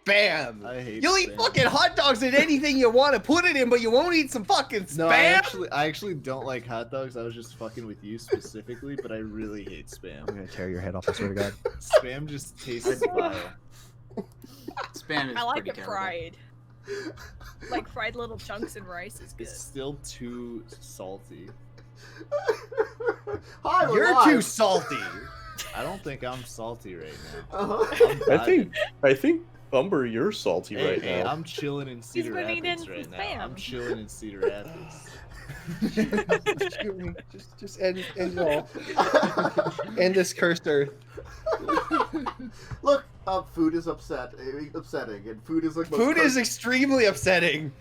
spam. I hate You'll eat fucking hot dogs and anything you want to put it in, but you won't eat some fucking spam. No, I actually don't like hot dogs. I was just fucking with you specifically, but I really hate spam. I'm gonna tear your head off, I swear to God. Spam just tastes vile. Spam is I like pretty it terrible. fried. Like fried little chunks in rice is good. It's still too salty. Hi, we're You're live. too salty. I don't think I'm salty right now. Uh-huh. I think Umber, you're salty Hey, right hey, now. I'm chilling in Cedar been eating Rapids some right now. spam. I'm chilling in Cedar Rapids. just end it all. End this cursed earth. Look, food is upsetting, and food is like Food is extremely upsetting.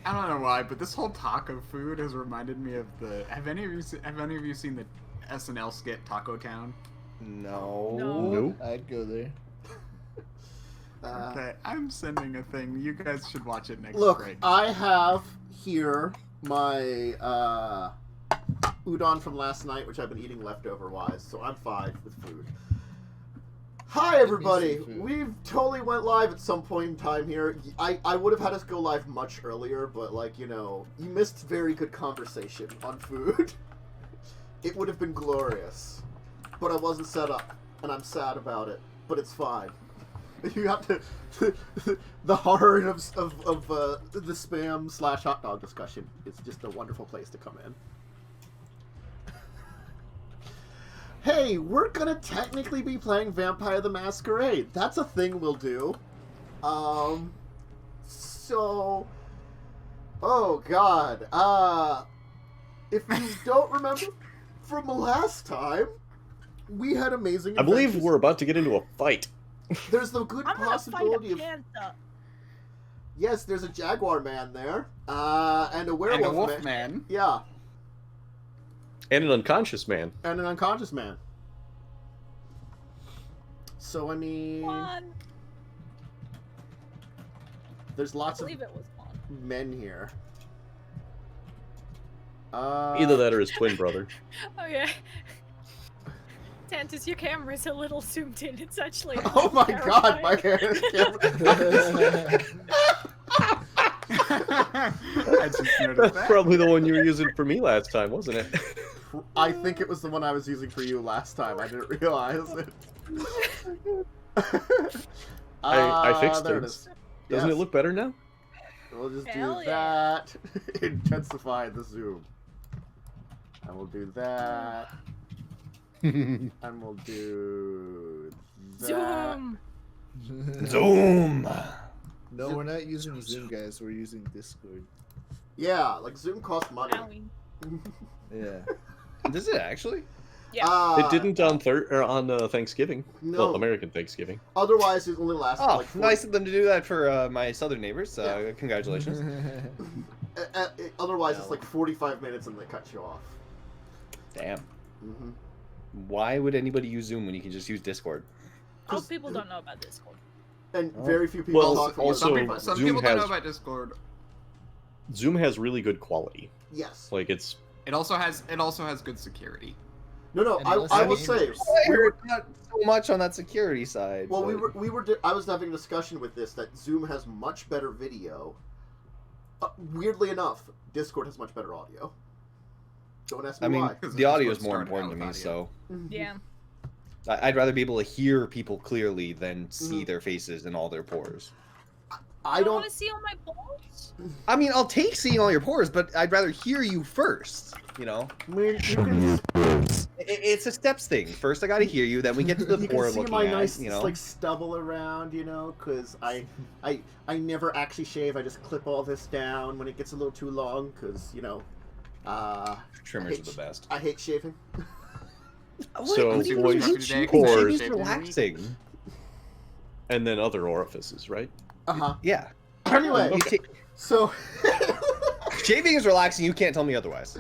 I don't know why, but this whole talk of food has reminded me of the. Have any of you seen the SNL skit Taco Town? No. Nope. I'd go there. Okay, I'm sending a thing. You guys should watch it next Look, break. I have here my udon from last night, which I've been eating leftover-wise, so I'm fine with food. Hi, everybody. some food. We've totally went live at some point in time here. I would have had us go live much earlier, but, like, you know, you missed very good conversation on food. It would have been glorious. But I wasn't set up, and I'm sad about it. But it's fine. You have to... the horror of the spam/hot dog discussion. It's just a wonderful place to come in. Hey, we're gonna technically be playing Vampire the Masquerade. That's a thing we'll do. So... Oh, God. If you don't remember from the last time, we had amazing I believe adventures. we're about to get into a fight. There's the good I'm gonna fight a possibility of... panther. Yes, there's a jaguar man there. And a werewolf and a wolf man. Yeah, And an unconscious man. and an unconscious man. So, I mean... One. There's I lots of believe it was one. men here. Either that or his twin brother. Okay. Tantus, your camera's a little zoomed in. It's actually. Oh my God, my hair is I just noticed That's that. probably the one you were using for me last time, wasn't it? I think it was the one I was using for you last time. I didn't realize it. I fixed there it. it is. Doesn't Yes. it look better now? We'll just Hell do yeah. that. Intensify the zoom. And we'll do that. And we'll do that. Zoom. Zoom. No, we're not using Zoom, guys. We're using Discord. Yeah, like Zoom costs money. Owie. Yeah. Does it actually? Yeah. It didn't on Thanksgiving. No. Well, American Thanksgiving. Otherwise, it only lasts Oh, like 40... nice of them to do that for my southern neighbors. Yeah. Congratulations. Otherwise, it's like 45 minutes and they cut you off. Damn. Mm-hmm. Why would anybody use Zoom when you can just use Discord? Most people don't know about Discord. And very few people Well, talk from also- your Some Zoom people don't know has- about Discord. Zoom has really good quality. Yes. Like it's It also has good security. No, And I also will say... neighbors. we were- Not so much on that security side. Well, but- I was having a discussion with this that Zoom has much better video. Weirdly enough, Discord has much better audio. Don't ask me I mean, why. Because the audio is Discord more started important to out me, with so Yeah. I'd rather be able to hear people clearly than see their faces and all their pores. I You don't... want to see all my balls? I mean, I'll take seeing all your pores, but I'd rather hear you first. You know, I mean, you can, it's a steps thing. First, I gotta hear you, then we get to the you pore can see looking my at. nice You know, like stubble around, you know, because I never actually shave. I just clip all this down when it gets a little too long, because you know, trimmers are the best. I hate shaving. so I'm super voice, productive today, pores, Shaving's Shaving relaxing. and then other orifices, right? Yeah. Anyway, You so shaving is relaxing. You can't tell me otherwise.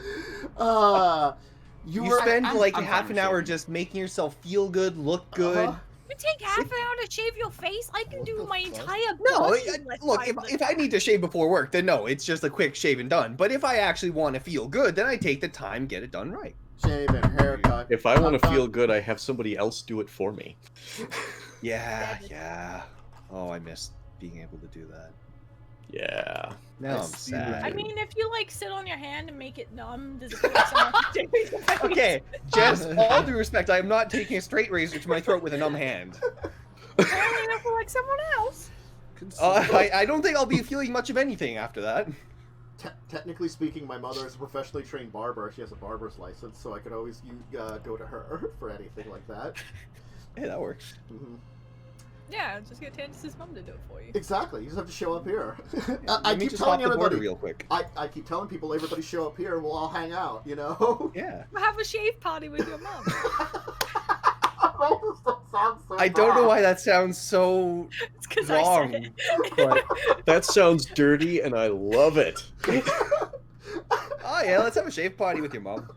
you You were spend I'm like fine half with an hour shaving. just making yourself feel good, look good. You take half an hour to shave your face? I can What do the my fuck? entire No, body in less look, time if than I need to shave before work, then no, it's just a quick shave and done. But if I actually want to feel good, then I take the time, get it done right. shave and haircut. If I want to feel good, I have somebody else do it for me. Yeah, yeah. Oh, I missed being able to do that. Yeah. Now I'm see what sad. I mean, if you like sit on your hand and make it numb, does it feel like someone taking your face? Okay, Jess, all due respect, I am not taking a straight razor to my throat with a numb hand. Apparently not for like someone else. I don't think I'll be feeling much of anything after that. Technically speaking, my mother is a professionally trained barber. She has a barber's license, so I could always go to her for anything like that. Hey, that works. Hmm. Yeah, just get Tantus's mom to do it for you. Exactly. You just have to show up here. I Let me keep just telling hop the border everybody. real quick. I keep telling people, everybody show up here and we'll all hang out. You know. Yeah. Have a shave party with your mom. I don't know why that sounds so It's because I wrong, said it. but That sounds dirty, and I love it. oh yeah, let's have a shave party with your mom.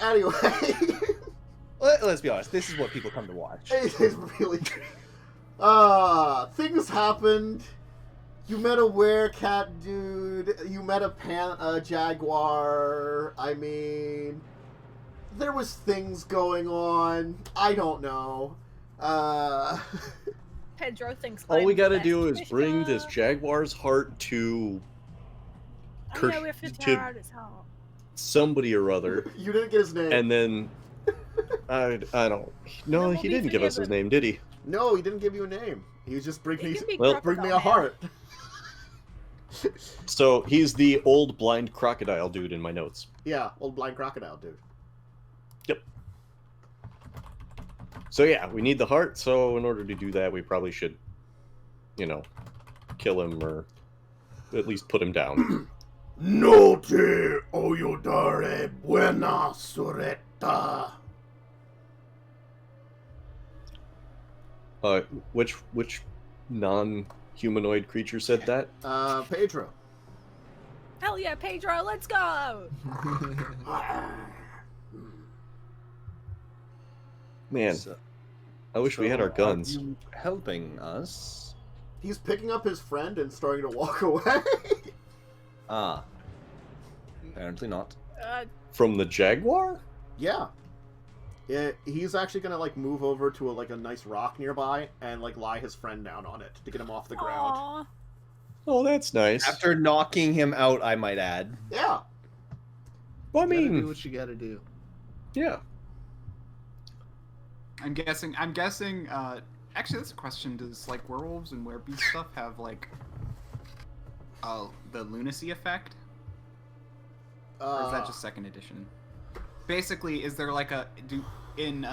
Anyway, Let's be honest. This is what people come to watch. it is really. Things happened. You met a werecat dude. You met a jaguar. I mean, there was things going on. I don't know. Pedro thinks All we I'm the gotta best do is bring fish this guy. Jaguar's heart to I know if it's to- hard, it's hard. somebody or other, You didn't get his name. and then I don't. No, No, he we didn't give us his forgive name, did he? No, he didn't give you a name. He was just bring It me. can be Well, bring me a Crocodile Man. heart. So he's the old blind crocodile dude in my notes. Yeah, old blind crocodile dude. So yeah, we need the heart. So in order to do that, we probably should, kill him or at least put him down. No te oyodare buena sureta. Which non-humanoid creature said that? Pedro. Hell yeah, Pedro, let's go! Man, So- I wish we had our are guns. you helping us? He's picking up his friend and starting to walk away. Ah. Apparently not. From the Jaguar? Yeah. Yeah, he's actually gonna move over to a nice rock nearby and lie his friend down on it to get him off the ground. Aw. Oh, that's nice. After knocking him out, I might add. Yeah. Well, I You gotta do mean, what you gotta do. yeah. I'm guessing. Actually, that's a question. Does werewolves and werebeast stuff have the lunacy effect, or is that just second edition? Basically, is there in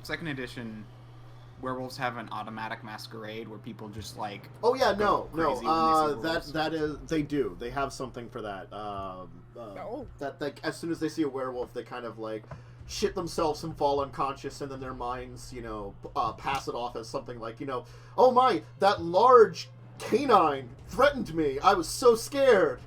second edition, werewolves have an automatic masquerade where people just Oh yeah, go no. crazy when they see werewolves? That is they do. They have something for that. Oh. That as soon as they see a werewolf, they kind of shit themselves and fall unconscious, and then their minds, pass it off as something oh my, that large canine threatened me. I was so scared.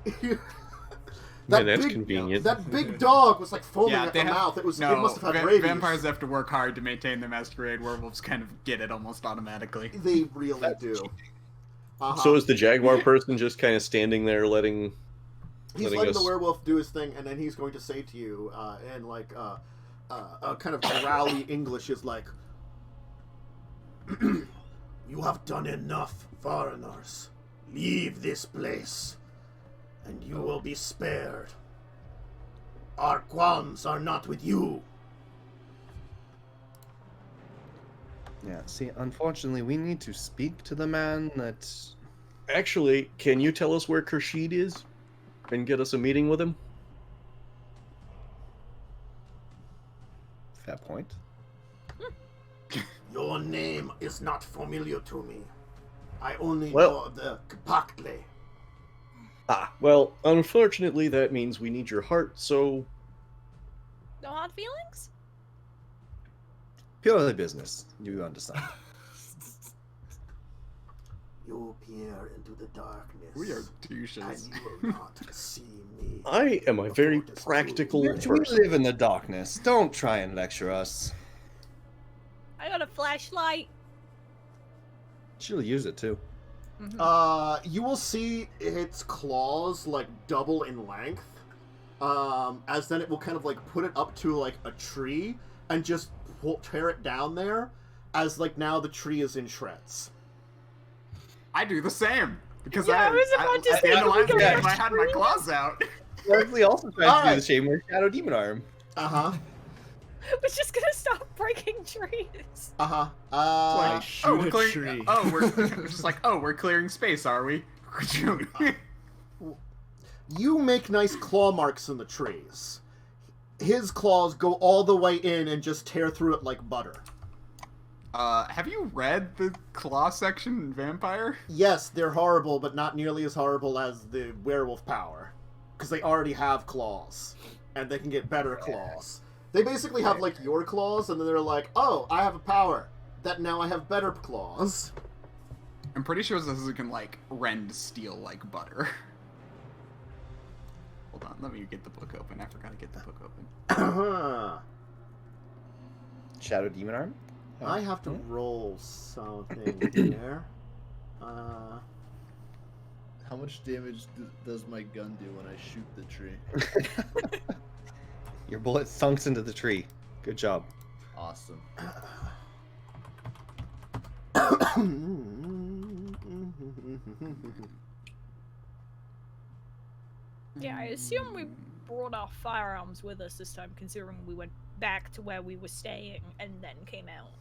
Man, that's convenient. That big dog was foaming Yeah, at they the have, mouth. It no, must have had rabies. vampires have to work hard to maintain the masquerade. Werewolves kind of get it almost automatically. They really do. Uh-huh. So is the Jaguar person just kind of standing there letting He's letting the werewolf do his thing, and then he's going to say to you, in kind of growly English, is you have done enough, foreigners. Leave this place, and you will be spared. Our qualms are not with you. Yeah, see, unfortunately, we need to speak to the man that... Actually, can you tell us where Khurshid is? And get us a meeting with him? Fair point. Your name is not familiar to me. I only Well- know of the Kapakle. Well, unfortunately, that means we need your heart, so... No hard feelings? Purely business, you understand. You peer into the darkness. We are And douches. you will not see me. I am a very practical We person. live in the darkness. Don't try and lecture us. I got a flashlight. She'll use it too. You will see its claws double in length. As then it will kind of put it up to a tree and just tear it down there. As now the tree is in shreds. I do the same because Yeah, I was about to at say, the end of we my go game, for I had my claws out. Leslie also tries to do Alright. the same with Shadow Demon Arm. Uh-huh. We're just gonna stop breaking trees. Uh-huh. Like, shoot oh, we're a clearing. tree. Oh, we're just like, oh, we're clearing space, are we? You make nice claw marks in the trees. His claws go all the way in and just tear through it like butter. Have you read the claw section in Vampire? Yes, they're horrible, but not nearly as horrible as the werewolf power. Because they already have claws. And they can get better claws. They basically have, like, your claws, and then they're like, oh, I have a power. That now I have better claws. I'm pretty sure this can, like, rend steel like butter. Hold on, let me get the book open. I forgot to get the book open. Shadow Demon Arm? I have to roll something here. How much damage does my gun do when I shoot the tree? Your bullet thunks into the tree. Good job. Awesome. Yeah, I assume we brought our firearms with us this time, considering we went back to where we were staying and then came out.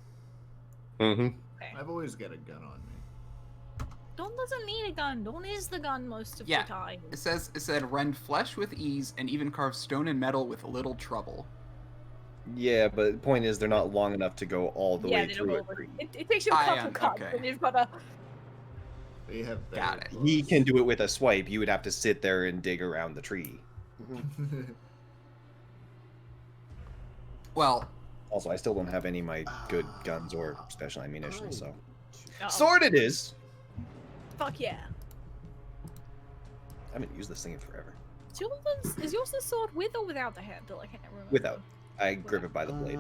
Mm-hmm. Okay. I've always got a gun on me. Dawn doesn't need a gun. Dawn is the gun most of Yeah. the time. It said rend flesh with ease and even carve stone and metal with little trouble. Yeah, but the point is they're not long enough to go all the way they through don't it. go- it takes you a couple cuts, okay. and you've got to... They have better Got it. He can do it with a swipe. You would have to sit there and dig around the tree. Well, Also, I still don't have any of my good guns or special ammunition, so... Uh-oh. Sword it is! Fuck yeah. I haven't used this thing in forever. Is yours the sword with or without the handle? I can't remember. Without. I grip it by the blade.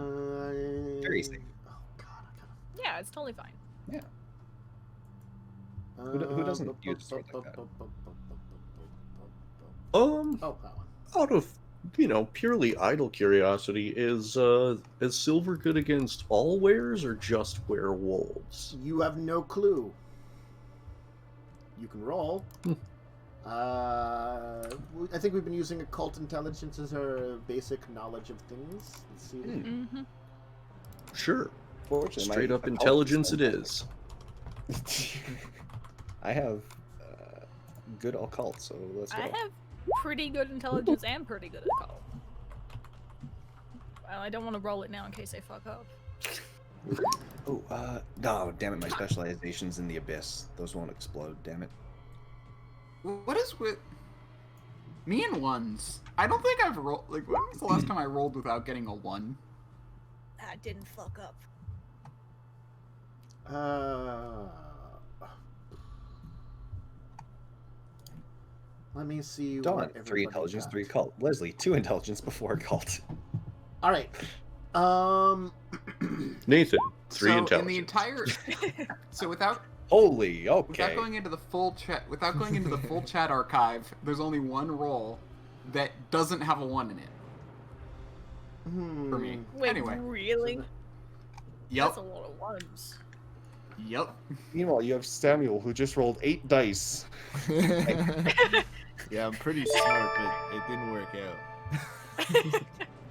Very safe. Oh god, Yeah, it's totally fine. Who doesn't use a sword like that? Oh, that one. Out of, purely idle curiosity, is silver good against all wares or just werewolves? You have no clue. You can roll. I think we've been using occult intelligence as our basic knowledge of things. Let's see. Mm-hmm. Sure. Fortunately, Straight my up occult intelligence it is. is. I have good occult, so let's go. I have pretty good intelligence and pretty good occult. Well, I don't want to roll it now in case I fuck up. Oh, no, damn it, my specialization's in the abyss. Those won't explode, damn it. what is with me and ones? I don't think I've rolled. Like, when was the last time I rolled without getting a 1? I didn't fuck up. Let me see. Dawn, what 3 everybody intelligence, got. 3 occult. Leslie, 2 intelligence before occult. All right. Nathan, 3 so intelligence. in the entire, so without Holy, okay. without going into the full chat archive, there's only one roll that doesn't have a 1 in it for me. Wait, Anyway, really? yep, That's a lot of ones. yep. Meanwhile, you have Samuel, who just rolled 8 dice. Yeah, I'm pretty smart, but it didn't work out.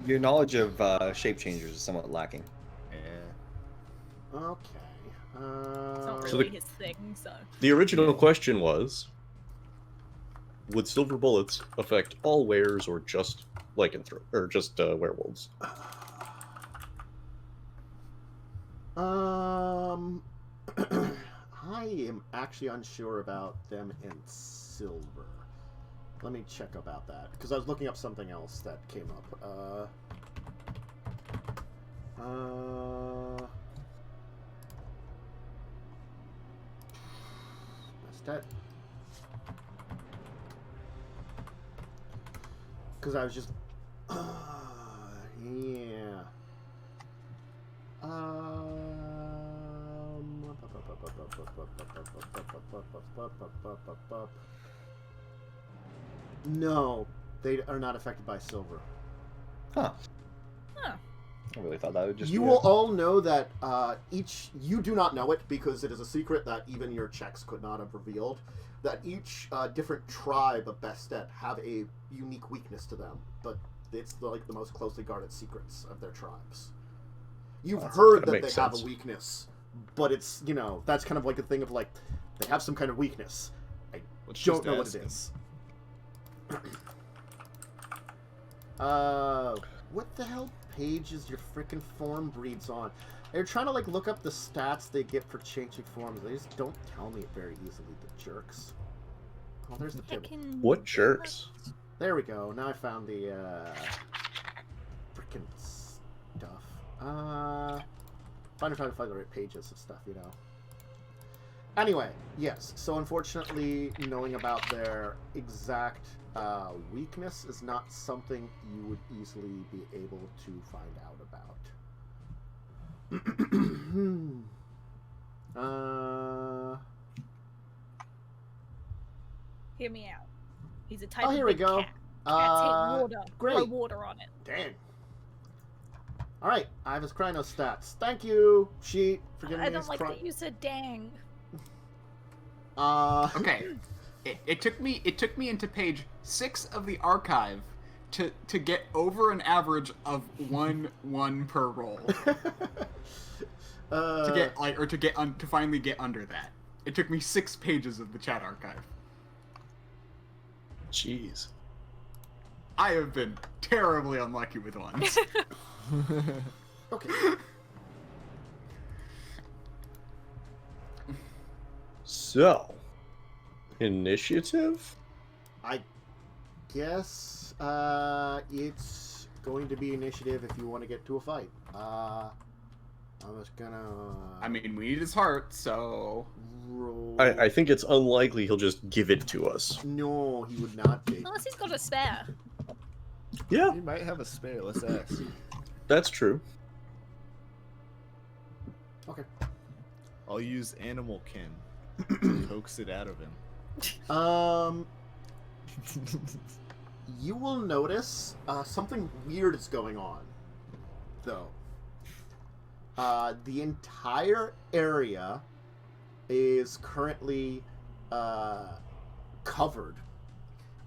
Your knowledge of shape changers is somewhat lacking. Yeah. Okay. It's not So really his thing, so... The original question was, would silver bullets affect all wares or just lycanthrope, or just werewolves? I am actually unsure about them in silver. Let me check about that because I was looking up something else that came up. Bastet. Because I was just, yeah. No, they are not affected by silver. Huh. Huh. I really thought that would just You be will all know that you do not know it because it is a secret that even your checks could not have revealed, that each different tribe of Bastet have a unique weakness to them, but it's like the most closely guarded secrets of their tribes. You've heard that they have a weakness, but it's, you know, that's kind of like a thing of like, they have some kind of weakness. I don't know what it is. What the hell page is your frickin' form breeds on? They're trying to like look up the stats they get for changing forms. They just don't tell me it very easily, the jerks. Oh, there's the table. What jerks? There we go. Now I found the frickin' stuff. Trying to find the right pages of stuff, you know. Anyway, yes. So unfortunately, knowing about their exact weakness is not something you would easily be able to find out about. Hear me out. He's a type Oh, of here we big go. cat. Cats hate water. Great. Throw water on it. Dang. Alright, I have his Chrono stats. Thank you, Sheet, for giving I me don't his like that you said dang. Okay. It took me into page 6 of the archive to get over an average of 1 per roll. To finally get under that. It took me 6 pages of the chat archive. Jeez. I have been terribly unlucky with ones. Okay. So, initiative? I guess it's going to be initiative if you want to get to a fight. I'm just gonna... I mean, we need his heart, so... roll... I think it's unlikely he'll just give it to us. No, he would not take. Unless he's got a spare. Yeah, He might have a spare. Let's ask. that's true. Okay. I'll use animal kin to coax it out of him. You will notice something weird is going on, though. The entire area is currently covered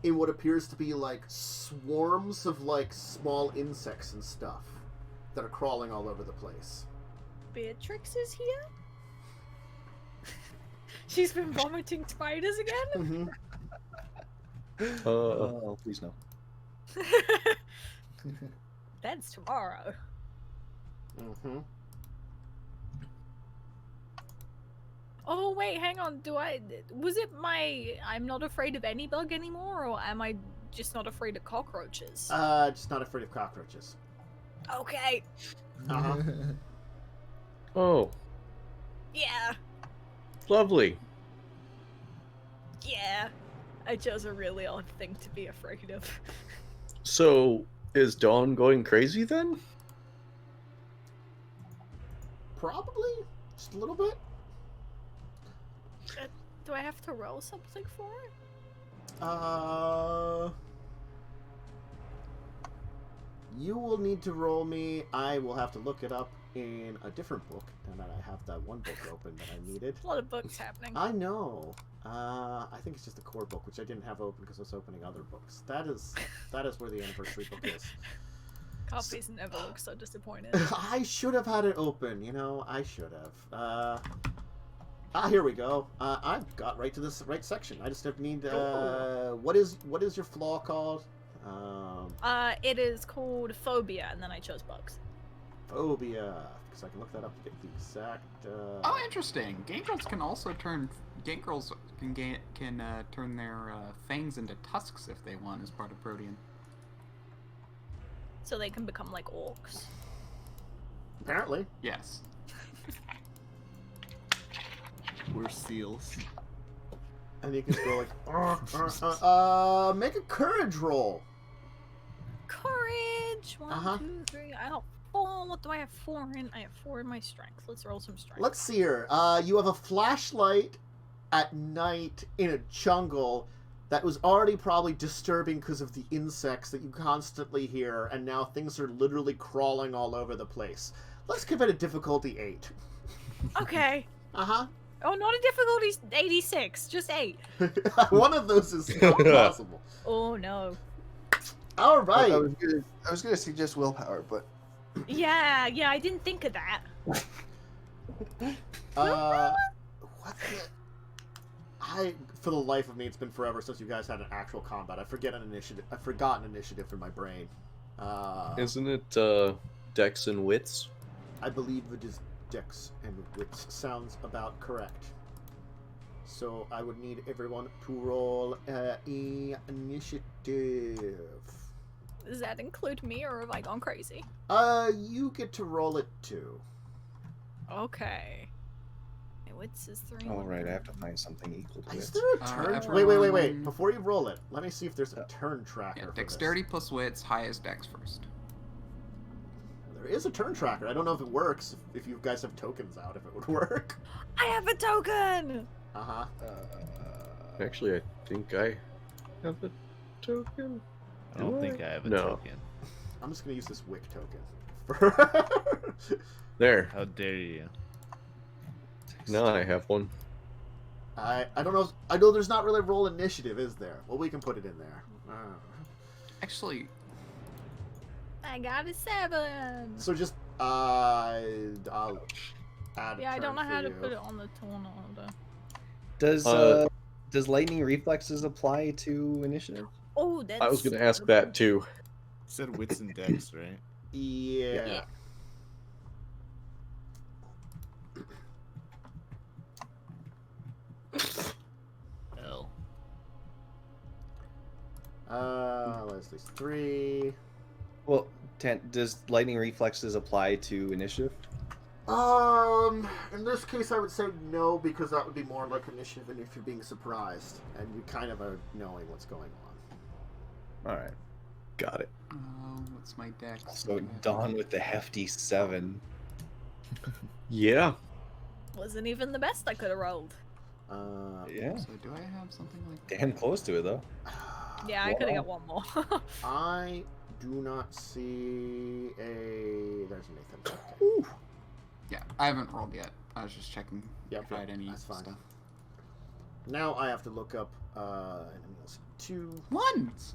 in what appears to be like swarms of like small insects and stuff that are crawling all over the place. Beatrix is here? She's been vomiting spiders again? Mm-hmm. Oh, please no. That's tomorrow. Mm-hmm. Oh wait, hang on. Was it my I'm not afraid of any bug anymore, or am I just not afraid of cockroaches? Just not afraid of cockroaches. Okay. Uh-huh. Oh, Yeah. lovely. Yeah. I chose a really odd thing to be afraid of. So, is Dawn going crazy then? Probably. Just a little bit. Do I have to roll something for it? You will need to roll me. I will have to look it up in a different book. And that I have that one book open that I needed. A lot of books happening. I know. I think it's just the core book, which I didn't have open because I was opening other books. That is where the anniversary book is. Copies never look so disappointed. I should have had it open. You know, I should have. Here we go. I've got right to this right section. I just need. What is your flaw called? It is called phobia, and then I chose bugs. Phobia, because I can look that up to get the exact. Oh, interesting. Gangrels can also turn. Gangrels can turn their fangs into tusks if they want as part of Protean. So they can become like orcs. Apparently. Yes. We're seals. And you can go like, make a courage roll. Courage! One, Uh-huh. 2, 3. I have 4. What do I have 4 in? I have 4 in my strength. Let's roll some strength. Let's see here. You have a flashlight at night in a jungle, that was already probably disturbing because of the insects that you constantly hear, and now things are literally crawling all over the place. Let's give it a difficulty 8. Okay. Uh-huh. Oh, not a difficulty 86, just 8. One of those is not possible. Oh no. All right. I was gonna suggest willpower, but Yeah, I didn't think of that. What the... for the life of me, it's been forever since you guys had an actual combat. I've forgotten initiative in my brain. Isn't it Dex and Wits? I believe it is Dex and Wits. Sounds about correct. So I would need everyone to roll initiative. Does that include me, or have I gone crazy? You get to roll it too. Okay. My wits is 3. all right, I have to find something equal to Is it. there a turn? everyone- Wait. Before you roll it, let me see if there's a turn tracker. Yeah, for dexterity plus wits, highest dex first. This. There is a turn tracker. I don't know if it works. If you guys have tokens out, if it would work. I have a token! Uh-huh. Actually, I think I have a token. I don't think I have a No. token. I'm just gonna use this wick token. There. How dare you? Now I have one. I don't know. I know there's not really roll initiative, is there? Well, we can put it in there. Actually, I got a 7! So just I'll add. Yeah, I don't know how to put it. it on the tone order. Does lightning reflexes apply to initiative? Oh, that's... I was gonna ask that too. You said wits and dex, right? Yeah. Yeah. L. Leslie's 3. Well, does lightning reflexes apply to initiative? In this case, I would say no, because that would be more like initiative, and if you're being surprised, and you kind of are knowing what's going on. All right. Got it. what's my dex? So Dawn with the hefty 7. Yeah. Wasn't even the best I could have rolled. Yeah. So do I have something like Damn close to it though. Yeah, I could have got one more. I do not see a. There's Nathan. Okay. Yeah, I haven't rolled yet. I was just checking Yep, if I had any that's fine. stuff. Now I have to look up Emil's 2. Ones!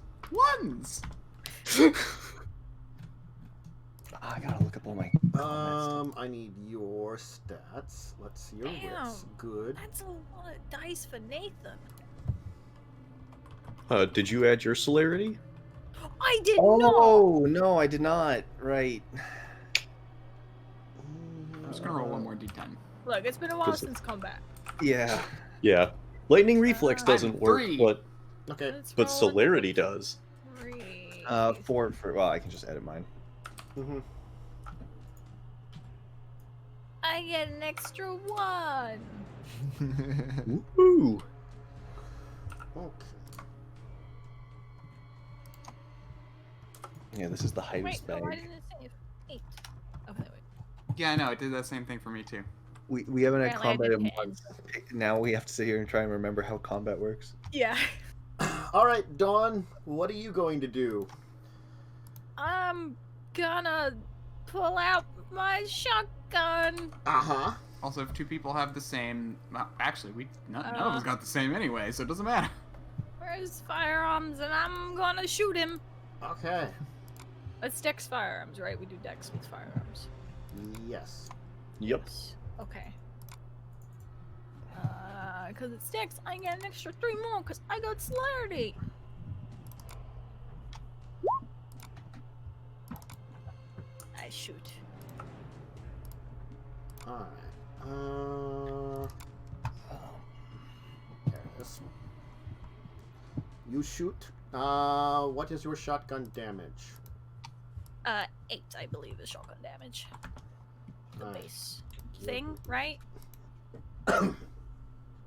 I gotta look up all my. I need your stats. Let's see your wits. Damn. Good. That's a lot of dice for Nathan. Did you add your celerity? I did not! Oh no, I did not. Right. I'm just gonna roll one more d10. Look, it's been a while Does it- since combat. Yeah. Yeah. Lightning reflex I doesn't have work, 3. but Okay. Let's but roll celerity does. 3. 4 for. Well, I can just edit mine. Mm-hmm. I get an extra 1. Woo! Okay. Yeah, this is the highest Wait, no, bag. why didn't it save? 8. Okay, wait. Yeah, I know, it did the same thing for me too. We haven't had Apparently I combat in did months. Now we have to sit here and try and remember how combat works. Yeah. All right, Dawn. What are you going to do? I'm gonna pull out my shotgun. Uh-huh. Also, if two people have the same... Well, actually, none of us got the same anyway, so it doesn't matter. Where's firearms? And I'm gonna shoot him. Okay. It's Dex firearms, right? We do Dex with firearms. Yes. Yep. Okay. Because it's Dex, I get an extra 3 more because I got celerity. I shoot. All right. There it is. You shoot. What is your shotgun damage? 8, I believe, is shotgun damage. The Alright. base thing, right?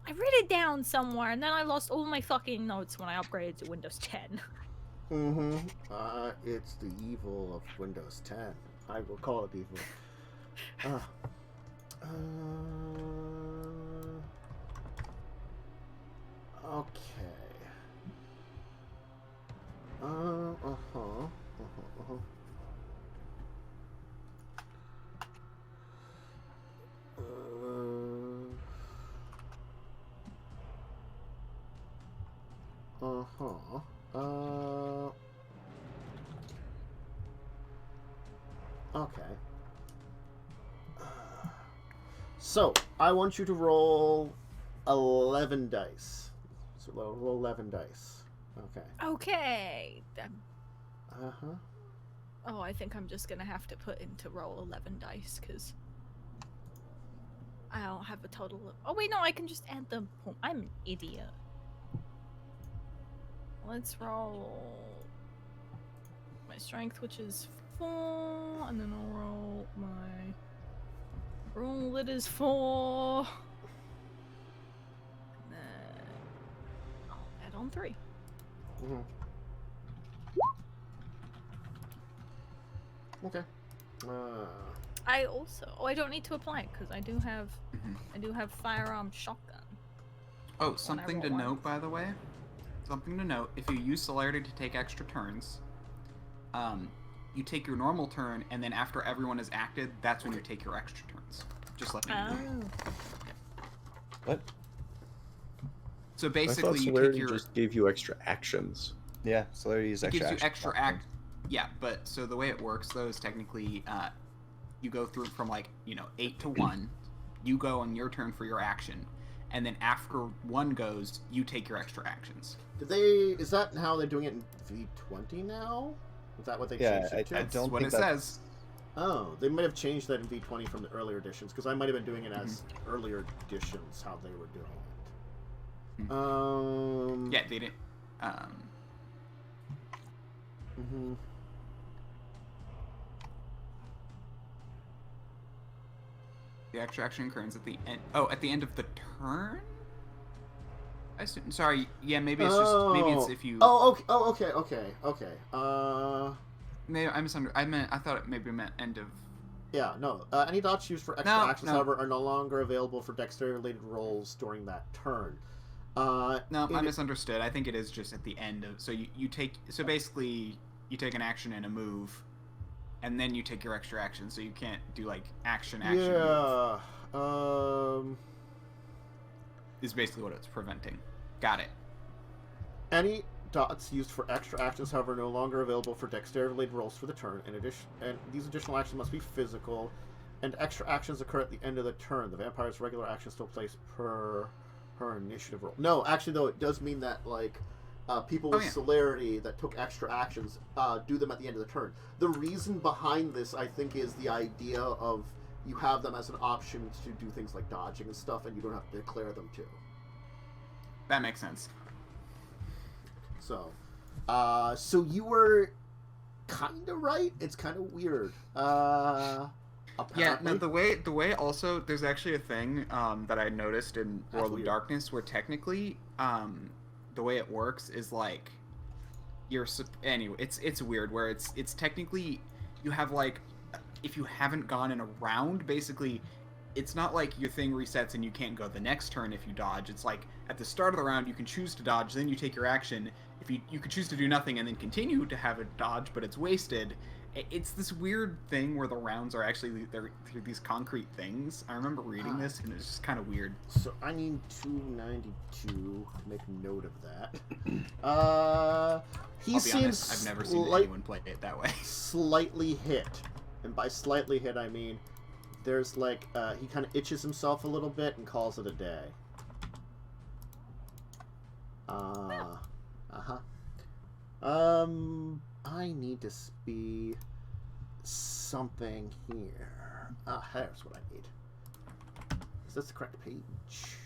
I wrote it down somewhere, and then I lost all my fucking notes when I upgraded to Windows 10. Mm-hmm. It's the evil of Windows 10. I will call it evil. Okay. So, I want you to roll 11 dice. So, roll 11 dice. Okay. Okay. Uh-huh. Oh, I think I'm just gonna have to put into roll 11 dice, because I don't have a total of... Oh, wait, no, I can just add them. Oh, I'm an idiot. Let's roll my strength, which is 4, and then I'll roll my... Roll it is 4. And then I'll add on 3. Mm-hmm. Okay. I also... Oh, I don't need to apply it, because I do have... I do have firearm shotgun. Oh, something to note, by the way. Something to note, if you use celerity to take extra turns, you take your normal turn, and then after everyone is acted, that's when you take your extra turns. Just let me know. What? So I basically, thought you Celerity take your... just gave you extra actions. Yeah, Celerity is It extra. gives you action. extra act. Yeah, but so the way it works though is technically, you go through from 8 to 1. You go on your turn for your action, and then after 1 goes, you take your extra actions. Is that how they're doing it in V20 now? Is that what they changed it to? I don't what think it that's... says. Oh, they might have changed that in V20 from the earlier editions, because I might have been doing it as earlier editions, how they were doing it. Yeah, they didn't. Mhm. The extra action occurs at the end. Oh, at the end of the turn. Sorry. Yeah, maybe it's just if you. Oh, okay. Maybe I misunderstood. I thought it maybe meant end of. Yeah, no. Any dots used for extra actions, however, are no longer available for dexterity-related rolls during that turn. No, I misunderstood. I think it is just at the end of. So you take. So basically, you take an action and a move, and then you take your extra action. So you can't do action. Yeah. Move. Is basically what it's preventing. Got it. Any dots used for extra actions, however, are no longer available for dexterity-related rolls for the turn. In addition, and these additional actions must be physical, and extra actions occur at the end of the turn. The vampire's regular actions still place per her initiative roll. No, actually, though, it does mean that people with celerity that took extra actions do them at the end of the turn. The reason behind this, I think, is the idea of you have them as an option to do things like dodging and stuff, and you don't have to declare them to. That makes sense. So, so you were kind of right. It's kind of weird. Apparently. Yeah. No, the way also there's actually a thing that I noticed in World of Darkness where technically the way it works is anyway. It's weird where it's technically you have if you haven't gone in a round, basically, it's not like your thing resets and you can't go the next turn if you dodge. It's at the start of the round, you can choose to dodge, then you take your action. If you could choose to do nothing and then continue to have it dodge, but it's wasted. It's this weird thing where the rounds are actually they're these concrete things. I remember reading this and it's just kind of weird. So I need 292 to make note of that. He seems honest, I've never seen anyone play it that way. Slightly hit. And by slightly hit, I mean there's he kind of itches himself a little bit and calls it a day. I need to be something here. Here's what I need. Is this the correct page?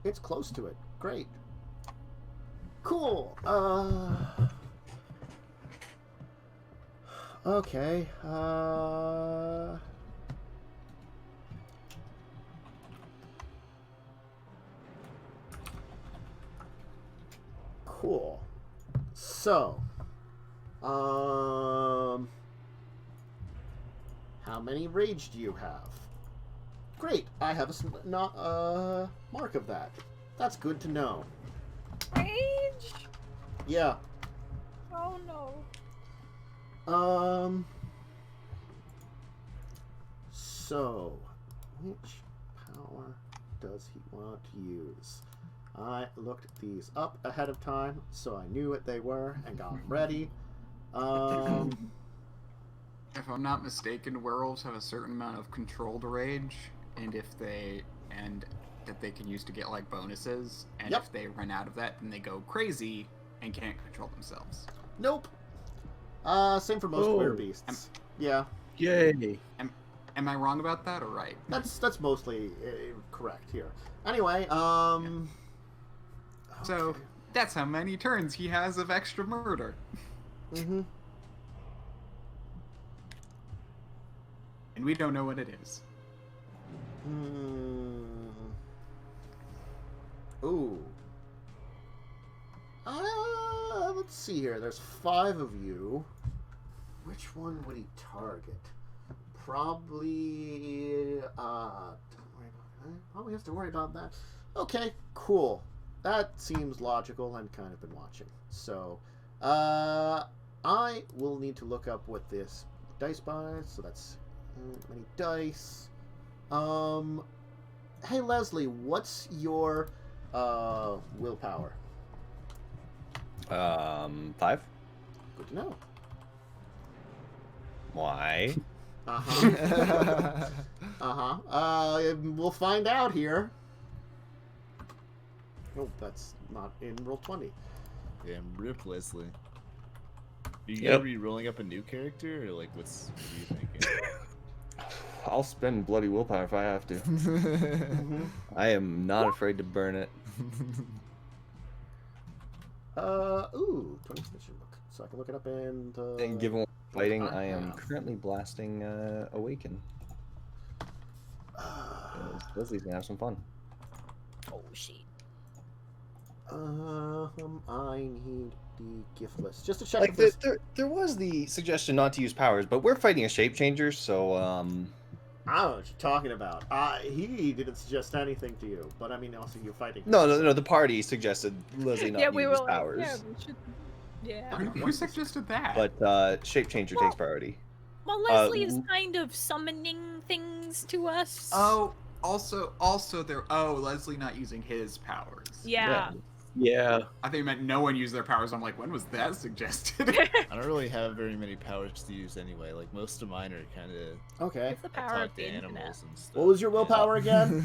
It's close to it. Great. Cool. Okay. Cool. So, how many rage do you have? Great, I have a mark of that. That's good to know. Rage? Yeah. Oh no. So, which power does he want to use? I looked these up ahead of time, so I knew what they were and got ready. If I'm not mistaken, werewolves have a certain amount of controlled rage, and that they can use to get like bonuses, and Yep. if they run out of that, then they go crazy and can't control themselves. Nope. Same for most werebeasts. Yeah, Yay! Am I wrong about that or right? that's mostly correct here. Anyway, So okay. that's how many turns he has of extra murder. Mhm. And we don't know what it is. Ooh. Let's see here. There's 5 of you. Which one would he target? Probably. Don't worry about that. Probably has to worry about that. Okay, cool. That seems logical. I've kind of been watching. So, I will need to look up what this dice buys. So that's many dice. Hey Leslie, what's your willpower? 5. Good to know. Why? We'll find out here. Oh, that's not in roll 20. Damn, rip Leslie. Are you Yep. gonna be rolling up a new character, or like what are you thinking? I'll spend bloody willpower if I have to. I am not afraid to burn it. Ooh, 20 mission book. So I can look it up and Given what I'm fighting, I I am have. currently blasting Awaken. Leslie's gonna have some fun. Oh shit. I need the gift list just to check. Like if there's- there was the suggestion not to use powers, but we're fighting a shape changer, so I don't know what you're talking about. He didn't suggest anything to you, but I mean, also you're fighting. no. The party suggested Leslie not Yeah, use we were like, powers, yeah, we should. Yeah. Who suggested that? but shape changer takes priority. Well, Leslie is kind of summoning things to us. Oh, also there. Oh, Leslie not using his powers. Yeah. Yeah. I think it meant no one used their powers. I'm like, when was that suggested? I don't really have very many powers to use anyway. Like most of mine are kind of Okay. It's the power of talk the to internet. animals and stuff. What was your willpower again?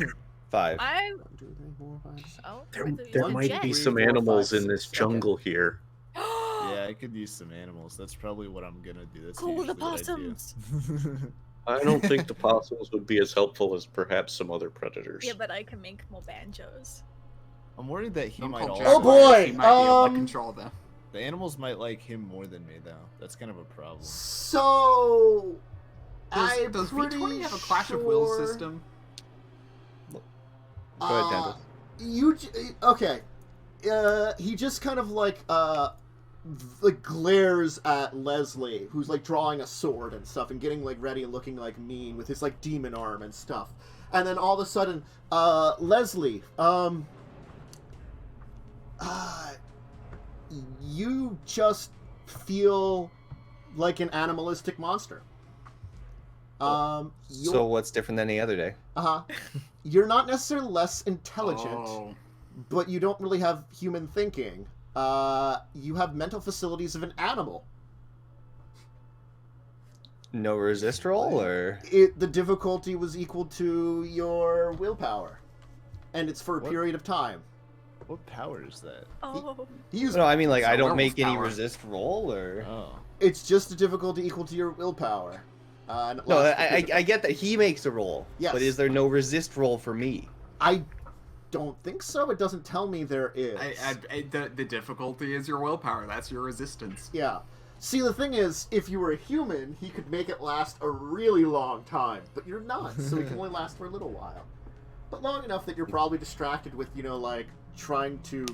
5. 5. 1, 2, 3, 4, 5, 6. Oh, There One, might two, be three, some 4, 5, animals in 6. this Okay. jungle here. Yeah, I could use some animals. That's probably what I'm gonna do. That's Cool, usually the what I do. possums. I don't think the possums would be as helpful as perhaps some other predators. Yeah, but I can make more banjos. I'm worried that he Don't might call also. Jack Oh, White. boy, He might be able to um, control them. The animals might like him more than me, though. That's kind of a problem. So, I'm Does pretty V20 have a Clash of Wills sure- system? Go ahead, Tanda. Okay. He just kind of like glares at Leslie, who's like drawing a sword and stuff and getting like ready and looking like mean with his like demon arm and stuff. And then all of a sudden, Leslie, you just feel like an animalistic monster. So what's different than any other day? You're not necessarily less intelligent, Oh. but you don't really have human thinking. You have mental facilities of an animal. No resist roll, or The difficulty was equal to your willpower, and it's for a What? period of time. What power is that? Oh. He used, no? I mean, like It's a I don't werewolf make any power. resist roll, or Oh. It's just a difficulty equal to your willpower. And it no. lasts for a period I of- get that he makes a roll, Yes. but is there no resist roll for me? I don't think so. It doesn't tell me there is. The difficulty is your willpower. That's your resistance. Yeah. See, the thing is, if you were a human, he could make it last a really long time. But you're not, so it can only last for a little while. But long enough that you're probably distracted with, like, trying to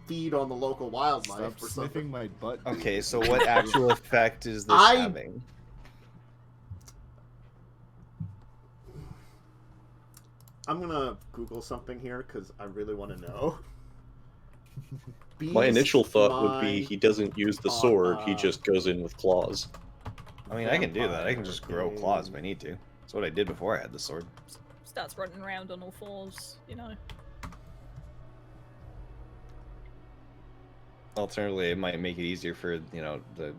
feed on the local wildlife Stop or sniffing something. my butt. Okay, so what actual effect is this I- having? I'm gonna Google something here, because I really want to know. My initial thought would be Beast he doesn't use the sword, he just goes in with claws. I mean, I can do that. I can just grow claws if I need to. That's what I did before I had the sword. Starts running around on all fours, Alternatively, it might make it easier for the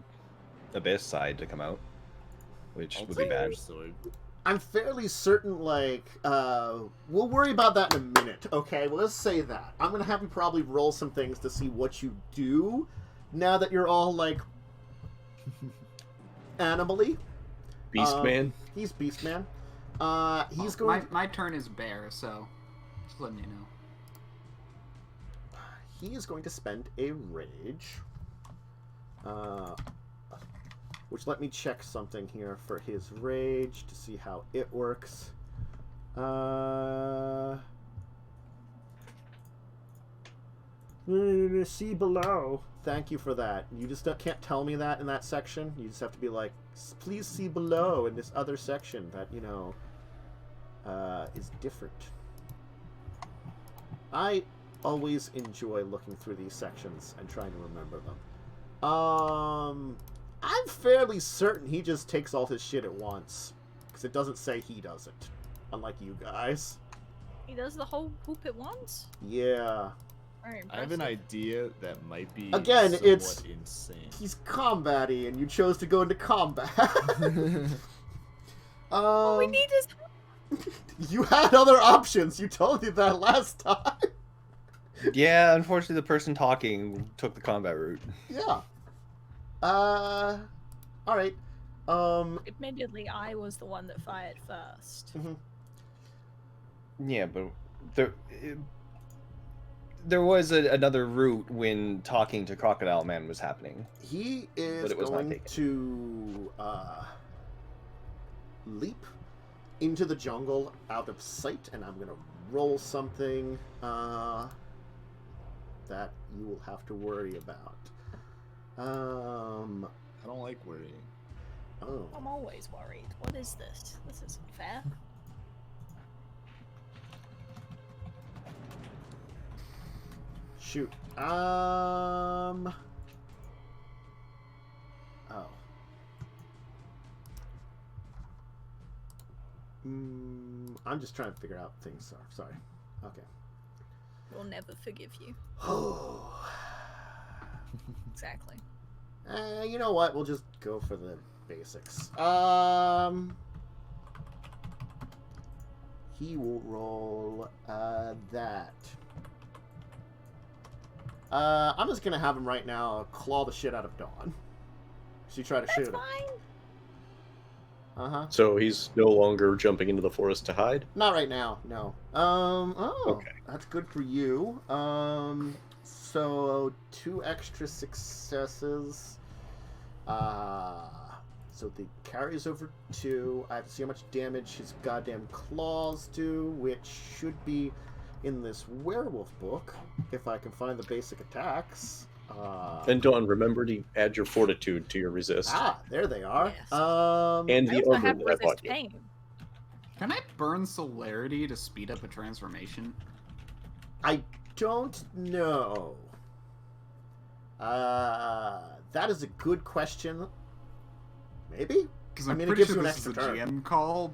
abyss side to come out, which would be bad. Sword. I'm fairly certain, like, we'll worry about that in a minute, okay? Well, let's say that. I'm gonna have you probably roll some things to see what you do now that you're all, like, animally. Beastman. He's Beastman. He's going... My turn is bear, so just letting you know. He is going to spend a rage. Which, let me check something here for his rage to see how it works. See below. Thank you for that. You just can't tell me that in that section. You just have to be like, please see below in this other section that, you know, is different. I always enjoy looking through these sections and trying to remember them. I'm fairly certain he just takes all his shit at once. Because it doesn't say he does it. Unlike you guys. He does the whole poop at once? Yeah. Very I have an impressive. idea that might be Again, somewhat it's- insane. He's combat-y, and you chose to go into combat. All we need is... You had other options. You told me that last time. Yeah, unfortunately, the person talking took the combat route. Yeah. All right. Admittedly, I was the one that fired first. Yeah, but there was another route when talking to Crocodile Man was happening. He is But it was not going taken. to leap into the jungle out of sight, and I'm going to roll something that you will have to worry about. I don't like worrying. Oh. I'm always worried. What is this? This isn't fair. Shoot. Oh. I'm just trying to figure out things. Sorry. Okay. We'll never forgive you. Exactly. You know what? We'll just go for the basics. He will roll that. I'm just gonna have him right now claw the shit out of Dawn. She tried to shoot That's him. fine. Uh-huh. So he's no longer jumping into the forest to hide? Not right now, no. Oh, Okay. that's good for you. So 2 extra successes. So the carries over 2. I have to see how much damage his goddamn claws do, which should be in this werewolf book, if I can find the basic attacks. And Dawn, remember to add your fortitude to your resist. There they are. Yes. And I the also armor have that I bought resist you. pain. Can I burn celerity to speed up a transformation? I don't know. That is a good question. Maybe? Because I I'm mean, it pretty gives sure you an this is a extra turn. GM call.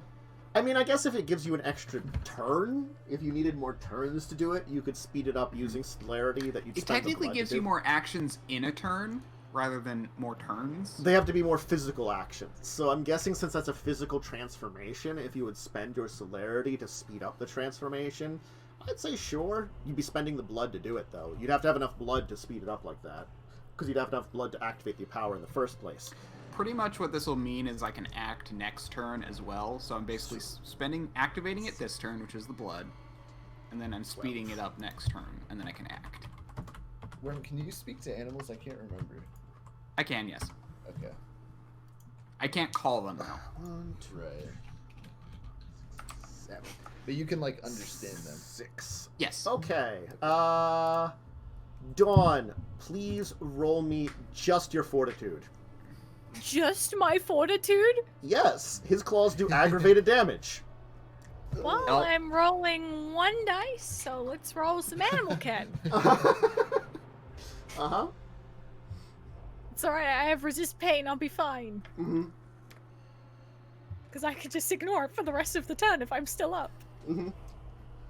I mean, I guess if it gives you an extra turn, if you needed more turns to do it, you could speed it up using celerity that you'd It spend the technically blood gives to you do. more actions in a turn rather than more turns. They have to be more physical actions. So I'm guessing since that's a physical transformation, if you would spend your celerity to speed up the transformation, I'd say sure. You'd be spending the blood to do it, though. You'd have to have enough blood to speed it up like that. Because you'd have enough blood to activate the power in the first place. Pretty much what this will mean is I can act next turn as well. So I'm basically activating it this turn, which is the blood. And then I'm speeding it up next turn, and then I can act. Worm, can you speak to animals? I can't remember. I can, yes. Okay. I can't call them, though. 1, 2, Right. 7, But you can, like, understand them. 6. Yes. Okay. Dawn, please roll me just your fortitude. Just my fortitude? Yes, his claws do aggravated damage. Well, Oh. I'm rolling 1 dice, so let's roll some animal cat. Uh-huh. It's alright, I have resist pain, I'll be fine. Mm-hmm. Because I could just ignore it for the rest of the turn if I'm still up. Mm-hmm.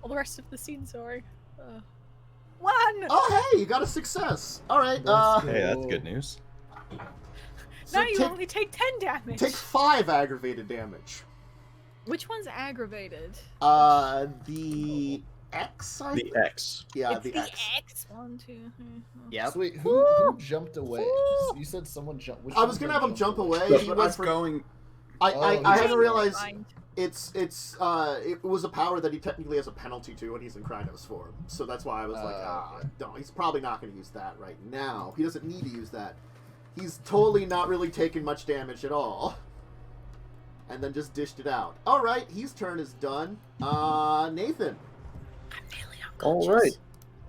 Or the rest of the scene, sorry. 1! Oh, hey, you got a success. All right. Hey, that's good news. So now you take, only take 10 damage. take 5 aggravated damage. Which one's aggravated? The X. The X. Yeah, It's the X. X. 1, 2, 3. Yep. So wait, who jumped away? You said someone jumped. I was gonna have him jump away. He but was going. I he hadn't was realized Fine. it was a power that he technically has a penalty to when he's in Krynos form. So that's why I was like, okay. no, he's probably not going to use that right now. He doesn't need to use that. He's totally not really taking much damage at all. And then just dished it out. All right, his turn is done. Nathan. I'm really All unconscious.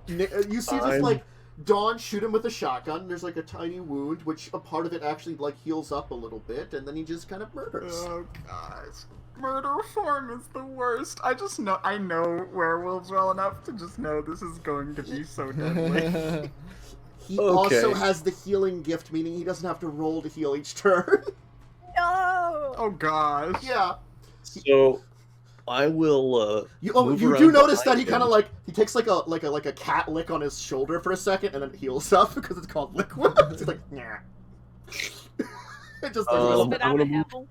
right. You see just like Dawn shoot him with a shotgun. There's like a tiny wound, which a part of it actually like heals up a little bit, and then he just kind of murders. Oh gosh. Murder form is the worst. I know werewolves well enough to just know this is going to be so deadly. He Okay. also has the healing gift, meaning he doesn't have to roll to heal each turn. No! Oh gosh. Yeah. So I will. You move do around notice that behind he kind him. of like he takes like a cat lick on his shoulder for a second and then heals up because it's called liquid. He's like, nah. It just doesn't. Spit I'm out gonna an move- apple.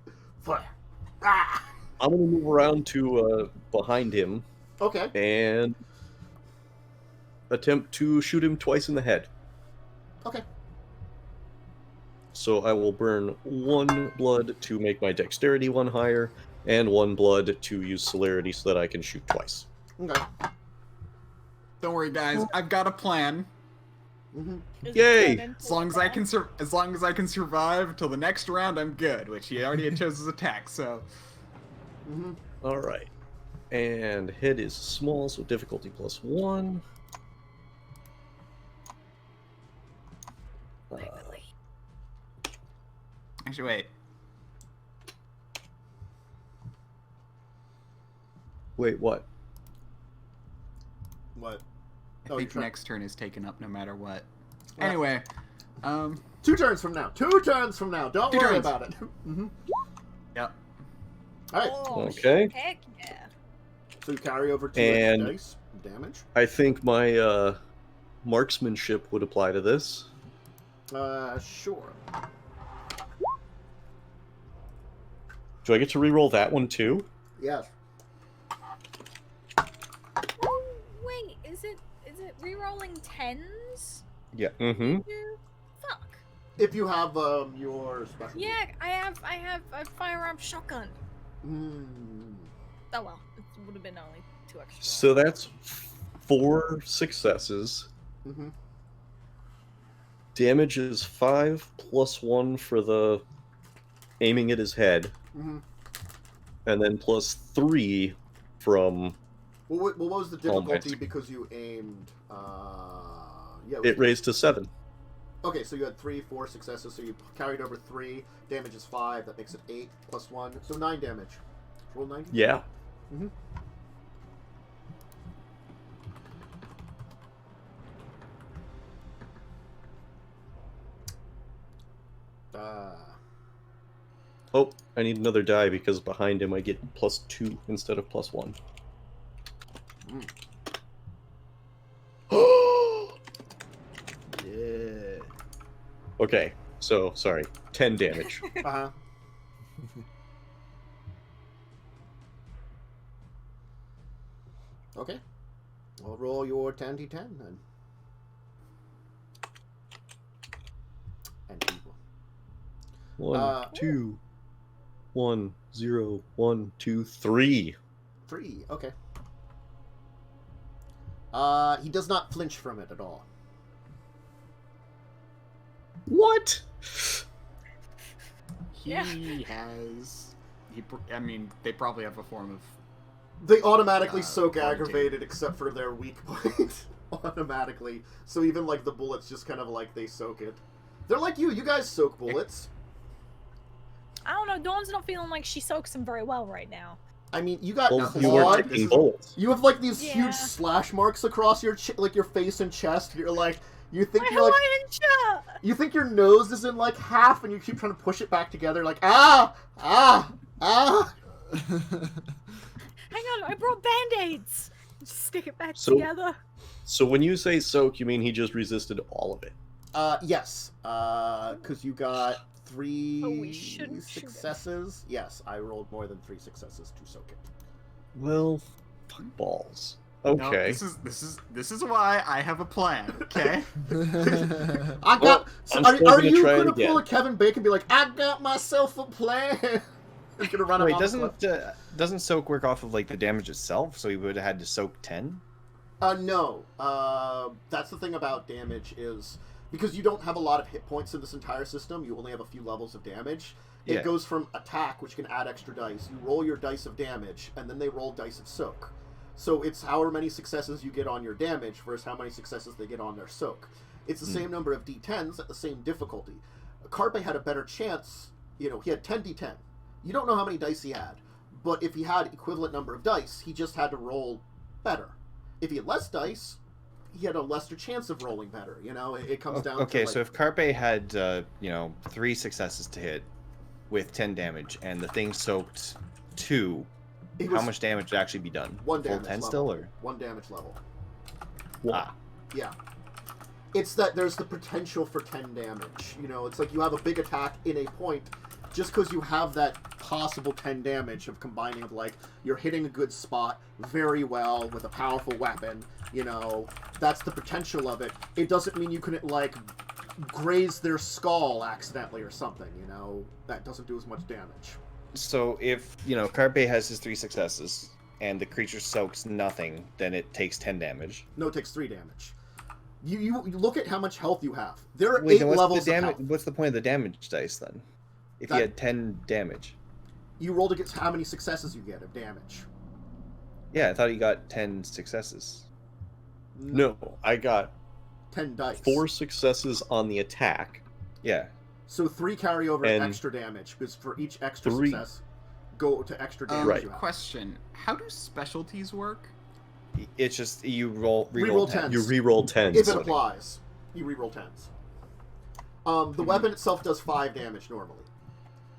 Ah. I'm gonna move around to behind him Okay. and attempt to shoot him twice in the head. Okay. So I will burn 1 blood to make my dexterity 1 higher, and 1 blood to use celerity so that I can shoot twice. Okay. Don't worry, guys. I've got a plan. Mm-hmm. Is it Yay! turned into As long as I that? can as long as I can survive till the next round, I'm good. Which he already had chose his attack, so Mm-hmm. All right. And head is small, so difficulty +1. actually wait. Wait, what? What? I Oh, think you're trying- next turn is taken up no matter what. Yeah. Anyway, 2 turns from now. 2 turns from now. Don't 2 worry turns. about it. Mm-hmm. yep. All right. Oh, Okay. Heck yeah. So you carry over 2 And- dice damage. I think my marksmanship would apply to this. Sure. Do I get to reroll that one too? Yes. Oh, wait, is it re-rolling 10s? Yeah. Mm-hmm. Fuck. If you have your special. Yeah, I have a firearm shotgun. Mm. Oh well, it would have been only 2 extra. So that's 4 successes. Mm-hmm. Damage is 5 + 1 for the aiming at his head, Mm-hmm. and then +3 from What was the Oh, my difficulty sc- because you aimed? Yeah. it raised to 7. Okay, so you had 3, 4 successes, so you carried over 3. Damage is 5. That makes it 8 + 1, so 9 damage. Roll 90. Yeah. Mm-hmm. Oh, I need another die because behind him I get +2 instead of +1. Yeah. Okay, so sorry, 10 damage. Uh-huh. Okay. I'll roll your 10d10 then. And equal. 1, 2, 1, 0, 1, 2, 3. 3, okay. He does not flinch from it at all. What? He Yeah. has. I mean, they probably have a form of. They automatically soak quarantine. aggravated except for their weak point. Automatically. So even like the bullets just kind of like they soak it. They're like you guys soak bullets. I don't know, Dawn's not feeling like she soaks them very well right now. I mean, you got Well, you were clawed. taking bullets. You have like these Yeah. huge slash marks across your like your face and chest. You're like you think My you're like Hawaiian shirt! you think your nose is in like half and you keep trying to push it back together like ah. Hang on, I brought band-aids! Just stick it back So- together. So when you say soak, you mean he just resisted all of it? Yes. Because you got Oh, we 3 shouldn't shoot it. successes. Yes, I rolled more than 3 successes to soak it. Well, fuck balls. No, Okay. this is why I have a plan. Okay. I got. Well, so I'm are still are gonna you try it gonna again. pull a Kevin Bacon and be like, I got myself a plan? He's gonna run Wait, him off the cliff. doesn't soak work off of like the damage itself? So he would have had to soak 10. No. That's the thing about damage is because you don't have a lot of hit points in this entire system. You only have a few levels of damage. It Yeah. goes from attack, which can add extra dice. You roll your dice of damage, and then they roll dice of soak. So it's however many successes you get on your damage versus how many successes they get on their soak. It's the same number of d10s at the same difficulty. Carpe had a better chance. You know, he had 10 d10. You don't know how many dice he had, but if he had equivalent number of dice, he just had to roll better. If he had less dice, he had a lesser chance of rolling better. You know, it comes down to Okay, like, so if Carpe had 3 successes to hit with 10 damage, and the thing soaked 2, it how was much damage would actually be done? 1 Full damage 10 level. still, or 1 damage level. ah, Yeah. It's that there's the potential for 10 damage. You know, it's like you have a big attack in a point just because you have that possible 10 damage of combining of, like, you're hitting a good spot very well with a powerful weapon. You know, that's the potential of it. It doesn't mean you couldn't, like, graze their skull accidentally or something, you know? That doesn't do as much damage. So if Carpe has his 3 successes and the creature soaks nothing, then it takes 10 damage. No, it takes 3 damage. You look at how much health you have. There are Wait, 8 then what's levels the of damage? health. What's the point of the damage dice then? If That- you had 10 damage. You rolled against how many successes you get of damage. Yeah, I thought you got 10 successes. No, I got 10 dice. 4 successes on the attack. Yeah. So 3 carry over And extra damage, because for each extra 3 success, go to extra damage Right. you have. Question: how do specialties work? It's just you reroll Reroll 10. 10s. You re-roll 10s. If it applies, you reroll 10s. The weapon itself does 5 damage normally.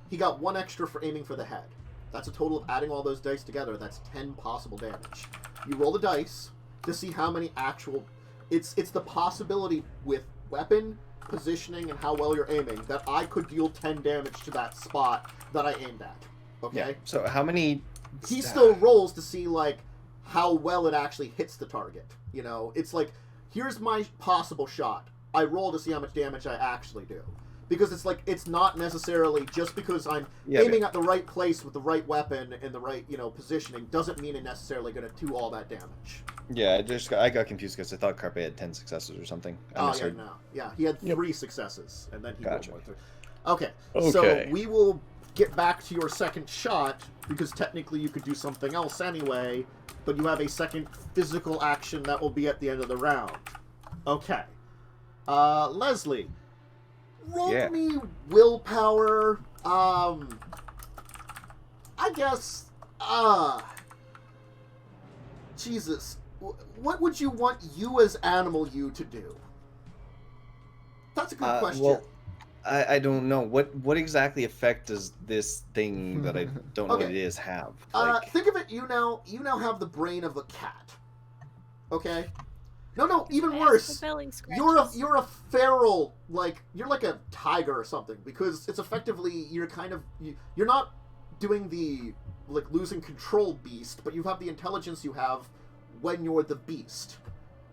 He got 1 extra for aiming for the head. That's a total of adding all those dice together. That's 10 possible damage. You roll the dice to see how many actual... It's the possibility with weapon, positioning, and how well you're aiming that I could deal 10 damage to that spot that I aimed at. Okay? Yeah. So how many... He still rolls to see, like, how well it actually hits the target. You know, it's like, here's my possible shot. I roll to see how much damage I actually do. Because it's like, it's not necessarily just because I'm aiming at the right place with the right weapon and the right, positioning doesn't mean I'm necessarily going to do all that damage. Yeah, I got confused because I thought Carpe had 10 successes or something. I misheard. No. Yeah, he had 3 successes, and then he Gotcha. rolled more. Okay, Okay. so we will get back to your second shot, because technically you could do something else anyway, but you have a second physical action that will be at the end of the round. Okay. Leslie, roll Yeah. me willpower. I guess, Jesus. What would you want you as Animal You to do? That's a good question. Well, I don't know. What exactly effect does this thing that I don't know what Okay. it is have? Think of it, you now have the brain of a cat. Okay? No, even Ask worse. the belly You're scratches. a feral, you're like a tiger or something, because it's effectively, you're not doing the, losing control beast, but you have the intelligence you have when you're the beast.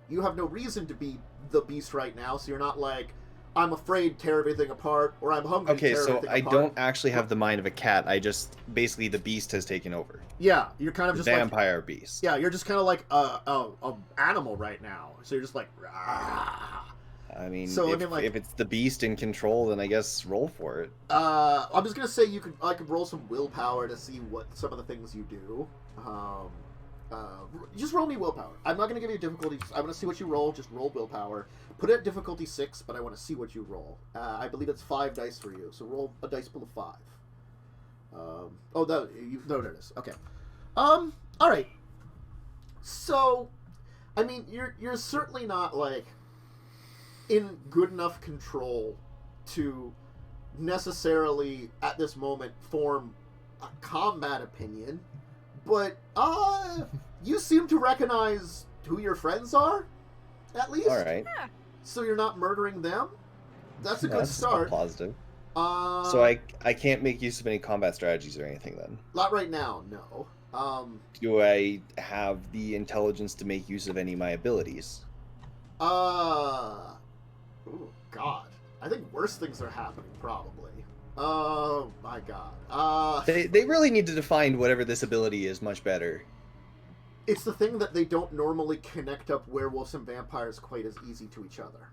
You have no reason to be the beast right now, so you're not like, I'm afraid, tear everything apart, or I'm hungry, Okay, tear so everything I apart. don't actually have the mind of a cat. I just basically the beast has taken over. Yeah, you're kind of The just like... vampire beast. Yeah, you're just kind of like a animal right now. So you're just like, "Rah." I mean, So, if it's the beast in control, then I guess roll for it. I'm just gonna say I could roll some willpower to see what some of the things you do. Just roll me willpower. I'm not gonna give you a difficulty. I want to see what you roll. Just roll willpower. Put it at difficulty 6, but I want to see what you roll. I believe it's 5 dice for you. So roll a dice pool of 5. There it is. Okay. All right. So, I mean, you're certainly not in good enough control to necessarily at this moment form a combat opinion, but you seem to recognize who your friends are, at least. All right. So you're not murdering them. That's a good That's start. positive. So I can't make use of any combat strategies or anything then. Not right now, no. Do I have the intelligence to make use of any of my abilities? Oh God. I think worse things are happening, probably. Oh my God. They really need to define whatever this ability is much better. It's the thing that they don't normally connect up werewolves and vampires quite as easy to each other.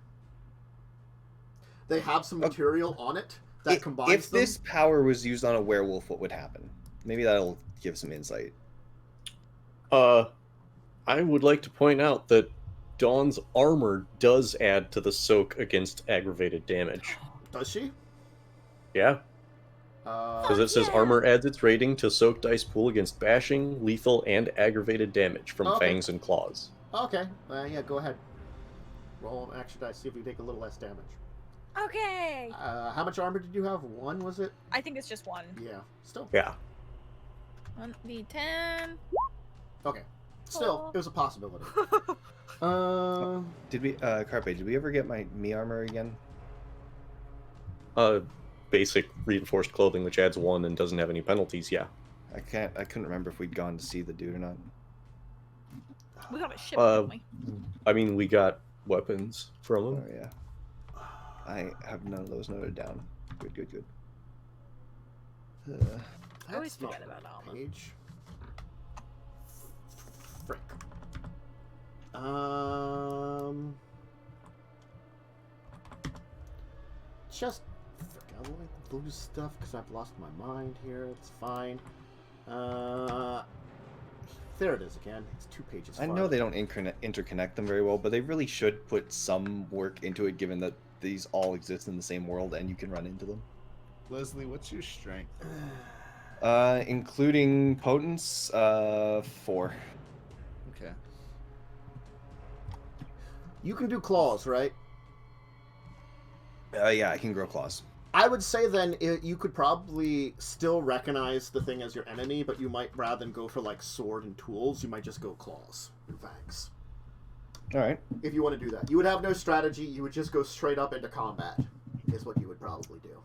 They have some material on it that combines If them. this power was used on a werewolf, what would happen? Maybe that'll give some insight. I would like to point out that Dawn's armor does add to the soak against aggravated damage. Does she? Yeah, because it says yeah. armor adds its rating to soak dice pool against bashing, lethal, and aggravated damage from Okay. fangs and claws. Okay. Yeah, go ahead. Roll an action dice, see if you take a little less damage. Okay. How much armor did you have? 1, was it? I think it's just 1. Yeah. Still. Yeah. 1d10. Okay. Still, it was a possibility. Did we, Carpe, did we ever get my me armor again? Basic reinforced clothing, which adds 1 and doesn't have any penalties. Yeah. I couldn't remember if we'd gone to see the dude or not. We got a ship, didn't we? I mean, we got weapons from Oh him. yeah. I have none of those noted down. Good. I always That's not forget about the armor. page. Frick. Just frick. I don't like to lose stuff because I've lost my mind here. It's fine. There it is again. It's 2 pages. I know farther. they don't interconnect them very well, but they really should put some work into it, given that these all exist in the same world and you can run into them. Leslie, what's your strength? Including potence, 4. Okay. You can do claws, right? Yeah, I can grow claws. I would say then you could probably still recognize the thing as your enemy, but you might, rather than go for like sword and tools, you might just go claws and fangs. All right. If you want to do that, you would have no strategy. You would just go straight up into combat, is what you would probably do.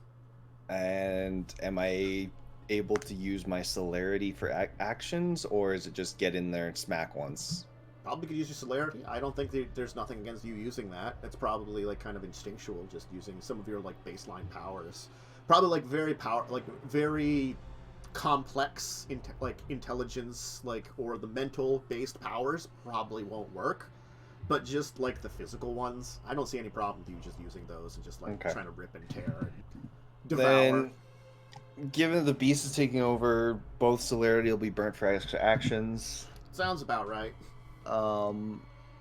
And am I able to use my celerity for actions, or is it just get in there and smack once? Probably could use your celerity. I don't think there's nothing against you using that. It's probably like kind of instinctual, just using some of your like baseline powers. Probably like very complex intelligence, or the mental based powers probably won't work. But just like the physical ones, I don't see any problem with you just using those and just trying to rip and tear and devour. Then, given the beast is taking over, both celerity will be burnt for extra actions. Sounds about right.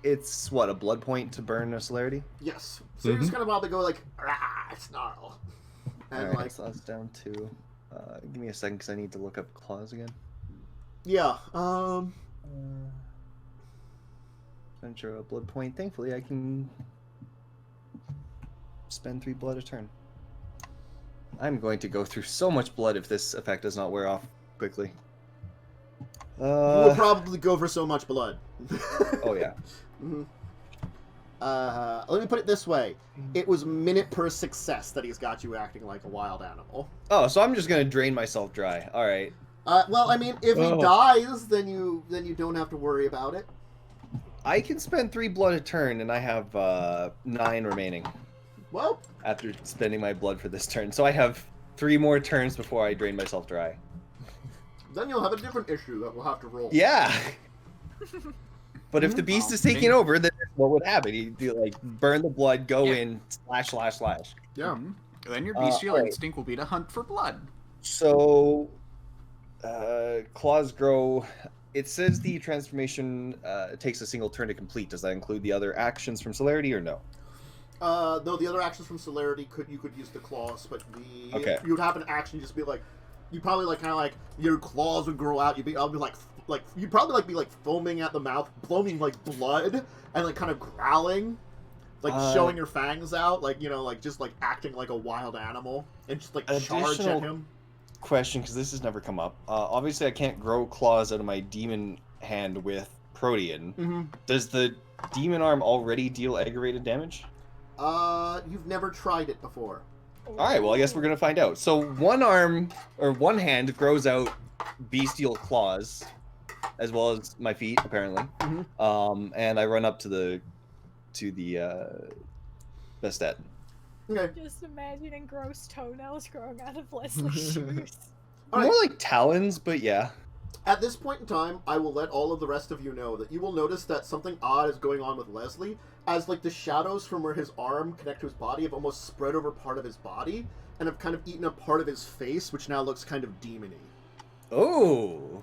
It's what, a blood point to burn a celerity? Yes. So you're just gonna probably go like, "Rah, snarl," and Alright, so that's down to. Give me a second because I need to look up claws again. yeah. Venture a blood point. Thankfully, I can spend 3 blood a turn. I'm going to go through so much blood if this effect does not wear off quickly. You will probably go for so much blood. Oh yeah. Mm-hmm. Let me put it this way: it was minute per success that he's got you acting like a wild animal. Oh, so I'm just gonna drain myself dry. All right. Well, I mean, if he dies, then you don't have to worry about it. I can spend 3 blood a turn, and I have 9 remaining Well, after spending my blood for this turn. So I have 3 more turns before I drain myself dry. then you'll have a different issue that we'll have to roll. Yeah. But if the beast is taking over, then what would happen? He'd be like burn the blood, go in, slash. Yeah. Then your bestial alright. instinct will be to hunt for blood. So, claws grow. It says the transformation takes a single turn to complete. Does that include the other actions from celerity or no? No, the other actions from celerity you could use the claws, but you would have an action just be like, you probably kind of your claws would grow out. You'd be you'd probably be foaming at the mouth, blowing blood, and kind of growling, showing your fangs out, just acting like a wild animal, and just charge at him. Question, because this has never come up. Obviously, I can't grow claws out of my demon hand with Protean. Mm-hmm. Does the demon arm already deal aggravated damage? You've never tried it before. All right, well, I guess we're gonna find out. So one arm or one hand grows out bestial claws, as well as my feet, apparently. And I run up to the Bastet. Okay. Just imagining gross toenails growing out of Leslie's shoes. All More right. like talons, but yeah. At this point in time, I will let all of the rest of you know that you will notice that something odd is going on with Leslie, as like the shadows from where his arm connect to his body have almost spread over part of his body, and have kind of eaten up part of his face, which now looks kind of demony. Oh.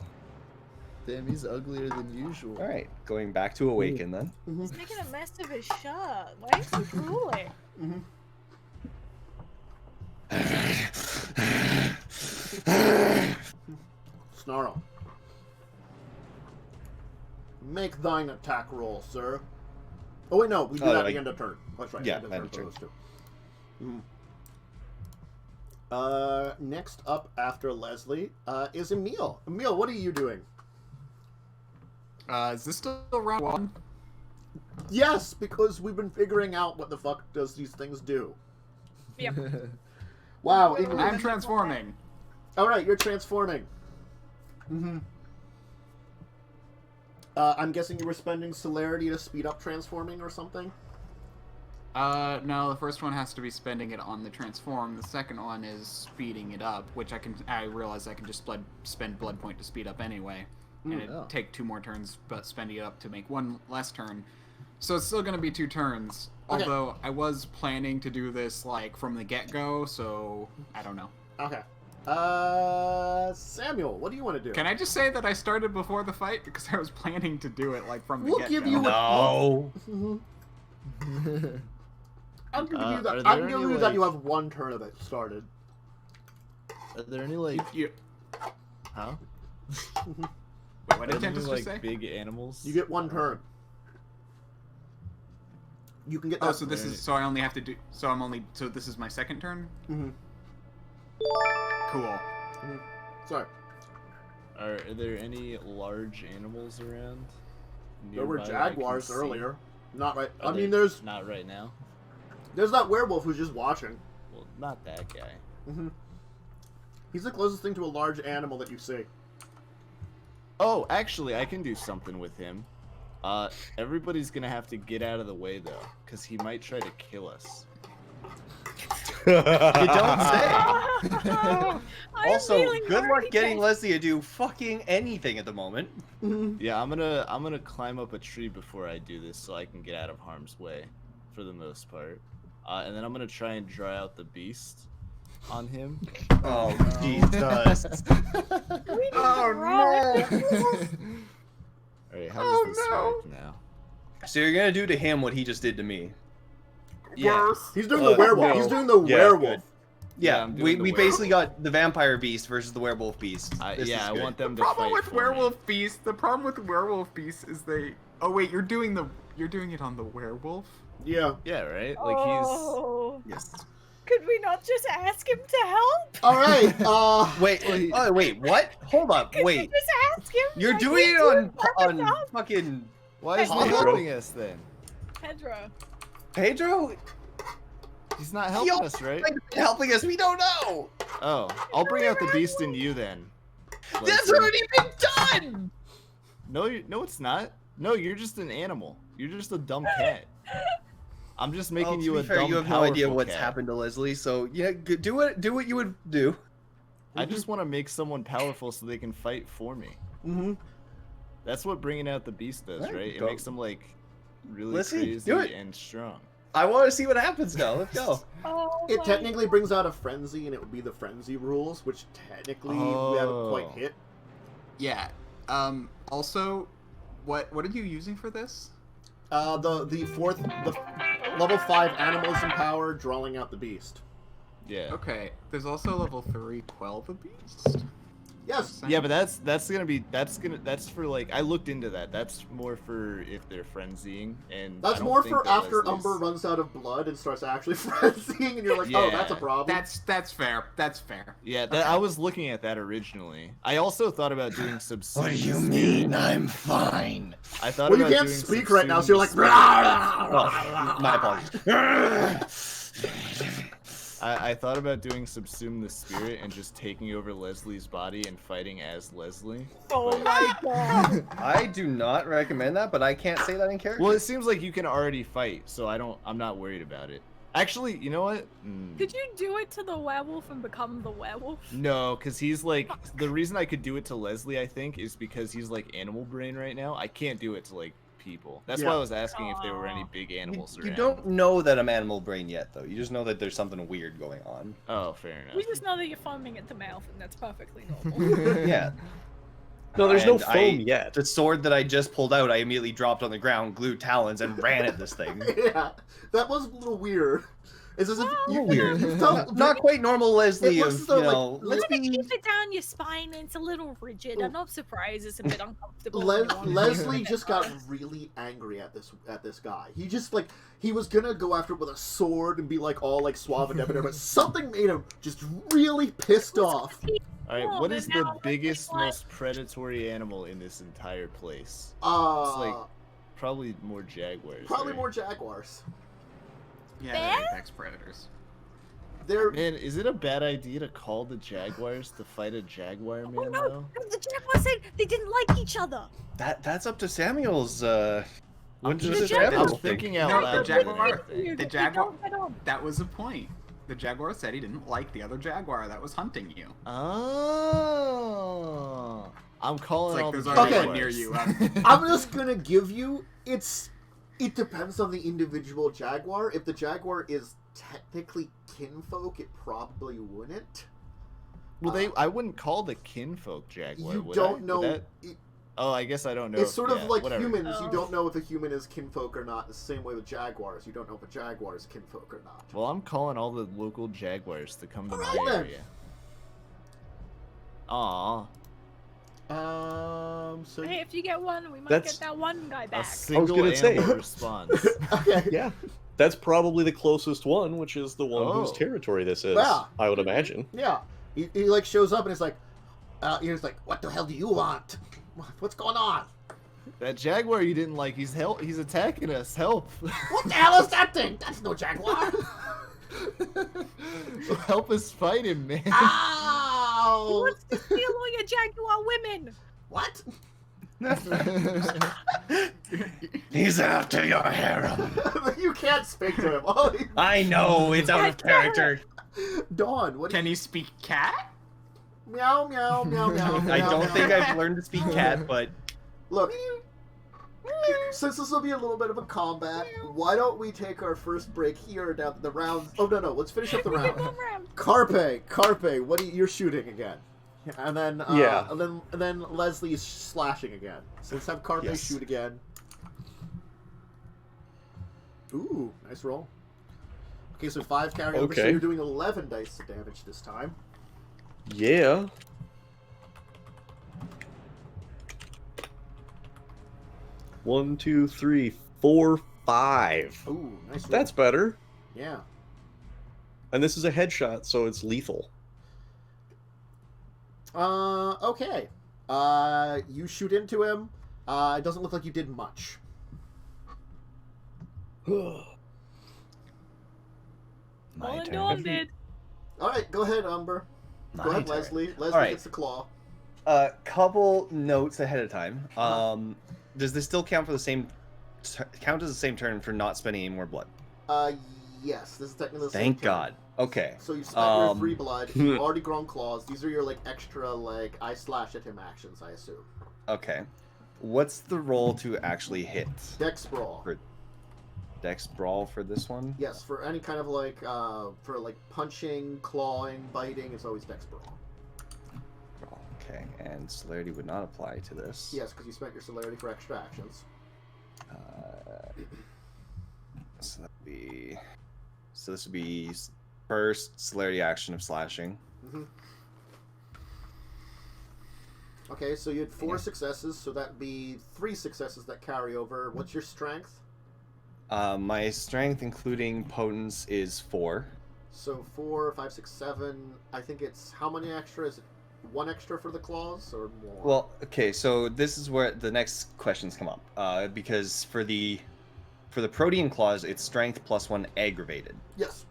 Damn, he's uglier than usual. All right, going back to awaken then. He's making a mess of his shirt. Why is he drooling? Snarl. Make thine attack roll, sir. Oh wait, no, we do that at the end of turn. That's right. Yeah, end of end of for turn. those two. Next up after Leslie is Emil. Emil, what are you doing? Is this still round 1? Yes, because we've been figuring out what the fuck does these things do. Yep. Wow. I'm transforming. Alright, you're transforming. I'm guessing you were spending celerity to speed up transforming or something? No, the first one has to be spending it on the transform. The second one is speeding it up, which I realize I can just spend blood point to speed up anyway. And it'd take 2 more turns, but spending it up to make 1 less turn. So it's still going to be 2 turns. Okay. Although I was planning to do this like from the get-go, so I don't know. Okay. Samuel, what do you want to do? Can I just say that I started before the fight because I was planning to do it like from the We'll get-go? give you No. I'm giving you that. are I'm there giving any, you that. You like- have 1 turn of it started. Are there any like? Huh? Wait, what Are did there Dentist any, just like say? big animals? You get 1 turn. You can get that. Oh, so this is so I only have to do so this is my second turn. Cool. Sorry. Are there any large animals around? There were nearby that I can jaguars see? earlier. Not right. Are I mean, there- there's not right now. that werewolf who's just watching. Well, not that guy. He's the closest thing to a large animal that you see. Oh, actually, I can do something with him. Everybody's gonna have to get out of the way though, because he might try to kill us. You don't say. I'm Also, feeling good luck very getting good. Leslie to do fucking anything at the moment. Yeah, I'm gonna climb up a tree before I do this, so I can get out of harm's way, for the most part. And then I'm gonna try and dry out the beast on him. Oh, Jesus. Oh no! Alright, how does this no. work now? So you're gonna do to him what he just did to me. Yeah. He's doing the werewolf. no. He's doing the Yeah, werewolf. Yeah, I'm doing we the we werewolf. basically got the vampire beast versus the werewolf beast. This Yeah, is I good. want them The to problem fight with for Werewolf Beast, the problem with Werewolf Beast is they. Oh wait, you're doing it on the werewolf. Yeah. me. Yeah, right. Like Oh. Yes. Could we not just ask him to help? All right. Wait, oh wait, what? Hold up, Could wait. you just ask him? You're Like, doing he's it on doing enough. fucking why isn't he Pedro? helping us then? Pedro. Pedro. He's not helping Yo, us, right? Helping us, we don't know. Oh, I'll bring out the beast in you then. That's Leslie. already been done. No, no, it's not. No, you're just an animal. You're just a dumb cat. I'm just making Well, to you be a fair, dumb, you have no idea powerful what's cat. happened to Leslie, so yeah, do what you would do. I just want to make someone powerful so they can fight for me. That's what bringing out the beast does, Alright, right? It go. makes them like really Let's see, crazy do it. and strong. I want to see what happens now. Let's go. Oh It my technically brings out a frenzy, and it would be the frenzy rules, which technically we haven't quite Oh. hit. Yeah. Also, what are you using for this? The level 5 animals in power, drawing out the beast. Yeah. Okay. There's also level 3 Quell the Beast. Yes. Yeah, but that's for like I looked into that. That's more for if they're frenzying, and That's I don't more think for that after Leslie's- Umber runs out of blood and starts actually frenzying, and you're like, oh, that's a Yeah. problem. That's fair. That's fair. Yeah, that, Okay. I was looking at that originally. I also thought about doing subsume. What do you the spirit. mean I'm fine? I thought Well, you about can't doing speak right now, subsume so you're like. the Oh, my apologies. I thought about doing subsume the spirit and just taking over Leslie's body and fighting as Leslie. Oh but- my god. I do not recommend that, but I can't say that in character. Well, it seems like you can already fight, so I'm not worried about it. Actually, you know what? Could you do it to the werewolf and become the werewolf? No, because he's like, the reason I could do it to Leslie, I think, is because he's like animal brain right now. I can't do it to like people. That's why I was asking if there were any big animals You around. don't know that I'm animal brain yet, though. You just know that there's something weird going on. Oh, fair enough. We just know that you're foaming at the mouth, and that's perfectly normal. Yeah. No, there's no And foam yet. The sword that I just pulled out, I immediately dropped on the ground, glued talons, and ran at this thing. Yeah, that was a little weird. It's as if you, Weird. you felt Not quite normal Leslie It of, looks as though, you know, like, let's When be... you keep it down your spine, it's a little rigid. I'm not surprised it's a bit uncomfortable. Leslie just got really angry at this guy. He just like he was gonna go after it with a sword and be like all like suave and debonair, but something made him just really pissed off. All right, Oh, what but is now the it's biggest, like- most predatory animal in this entire place? Like Probably more jaguars. probably right? more jaguars. Yeah, Bear? they're apex predators. They're Man, is it a bad idea to call the jaguars to fight a jaguar Oh man no! though? The jaguar said they didn't like each other. That's up to Samuel's, when just- does jaguar- Samuel I'm think? thinking out No, loud. the more than jaguar- anything. The They jaguar- don't get on. That was the point. The jaguar said he didn't like the other jaguar that was hunting you. Oh, I'm calling It's like all there's the already jaguars. one near you. I'm just gonna give you it depends on the individual jaguar. If the jaguar is technically kinfolk, it probably wouldn't. Well, I wouldn't call the kinfolk jaguar. You would don't I? know. Would that- Oh, I guess I don't know. It's sort of yeah, like whatever. humans. You Oh. don't know if a human is kinfolk or not. The same way with jaguars. You don't know if a jaguar is kinfolk or not. Well, I'm calling all the local jaguars to come to my Alright then. area. Aw, So Hey, if you get one, we might That's- get that one guy a back. single gonna say. animal response. okay. Yeah. That's probably the closest one, which is the one whose Oh. territory this is, Yeah. I would imagine. Yeah. He like shows up and is like, he's like, what the hell do you want? What's going on? That jaguar you didn't like, he's attacking us. Help! What the hell is that thing? That's no jaguar. Help us fight him, man. He Ow! wants to steal all your jaguar women. What? He's after your harem. You can't speak to him. Oh, I know, it's out of character. Dawn, what? Can he speak cat? Meow meow meow meow. I meow, don't meow. think I've learned to speak cat, but Look, since this will be a little bit of a combat, why don't we take our first break here down the round? Oh no, let's finish up the We get round. one round. Carpe, what you're shooting again? And then Yeah. and then Leslie is slashing again. So let's have Carpe Yes. shoot again. Ooh, nice roll. Okay, so 5 carry over, so Okay. you're doing 11 dice of damage this time. Yeah. One, two, three, 4, 5. Ooh, nice roll. That's better. Yeah. And this is a headshot, so it's lethal. Okay. You shoot into him. It doesn't look like you did much. All my and Dawn turn. did. Alright, go ahead, Umber. Go My ahead, turn. Leslie. Leslie Alright. gets the claw. Couple notes ahead of time. Does this still count for the same count as the same turn for not spending any more blood? Yes, this is technically the same Thank turn. God. Okay. So you've spent your Um, free blood, you've already grown claws. These are your, like, extra, like, I slash at him actions, I assume. Okay. What's the roll to actually hit? Dex Brawl. Dex brawl for this one? Yes, for any kind of, like, for, like, punching, clawing, biting, it's always Dex Brawl. Okay, and celerity would not apply to this. Yes, because you spent your celerity for extra actions. So this would be first celerity action of slashing. Mm-hmm. Okay, so you had 4 successes, so that'd be 3 successes that carry over. What's your strength? My strength, including potence, is 4. So 4, 5, 6, 7. I think it's how many extra? Is it 1 extra for the claws or more? Well, okay, so this is where the next questions come up. Because for the protean claws, it's strength plus 1 aggravated. Yes.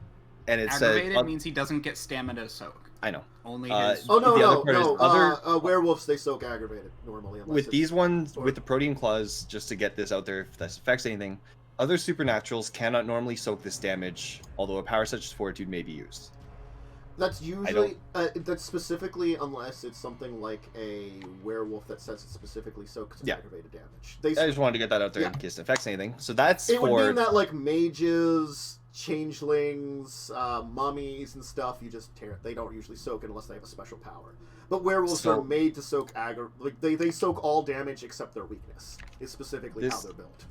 And it Aggravated says means he doesn't get stamina soak. I know. Only his. Oh no, The other no, part is no. other- Werewolves they soak aggravated normally. Unless With it's these ones, or- with the protean claws, just to get this out there, if this affects anything, other supernaturals cannot normally soak this damage, although a power such as fortitude may be used. That's usually that's specifically unless it's something like a werewolf that says it specifically soaks aggravated damage. I just wanted to get that out there in case it affects anything. So that's it for... would mean that like mages, changelings, mummies and stuff, you just tear. They don't usually soak unless they have a special power. But werewolves are made to soak like they soak all damage except their weakness. Is specifically how they're built.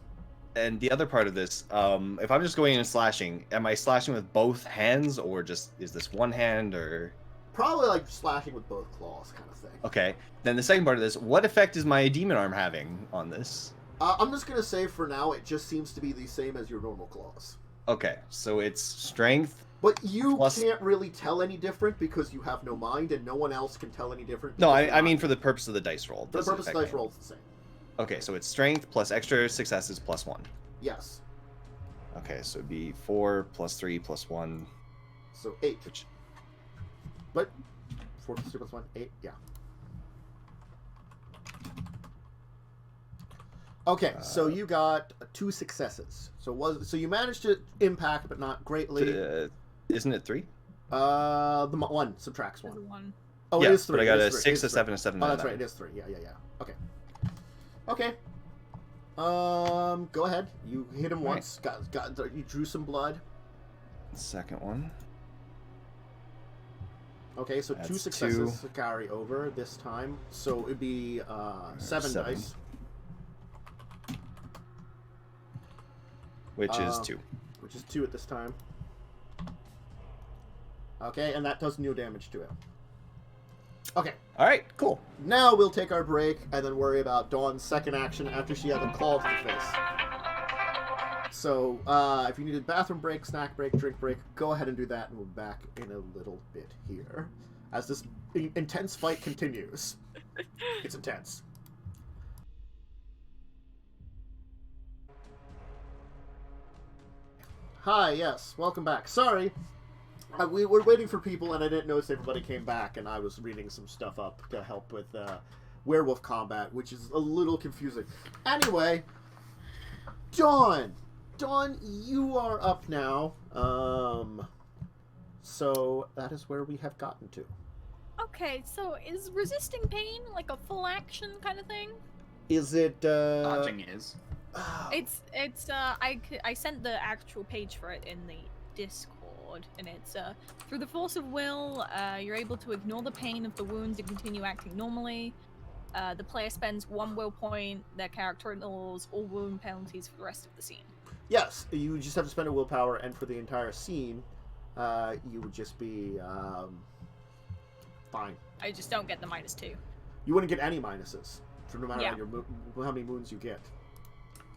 And the other part of this, if I'm just going in and slashing, am I slashing with both hands, or just is this one hand, or? Probably like slashing with both claws, kind of thing. Okay. Then the second part of this, what effect is my demon arm having on this? I'm just gonna say for now, it just seems to be the same as your normal claws. Okay, so it's strength. But you can't really tell any different because you have no mind, and no one else can tell any different. No, I mean for the purpose of the dice roll. For the purpose of the dice roll, it's the same. Okay, so it's strength plus extra successes plus 1. Yes. Okay, so it'd be 4 plus 3 plus 1. So 8. Which... But 4 plus 3 plus 1, 8. Yeah. Okay, so you got 2 successes. So you managed to impact, but not greatly. Isn't it 3? The 1 subtracts 1. 1. Oh, yeah, it is 3. But I got a 3. 6, a 7, a 7. Oh, that's right. It is 3. Yeah. Okay. Okay. Go ahead. You hit him once. You drew some blood. Second one. Okay, so That's 2 successes to carry over this time. So it'd be 7 dice. Which is 2. Which is 2 at this time. Okay, and that does no damage to him. Okay. Alright, cool. Now we'll take our break and then worry about Dawn's second action after she had a claw to the face. So, if you need a bathroom break, snack break, drink break, go ahead and do that, and we'll be back in a little bit here. As this intense fight continues. It's intense. Hi, yes, welcome back. Sorry, we were waiting for people, and I didn't notice everybody came back, and I was reading some stuff up to help with werewolf combat, which is a little confusing. Anyway, Dawn, you are up now. So that is where we have gotten to. Okay, so is resisting pain like a full action kind of thing? Is it? Dodging is. It's I sent the actual page for it in the Discord, and it's through the force of will, you're able to ignore the pain of the wounds and continue acting normally. The player spends 1 will point. Their character ignores all wound penalties for the rest of the scene. Yes, you just have to spend a willpower, and for the entire scene, you would just be fine. I just don't get the -2. You wouldn't get any minuses, for no matter how many wounds you get.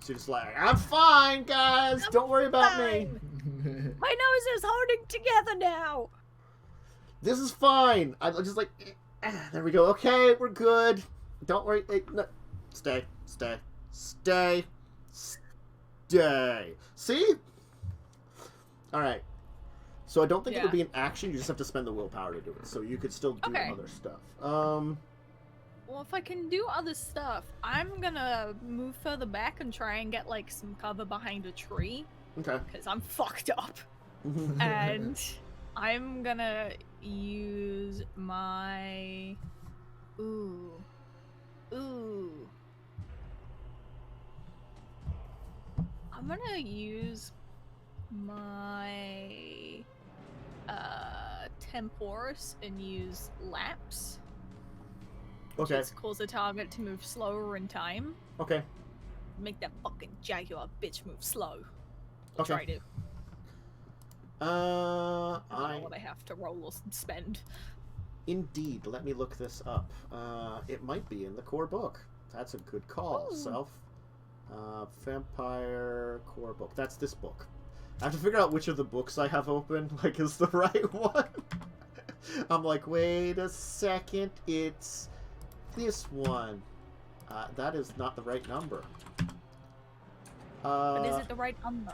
So you're just like, I'm fine, guys. Don't worry about me. My nose is holding together now. This is fine. I'm just like, there we go. Okay, we're good. Don't worry. No. Stay. See? All right. So I don't think it would be an action. You just have to spend the willpower to do it. So you could still do other stuff. Well, if I can do other stuff, I'm gonna move further back and try and get like some cover behind a tree. Okay. Because I'm fucked up. And I'm gonna use my... Ooh. I'm gonna use my Temporis and use Lapse. Okay. Just cause the target to move slower in time. Okay. Make that fucking jaguar bitch move slow. Okay. Try to. I don't know what I have to roll or spend. Indeed. Let me look this up. It might be in the core book. That's a good call, Ooh. Self. Vampire core book. That's this book. I have to figure out which of the books I have open, like, is the right one. I'm like, wait a second, it's this one. That is not the right number. But is it the right number?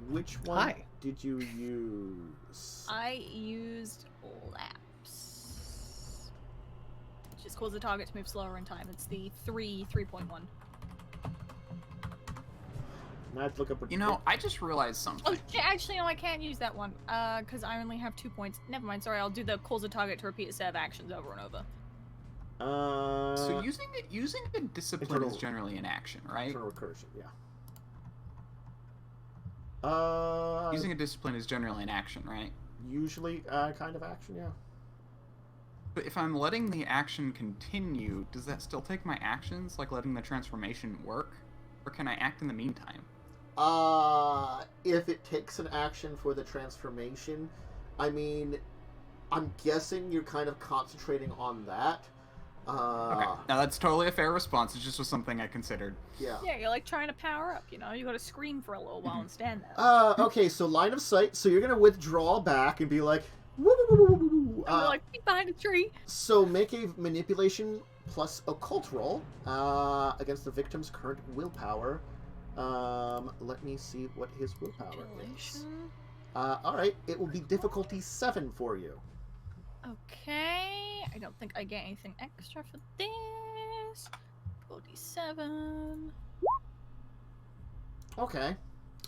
Which one Hi. did you use? I used lapse. Which just causes the target to move slower in time. It's the 3.1. I have to look up. You know, I just realized something. Oh, actually, no, I can't use that one. Because I only have 2 points. Never mind, sorry, I'll do the cause a target to repeat a set of actions over and over. So using a discipline internal- is generally an action, right? Internal recursion, yeah. Using a discipline is generally an action, right? Usually, kind of action, yeah. But if I'm letting the action continue, does that still take my actions, like letting the transformation work? Or can I act in the meantime? If it takes an action for the transformation, I mean, I'm guessing you're kind of concentrating on that. Okay, now that's totally a fair response. It just was something I considered. Yeah. Yeah, you're like trying to power up, you know? You gotta scream for a little while and stand there. Okay, so line of sight, so you're gonna withdraw back and be like, woo, woo, woo, woo, woo, woo. And we're like, peek behind a tree. So make a manipulation plus occult roll against the victim's current willpower. Let me see what his willpower is. Manipulation. Alright, it will be difficulty 7 for you. Okay, I don't think I get anything extra for this. 47. Okay.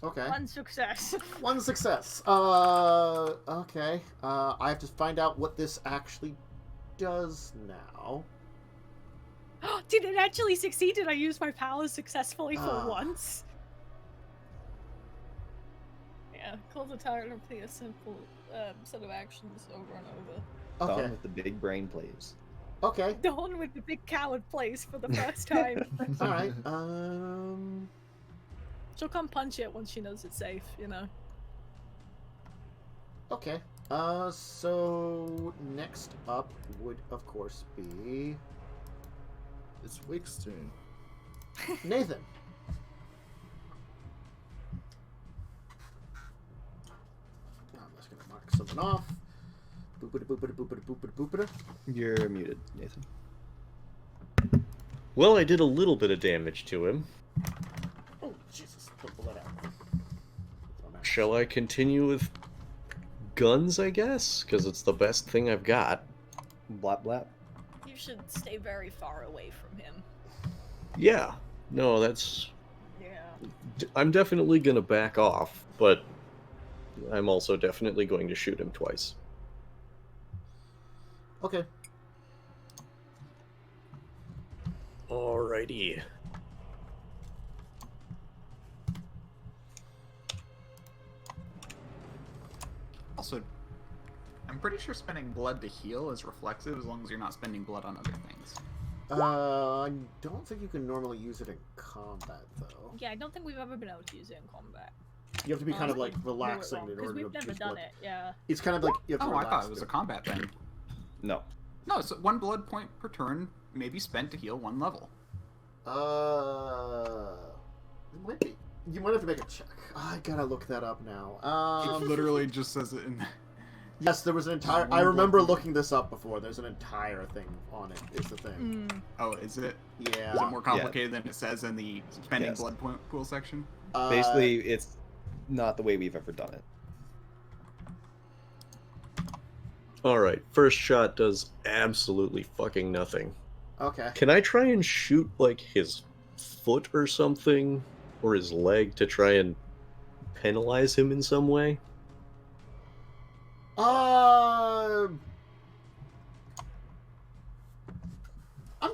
Okay. One success. One success. Okay. I have to find out what this actually does now. Did it actually succeed? Did I use my powers successfully for once? Yeah, call the target and repeat a simple set of actions over and over. Okay. Done with the big brain plays. Okay. Dawn with the big coward plays for the first time. Alright. She'll come punch it once she knows it's safe, you know. Okay. So next up would of course be It's Wick's turn. Nathan. I'm just gonna mark something off. Boopity boopity boopity boopity boopity. You're muted, Nathan. Well, I did a little bit of damage to him. Oh Jesus! Don't pull that out. Shall I continue with guns, I guess? Because it's the best thing I've got. Blap blap. You should stay very far away from him. Yeah. No, that's... Yeah. I'm definitely gonna back off, but I'm also definitely going to shoot him twice. Okay. Alrighty. Also, I'm pretty sure spending blood to heal is reflexive as long as you're not spending blood on other things. I don't think you can normally use it in combat though. Yeah, I don't think we've ever been able to use it in combat. You have to be kind of like Honestly, relaxing in because order we've to never choose done blood. it. Yeah. It's kind of like you have to Oh, I relax. thought it was to a combat thing. No. No, it's 1 blood point per turn may be spent to heal 1 level. It might be. You might have to make a check. I gotta look that up now. It literally just says it in... Yes, there was an entire. I remember looking this up before. There's an entire thing on it. Is the thing. Oh, is it? Yeah. Is it more complicated than it says in the spending Yes. blood point pool section? Basically, it's not the way we've ever done it. Alright, first shot does absolutely fucking nothing. Okay. Can I try and shoot, like, his foot or something? Or his leg to try and penalize him in some way? I'm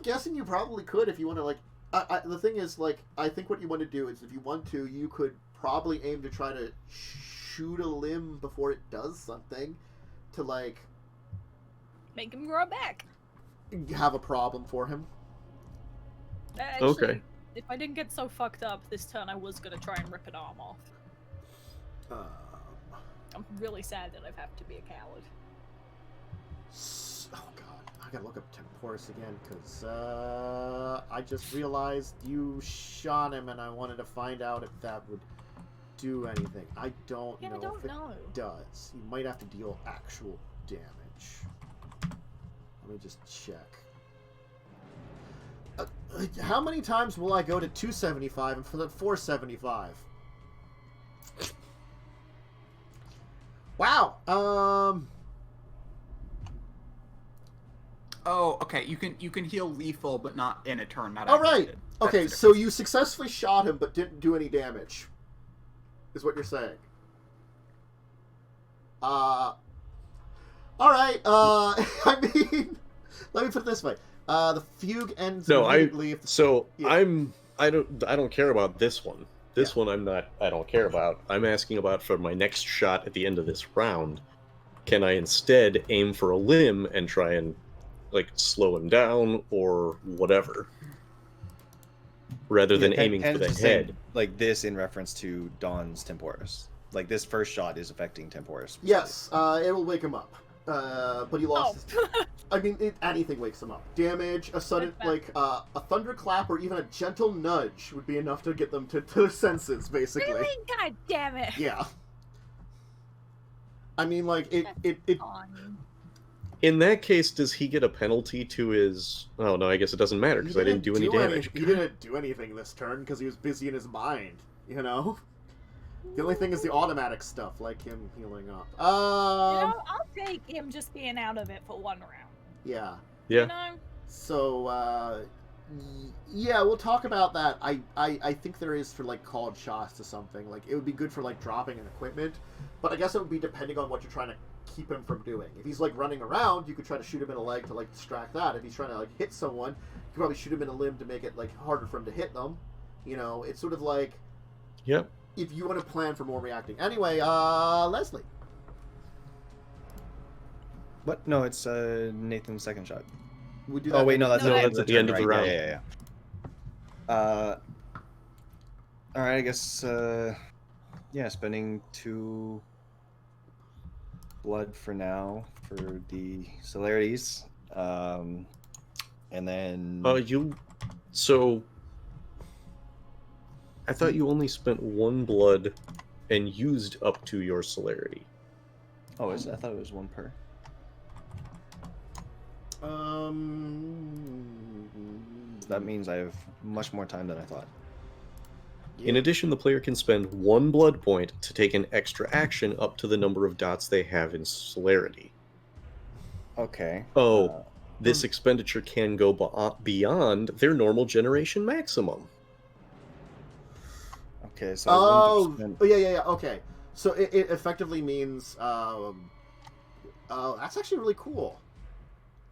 guessing you probably could if you want to, like... the thing is, like, I think what you want to do is if you want to, you could probably aim to try to shoot a limb before it does something to, like... Make him grow back. have a problem for him. Actually, Okay. If I didn't get so fucked up this turn, I was gonna try and rip an arm off. Um, I'm really sad that I have to be a coward. Oh god, I gotta look up Temporis again because I just realized you shot him, and I wanted to find out if that would do anything. I don't know if it does. You might have to deal actual damage. Let me just check. How many times will I go to 275 and for the 475? Wow. Oh, okay. You can heal lethal, but not in a turn. Not All right. activated. Okay, That's so you successfully shot him, but didn't do any damage. Is what you're saying? All right. I mean, let me put it this way. The fugue ends immediately. I don't care about this one. This one I don't care about. I'm asking about for my next shot at the end of this round. Can I instead aim for a limb and try and like slow him down or whatever? Rather than aiming for the head. Like this in reference to Dawn's Temporis. Like this first shot is affecting Temporis. Yes, it will wake him up. But he lost his... I mean, anything wakes him up. Damage, a sudden, like, a thunderclap or even a gentle nudge would be enough to get them to their senses, basically. Really? God damn it. Yeah. I mean, like, it In that case, does he get a penalty to his... Oh, no, I guess it doesn't matter, because I didn't do any damage. He didn't do anything this turn, because he was busy in his mind, you know? The only thing is the automatic stuff, like him healing up. You know, I'll take him just being out of it for one round. Yeah. Yeah. You know? So, yeah, we'll talk about that. I think there is for, like, called shots to something. Like, it would be good for, like, dropping an equipment, but I guess it would be depending on what you're trying to keep him from doing. If he's, like, running around, you could try to shoot him in a leg to, like, distract that. If he's trying to, like, hit someone, you could probably shoot him in a limb to make it, like, harder for him to hit them. You know, it's sort of like... Yep. If you want to plan for more reacting. Anyway, Leslie. What? No, it's Nathan's second shot. We do that. Oh wait, no, that's at the end of the turn, round. Yeah. All right, I guess. Yeah, spending 2 blood for now for the celerities, and then. So. I thought you only spent 1 blood and used up to your celerity. Oh, I thought it was 1 per. That means I have much more time than I thought. Yeah. In addition, the player can spend 1 blood point to take an extra action up to the number of dots they have in celerity. Okay. This expenditure can go beyond their normal generation maximum. Okay, so yeah. Okay, so it effectively means that's actually really cool.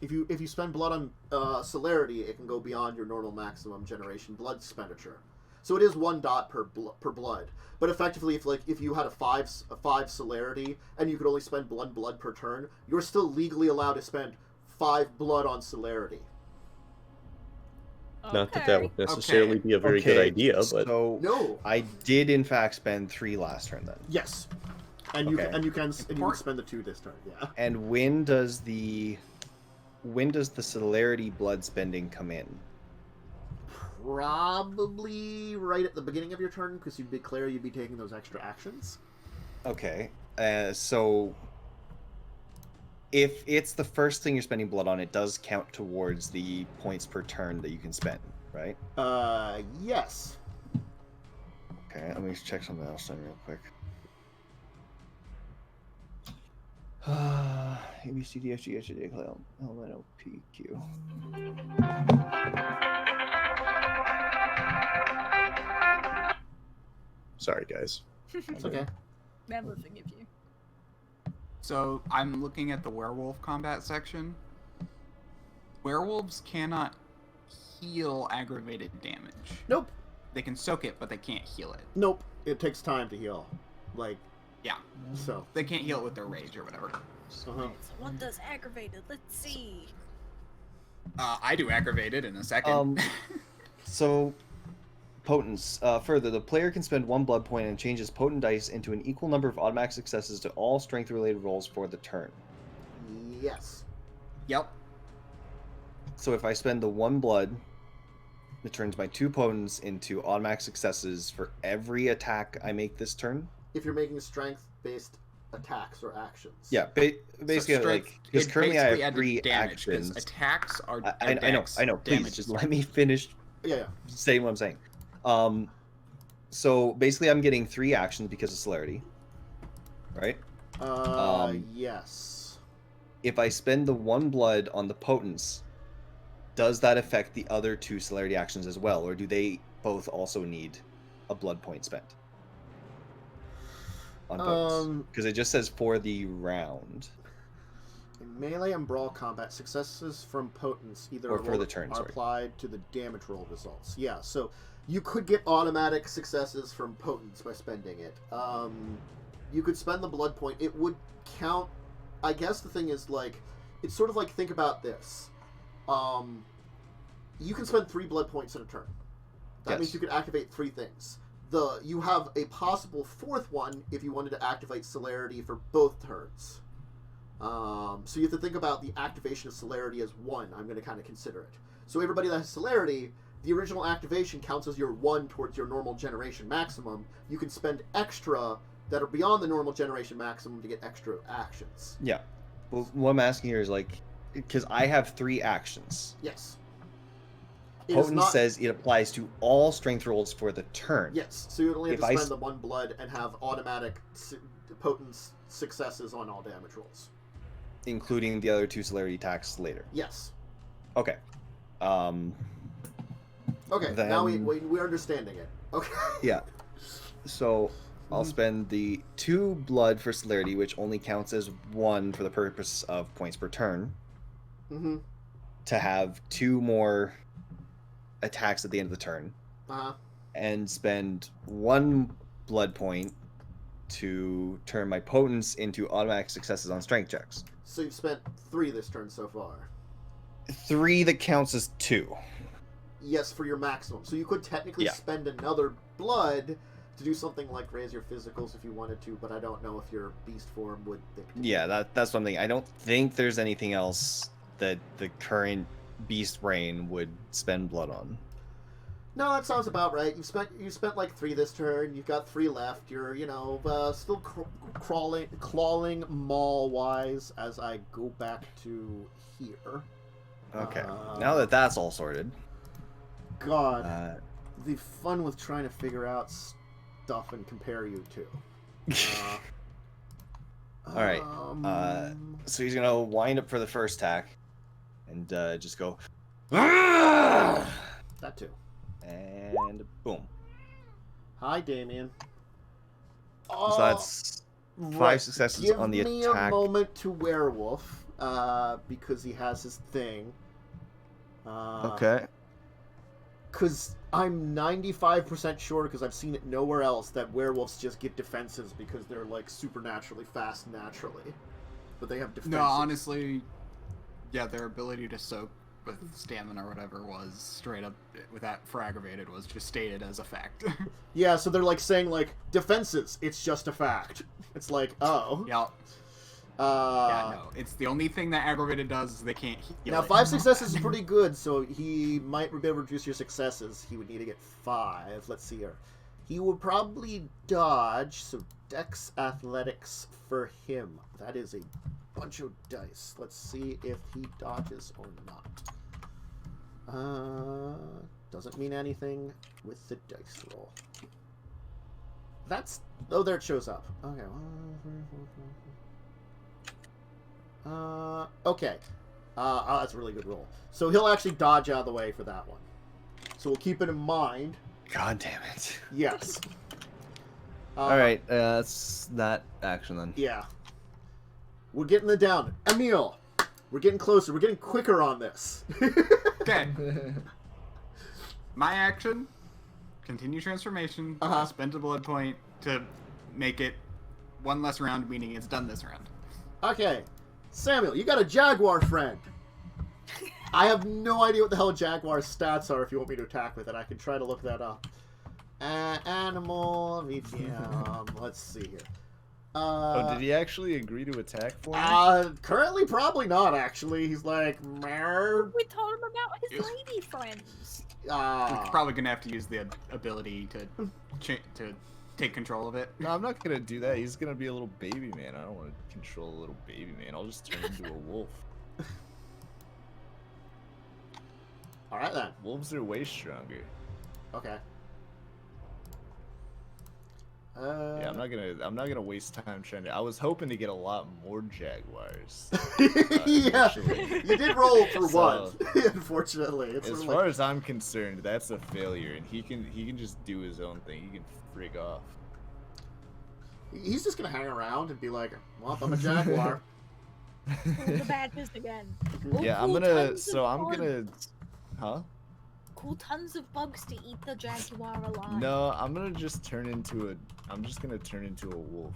If you spend blood on celerity, it can go beyond your normal maximum generation blood expenditure. So it is 1 dot per blood. But effectively, if you had a 5 celerity and you could only spend 1 blood per turn, you're still legally allowed to spend 5 blood on celerity. Not that would necessarily be a very good idea, but so no, I did in fact spend 3 last turn then. Yes, and you can spend the 2 this turn. Yeah. And when does the celerity blood spending come in? Probably right at the beginning of your turn, because you'd declare you'd be taking those extra actions. Okay, so if it's the first thing you're spending blood on, it does count towards the points per turn that you can spend, right? Yes. Okay, let me check something else then real quick. A, B, C, D, F, G, H, I, J, K, L, M, N, O, P, Q. sorry, guys. It's okay. Never forgive you. So I'm looking at the werewolf combat section. Werewolves cannot heal aggravated damage. Nope. They can soak it, but they can't heal it. Nope. It takes time to heal. Like, yeah. So. They can't heal it with their rage or whatever. So what does aggravated? Let's see. I do aggravated in a second. So, potence. Further, the player can spend 1 blood point and change his potent dice into an equal number of automatic successes to all strength-related rolls for the turn. Yes. Yep. So if I spend the 1 blood, it turns my 2 potents into automatic successes for every attack I make this turn. If you're making strength-based attacks or actions. Yeah, basically, like, because currently I have 3 actions. Attacks are. I know. Please, just let me finish Yeah. saying what I'm saying. So basically, I'm getting 3 actions because of celerity, right? Yes. If I spend the 1 blood on the potents, does that affect the other 2 celerity actions as well, or do they both also need a blood point spent on potents? Because it just says for the round. In melee and brawl combat, successes from potents either Or for the turn, are sorry. applied to the damage roll results. Yeah, so you could get automatic successes from potents by spending it. You could spend the blood point. It would count. I guess the thing is, like, it's sort of like, think about this. You can spend 3 blood points in a turn. That means you could activate 3 things. You have a possible 4th one if you wanted to activate celerity for both turns. So you have to think about the activation of celerity as 1. I'm going to kind of consider it. So everybody that has celerity, the original activation counts as your 1 towards your normal generation maximum. You can spend extra that are beyond the normal generation maximum to get extra actions. Yeah. Well, what I'm asking here is, like, because I have 3 actions. Yes. It is Potent not- says it applies to all strength rolls for the turn. Yes, so you only have If to spend the 1 blood and have automatic potent successes on all damage rolls. Including the other 2 celerity attacks later. Yes. Okay. Okay, Then- now we're understanding it. Okay. Yeah. So I'll spend the 2 blood for celerity, which only counts as 1 for the purpose of points per turn, Mm-hmm. to have 2 more attacks at the end of the turn, Uh-huh. and spend 1 blood point to turn my potents into automatic successes on strength checks. So you've spent 3 this turn so far. 3 that counts as 2. Yes, for your maximum. So you could technically Yeah. spend another blood to do something like raise your physicals if you wanted to, but I don't know if your beast form would dictate. Yeah, that's one thing. I don't think there's anything else that the current beast brain would spend blood on. No, that sounds about right. You spent like 3 this turn. You've got 3 left. You're still clawing maul wise as I go back to here. Okay. Now that that's all sorted. God, the fun with trying to figure out stuff and compare you to. All right. So he's gonna wind up for the first attack, and just go. That too. And boom. Hi, Damien. So that's 5 successes on the Give me attack. a moment to werewolf, because he has his thing. Okay. Because I'm 95% sure, because I've seen it nowhere else, that werewolves just get defenses because they're, like, supernaturally fast naturally. But they have defenses. No, honestly, yeah, their ability to soak with stamina or whatever was straight up, with that for aggravated, was just stated as a fact. Yeah, so they're, like, saying, like, defenses, it's just a fact. It's like, oh. Yeah. Yeah, no, it's the only thing that aggravated does is they can't heal Now, it. 5 successes is pretty good, so he might be able to reduce your successes. He would need to get 5. Let's see here. He would probably dodge, so Dex Athletics for him. That is a bunch of dice. Let's see if he dodges or not. Doesn't mean anything with the dice roll. That's... Oh, there it shows up. Okay. Okay. Oh, that's a really good roll. So he'll actually dodge out of the way for that one. So we'll keep it in mind. God damn it. Yes. All right. That's that action then. Yeah. We're getting it down. Emil, we're getting closer. We're getting quicker on this. Okay. My action, continue transformation, spend a blood point to make it 1 less round, meaning it's done this round. Okay. Samuel, you got a jaguar friend. I have no idea what the hell Jaguar's stats are if you want me to attack with it. I can try to look that up. Animal, VtM, let's see here. Oh, did he actually agree to attack for me? Currently, probably not. Actually, he's like, "Mer." We told him about his lady friends. We're probably gonna have to use the ability to take control of it. No, I'm not gonna do that. He's gonna be a little baby man. I don't want to control a little baby man. I'll just turn into a wolf. All right then. Wolves are way stronger. Okay. Yeah, I'm not gonna waste time trying to. I was hoping to get a lot more jaguars. Yeah, you did roll for So, one. Unfortunately, it's as sort of far like, as I'm concerned, that's a failure, and he can just do his own thing. He can frig off. he's just gonna hang around and be like, "Well, I'm a jaguar." Pull the badness again. Yeah, I'm Cool gonna. tons So of I'm bugs. gonna. Huh? Cool tons of bugs to eat the jaguar alive. No, I'm gonna just turn into a. I'm just gonna turn into a wolf.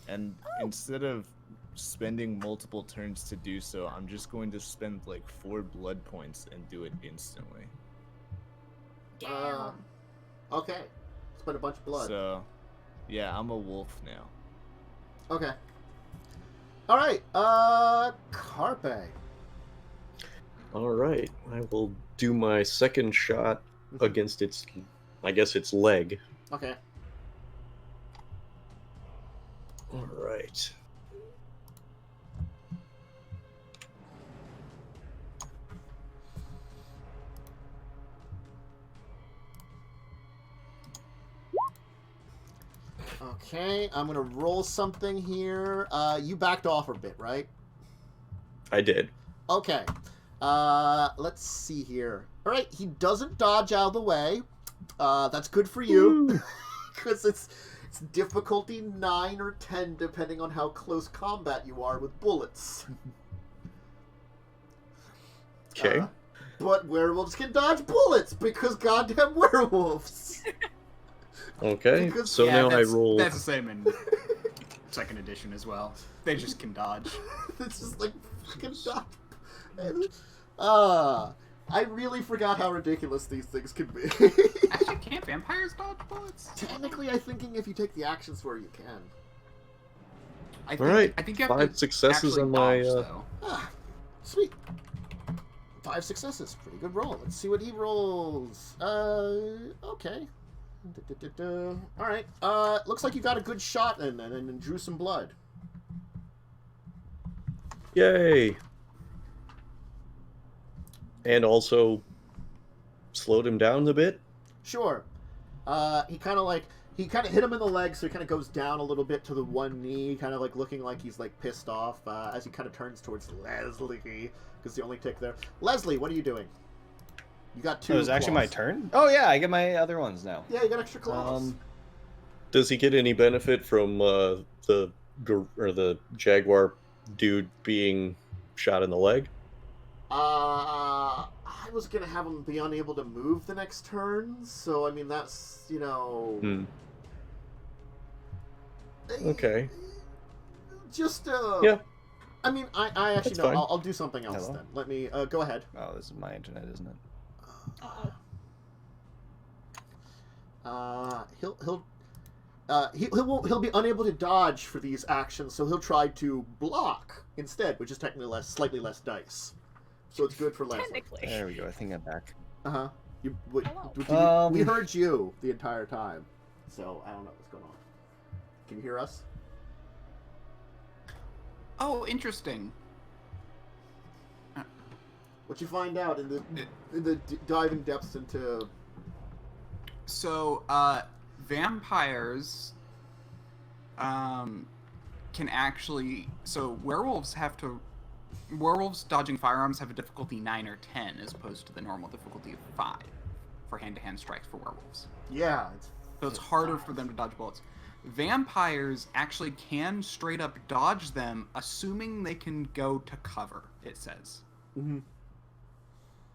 And instead of spending multiple turns to do so, I'm just going to spend like 4 blood points and do it instantly. Damn. Okay. Spend a bunch of blood. So, yeah, I'm a wolf now. Okay. All right. Carpe. All right, I will do my second shot against its, I guess its leg. Okay. All right. Okay, I'm gonna roll something here. You backed off a bit, right? I did. Okay. Let's see here. All right, he doesn't dodge out of the way. That's good for you, because it's difficulty 9 or 10 depending on how close combat you are with bullets. Okay. But werewolves can dodge bullets because goddamn werewolves. Okay. because- So now I that's, roll. That's the same in second edition as well. They just can dodge. It's just like fucking dodge. I really forgot how ridiculous these things can be. Actually, can't vampires dodge bullets? Technically, I'm thinking if you take the actions where you can. I think, right, I think you have 5 to successes actually on my, dodge, though. Ah, sweet. 5 successes. Pretty good roll. Let's see what he rolls. Okay. Alright. Looks like you got a good shot and drew some blood. Yay! And also slowed him down a bit. Sure. He kind of hit him in the leg, so he kind of goes down a little bit to the one knee, kind of like looking like he's like pissed off as he kind of turns towards Leslie, because the only tick there. Leslie, what are you doing? You got 2. So it's actually my claws. turn? Oh yeah, I get my other ones now. Yeah, you got extra claws. Does he get any benefit from the jaguar dude being shot in the leg? I was gonna have him be unable to move the next turn, so I mean that's Okay. Just Yeah. I mean I actually That's know fine. I'll do something else Hello? then. Let me go ahead. Oh, this is my internet, isn't it? He'll be unable to dodge for these actions, so he'll try to block instead, which is technically slightly less dice. So it's good for Leslie. Technically. There we go. I think I'm back. Uh-huh. Hello. We heard you the entire time, so I don't know what's going on. Can you hear us? Oh, interesting. What you find out in the diving depths into... So, vampires can actually... So, werewolves dodging firearms have a difficulty 9 or 10 as opposed to the normal difficulty of 5 for hand-to-hand strikes for werewolves. Yeah. So it's harder for them to dodge bullets. Vampires actually can straight up dodge them, assuming they can go to cover, it says. Mm-hmm.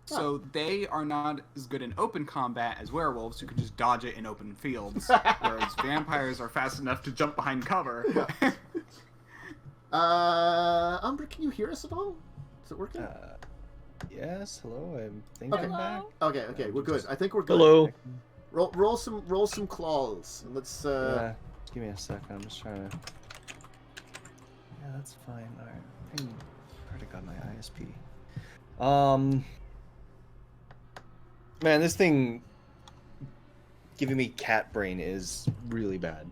So they are not as good in open combat as werewolves, who can just dodge it in open fields, whereas vampires are fast enough to jump behind cover. Umber, can you hear us at all? Is it working? Yes. Hello. I think Okay. I'm back. Okay, we're good. I think we're good. Hello. Roll some claws, and let's. Yeah. Just give me a second. I'm just trying to. Yeah, that's fine. All right. I already got my ISP. Man, this thing giving me cat brain is really bad.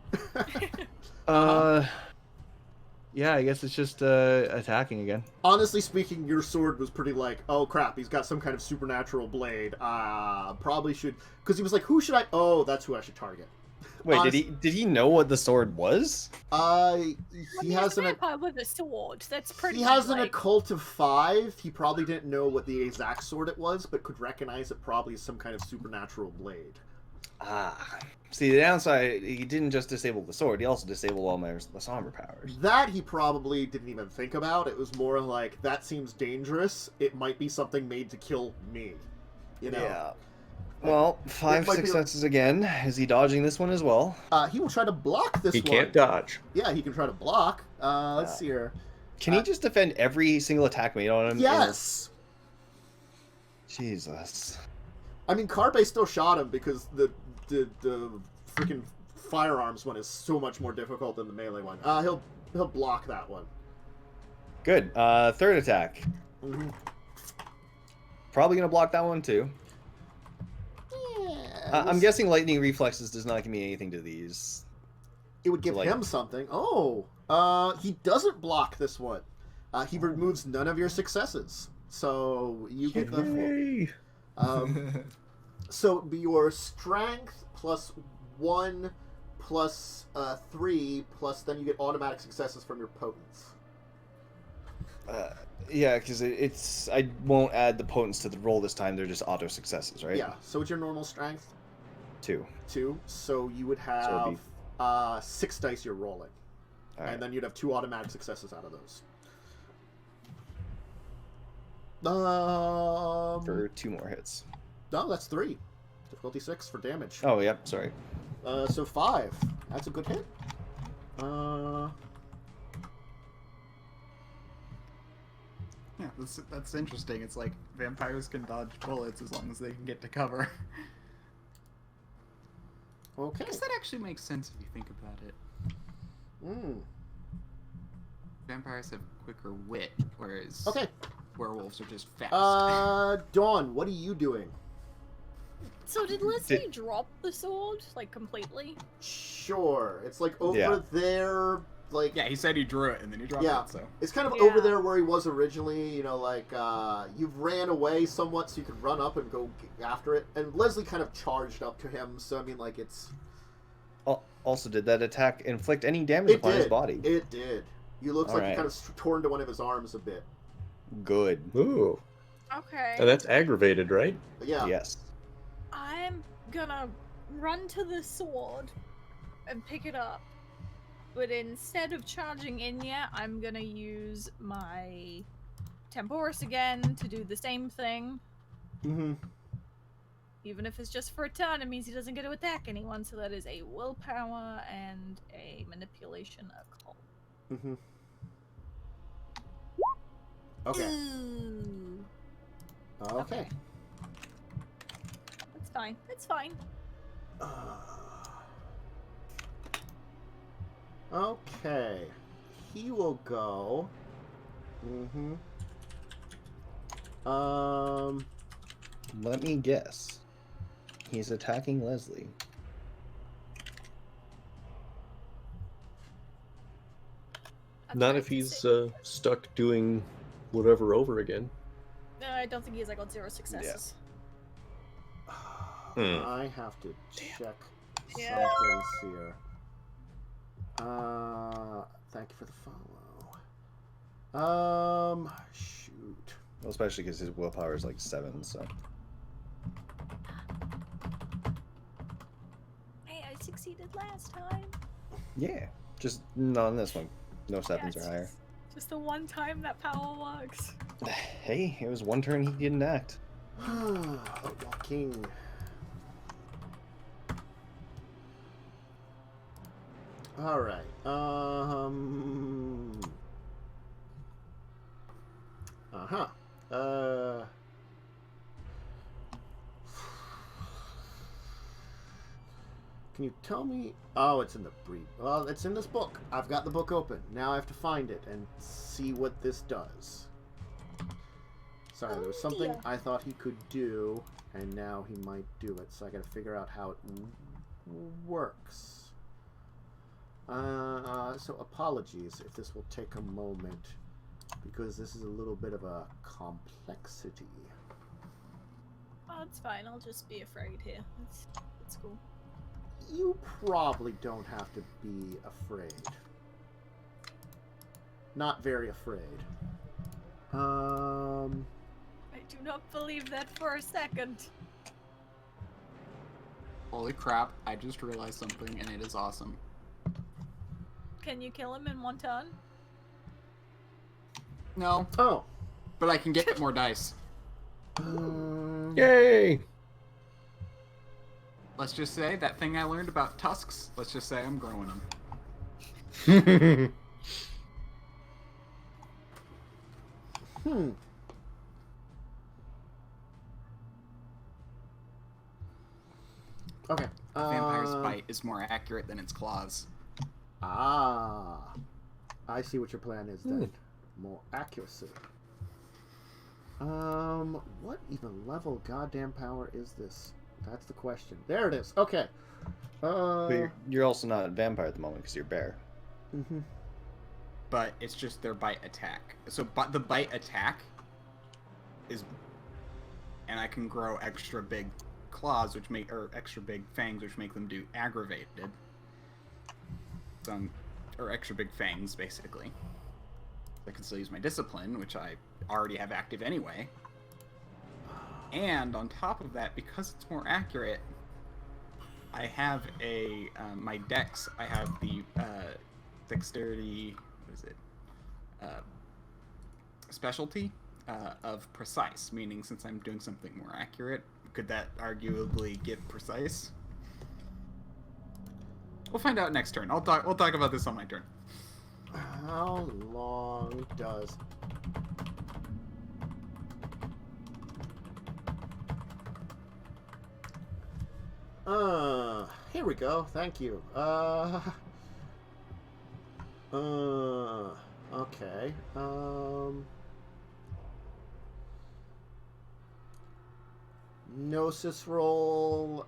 Yeah, I guess it's just attacking again. Honestly speaking, your sword was pretty like, oh crap, he's got some kind of supernatural blade. Probably should, because he was like, who should I? Oh, that's who I should target. Wait, did he know what the sword was? He has an vampire with a sword. That's pretty. He has an like... occult of 5. He probably didn't know what the exact sword it was, but could recognize it probably as some kind of supernatural blade. See, the downside, he didn't just disable the sword, he also disabled all my somber powers. That he probably didn't even think about. It was more like, that seems dangerous. It might be something made to kill me. You know? Yeah. Well, 5 successes again. Is he dodging this one as well? He will try to block this one. He can't dodge. Yeah, he can try to block. Let's see here. Can he just defend every single attack made on him? Yes! Jesus. I mean, Carpe still shot him because the freaking firearms one is so much more difficult than the melee one. He'll block that one. Good. Third attack. Mm-hmm. Probably gonna block that one too. Yeah, I'm guessing lightning reflexes does not give me anything to these. It would give him something. Oh, he doesn't block this one. He removes none of your successes, so you get the. So your strength plus 1 plus 3 plus then you get automatic successes from your potence. Yeah, because it's I won't add the potence to the roll this time. They're just auto successes, right? Yeah. So what's your normal strength? 2. 2. So you would have 6 dice you're rolling, and then you'd have 2 automatic successes out of those. For 2 more hits. No, that's 3. Difficulty 6 for damage. Oh, yep. Sorry. So 5. That's a good hit. Yeah, that's interesting. It's like vampires can dodge bullets as long as they can get to cover. Okay. I guess that actually makes sense if you think about it. Vampires have quicker wit, whereas werewolves are just fast. Dawn, what are you doing? So did Leslie drop the sword, like, completely? Sure. It's like over there, like... Yeah, he said he drew it, and then he dropped it, so... It's kind of over there where he was originally, you know, like, you've ran away somewhat so you could run up and go after it. And Leslie kind of charged up to him, so, I mean, like, it's... Also, did that attack inflict any damage upon his body? It did. You look like you kind of torn to one of his arms a bit. Good. Ooh. Okay. And that's aggravated, right? Yeah. Yes. I'm gonna run to the sword and pick it up. But instead of charging in yet, I'm gonna use my Temporis again to do the same thing. Mm-hmm. Even if it's just for a turn, it means he doesn't get to attack anyone, so that is a willpower and a manipulation occult. Mm-hmm. Okay. Ooh. Okay. That's fine. It's fine. Okay. He will go. Let me guess. He's attacking Leslie. Not if he's stuck doing whatever over again. I don't think he's like on 0 successes. I have to check some things here. Thank you for the follow. Shoot. Well, especially because his willpower is like 7, so. Hey, I succeeded last time. Yeah, just not on this one. No 7s or higher. Just the one time that power works. Hey, it was one turn he didn't act. Walking. All right. Can you tell me? Oh, it's in the brief. Well, it's in this book. I've got the book open. Now I have to find it and see what this does. Sorry, there was something I thought he could do, and now he might do it. So I got to figure out how it works. So apologies if this will take a moment, because this is a little bit of a complexity. Oh, it's fine. I'll just be afraid here. It's cool. You probably don't have to be afraid. Not very afraid. I do not believe that for a second. Holy crap, I just realized something and it is awesome. Can you kill him in one turn? No. Oh. But I can get more dice. Yay! Let's just say that thing I learned about tusks, let's just say I'm growing them. Okay. Vampire's bite is more accurate than its claws. Ah. I see what your plan is then. More accuracy. What even level goddamn power is this? That's the question. There it is. Okay. But you're also not a vampire at the moment because you're bear. Mm-hmm. But it's just their bite attack. So the bite attack is... And I can grow extra big claws, or extra big fangs, which make them do aggravated. Or extra big fangs, basically. I can still use my discipline, which I already have active anyway. And on top of that, because it's more accurate, I have my dex, I have the dexterity, what is it? Specialty of precise, meaning since I'm doing something more accurate, could that arguably get precise? We'll find out next turn. We'll talk about this on my turn. How long does... Here we go. Thank you. Okay. Gnosis roll,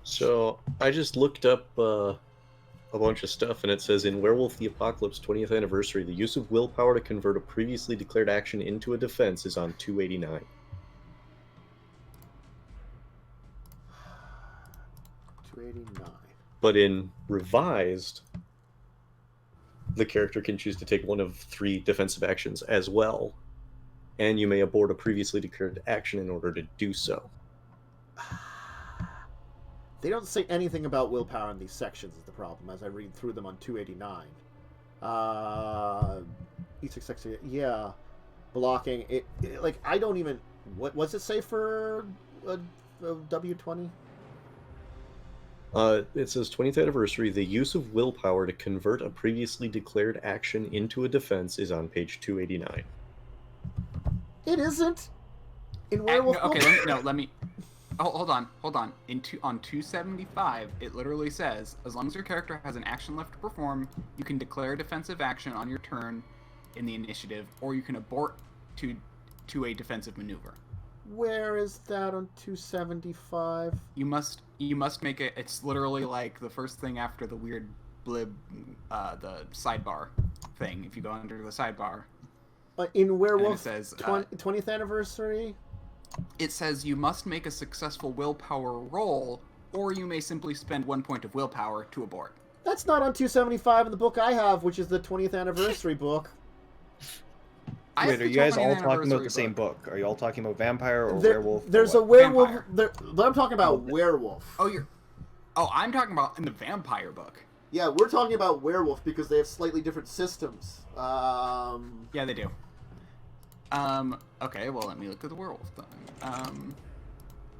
So I just looked up a bunch of stuff, and it says in Werewolf the Apocalypse 20th Anniversary, the use of willpower to convert a previously declared action into a defense is on 289. 289. But in Revised, the character can choose to take one of 3 defensive actions as well, and you may abort a previously declared action in order to do so. They don't say anything about willpower in these sections is the problem, as I read through them on 289. E6, yeah. Blocking, it like, I don't even... What does it say for W20? It says 20th Anniversary, the use of willpower to convert a previously declared action into a defense is on page 289. It isn't! In Werewolf... Let me... Oh, hold on. On 275, it literally says, as long as your character has an action left to perform, you can declare a defensive action on your turn in the initiative, or you can abort to a defensive maneuver. Where is that on 275? You must make it. It's literally like the first thing after the weird blib, the sidebar thing. If you go under the sidebar, in Werewolf, it says 20th Anniversary. It says you must make a successful willpower roll, or you may simply spend 1 point of willpower to abort. That's not on 275 in the book I have, which is the 20th Anniversary book. Wait, are you guys all talking about the same book? Are you all talking about vampire or werewolf? There's a werewolf. I'm talking about werewolf. I'm talking about in the vampire book. Yeah, we're talking about werewolf because they have slightly different systems. Yeah, they do. Okay, well, let me look at the werewolf then.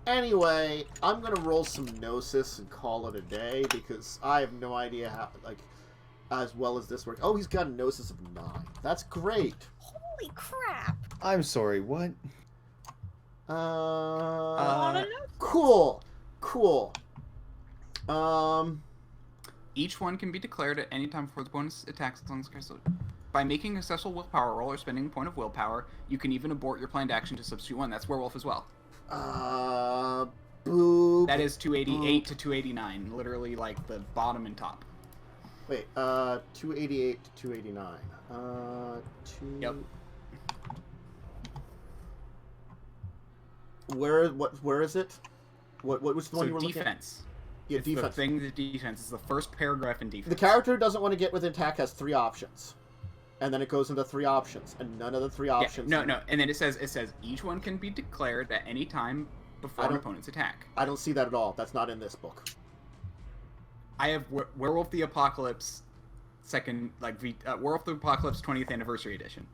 Anyway, I'm gonna roll some Gnosis and call it a day because I have no idea how, as well as this works. Oh, he's got a Gnosis of 9. That's great. Holy crap! I'm sorry, what? Cool. Each one can be declared at any time before the bonus attacks as long as crystal. By making a successful willpower roll or spending a point of willpower, you can even abort your planned action to substitute one. That's werewolf as well. Boop. That is 288 to 289, literally like the bottom and top. Wait, 288 to 289. Yep. Where is it? What was the one you were looking at? Defense. Yeah, It's defense. the thing, the defense is the first paragraph in defense. The character doesn't want to get within attack has 3 options. And then it goes into 3 options, and none of the 3 options. No, and then it says each one can be declared at any time before an opponent's attack. I don't see that at all. That's not in this book. I have Werewolf the Apocalypse Werewolf the Apocalypse 20th Anniversary Edition.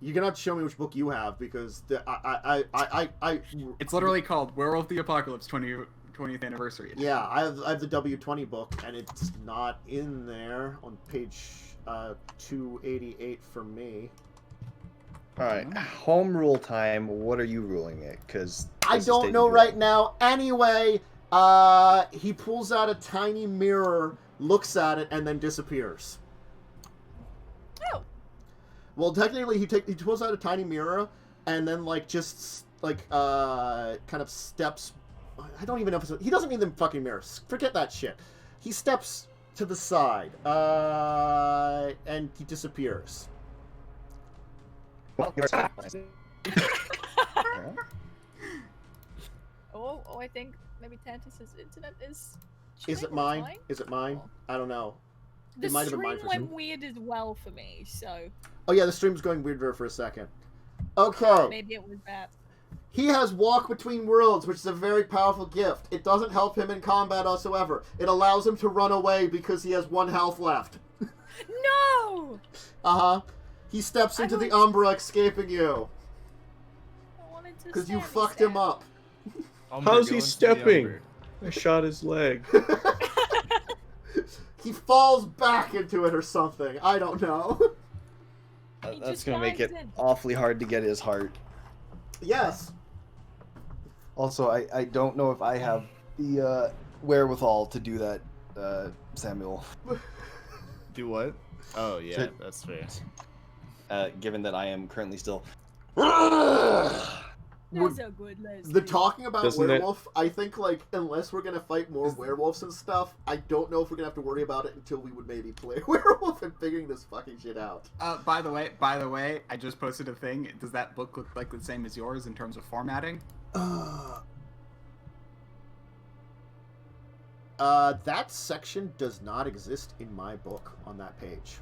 You're gonna have to show me which book you have because I It's literally called Werewolf the Apocalypse 20th Anniversary Edition. Yeah, I have the W20 book, and it's not in there on page 288 for me. All right, home rule time. What are you ruling it? Because I don't know right now. Anyway, he pulls out a tiny mirror, looks at it, and then disappears. Oh. Well, technically, he pulls out a tiny mirror, and then kind of steps. I don't even know if he doesn't need the fucking mirrors. Forget that shit. He steps to the side, and he disappears. Well, I think maybe Tantus's internet is. Is it mine? Is it mine? I don't know. The It might have been stream mine for went some. weird as well for me, so Oh yeah, the stream's going weird for a second. Okay. maybe it was that. He has Walk Between Worlds, which is a very powerful gift. It doesn't help him in combat whatsoever. It allows him to run away because he has 1 health left. No! Uh-huh. He steps into the Umbra, escaping you. I wanted to Because you stand fucked him up. How's he stepping? I shot his leg. He falls back into it or something. I don't know. He That's just gonna make it glides in. awfully hard to get his heart. Yes. Also, I don't know if I have the wherewithal to do that, Samuel. Do what? Oh, yeah, that's fair. Given that I am currently still. That's a good lesbian. The talking about Doesn't werewolf, I think, unless we're gonna fight more werewolves and stuff, I don't know if we're gonna have to worry about it until we would maybe play werewolf and figuring this fucking shit out. By the way, I just posted a thing. Does that book look like the same as yours in terms of formatting? That section does not exist in my book on that page.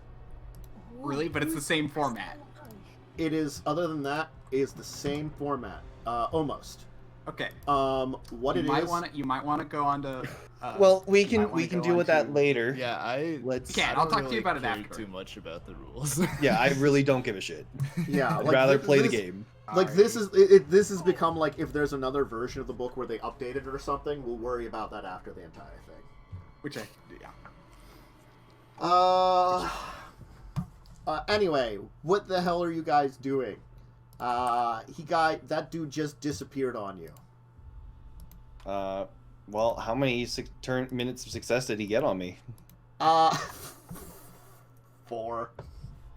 Really? But it's the same format. It is, other than that, is the same format. Almost. Okay. You might want to go on to. Well, we you might can wanna go deal on with that to- later. Yeah, Let's. Okay, I I'll don't talk to really you about it care after. too much about the rules. Yeah, I really don't give a shit. Yeah, I'd rather play the game. This has become if there's another version of the book where they update it or something, we'll worry about that after the entire thing. Which yeah. Anyway, what the hell are you guys doing? That dude just disappeared on you. Well, how many minutes of success did he get on me? 4.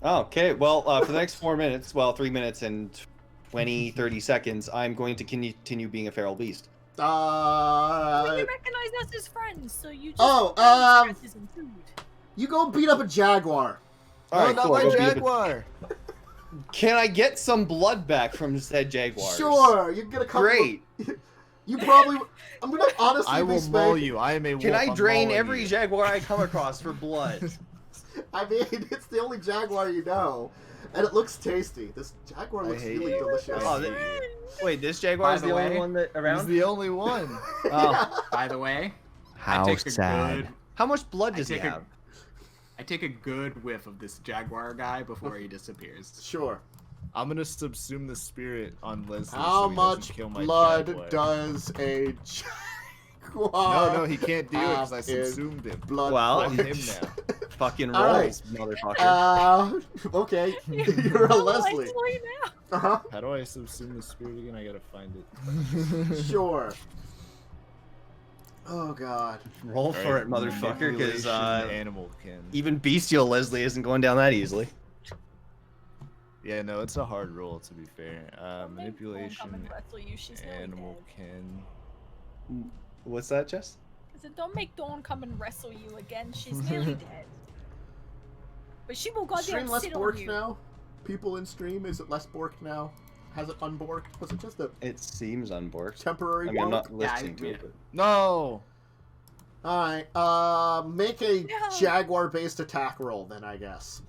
Oh, okay, well, for the next 4 minutes, 3 minutes and 30 seconds, I'm going to continue being a feral beast. Well, you recognize us as friends, so you just stresses and food. You go beat up a jaguar. Alright, not cool. my I'll go beat up jaguar! Can I get some blood back from said jaguars? Sure, you can get a couple. Great. You probably. I'm gonna honestly. I will maul you. I am a wolf. Can I I'm drain mauling every you. jaguar I come across for blood? I mean, it's the only jaguar you know, and it looks tasty. This jaguar looks hate really you. delicious. Oh, wait, this jaguar By is the the only way, one that He's around? the only one. Oh, By the way, How I take a sad. good. how much blood does he take a- have? I take a good whiff of this jaguar guy before he disappears. Sure. I'm gonna subsume the spirit on Leslie. How so he doesn't much kill my blood jaguar. does a jaguar? No, he can't do it because I have in subsumed him. Blood. Well, I'm him now. fucking All right. rolls, motherfucker. Okay. You're a Leslie. now. Uh-huh. How do I subsume the spirit again? I gotta find it. Sure. Oh god. Roll for it, motherfucker, because Manipulation, animal kin. even bestial Leslie isn't going down that easily. Yeah, no, it's a hard roll to be fair. Don't make Dawn come Manipulation, and wrestle you, she's nearly animal dead. kin. What's that, Jess? I said, don't make Dawn come and wrestle you again, she's nearly dead. But she will goddamn Stream less sit on borked you. now? People in stream, is it less borked now? Has it unborked? Was it just a It seems unborked. temporary I mean, I'm bork? not listening to it. But... No! Alright, make a No. Jaguar-based attack roll then, I guess.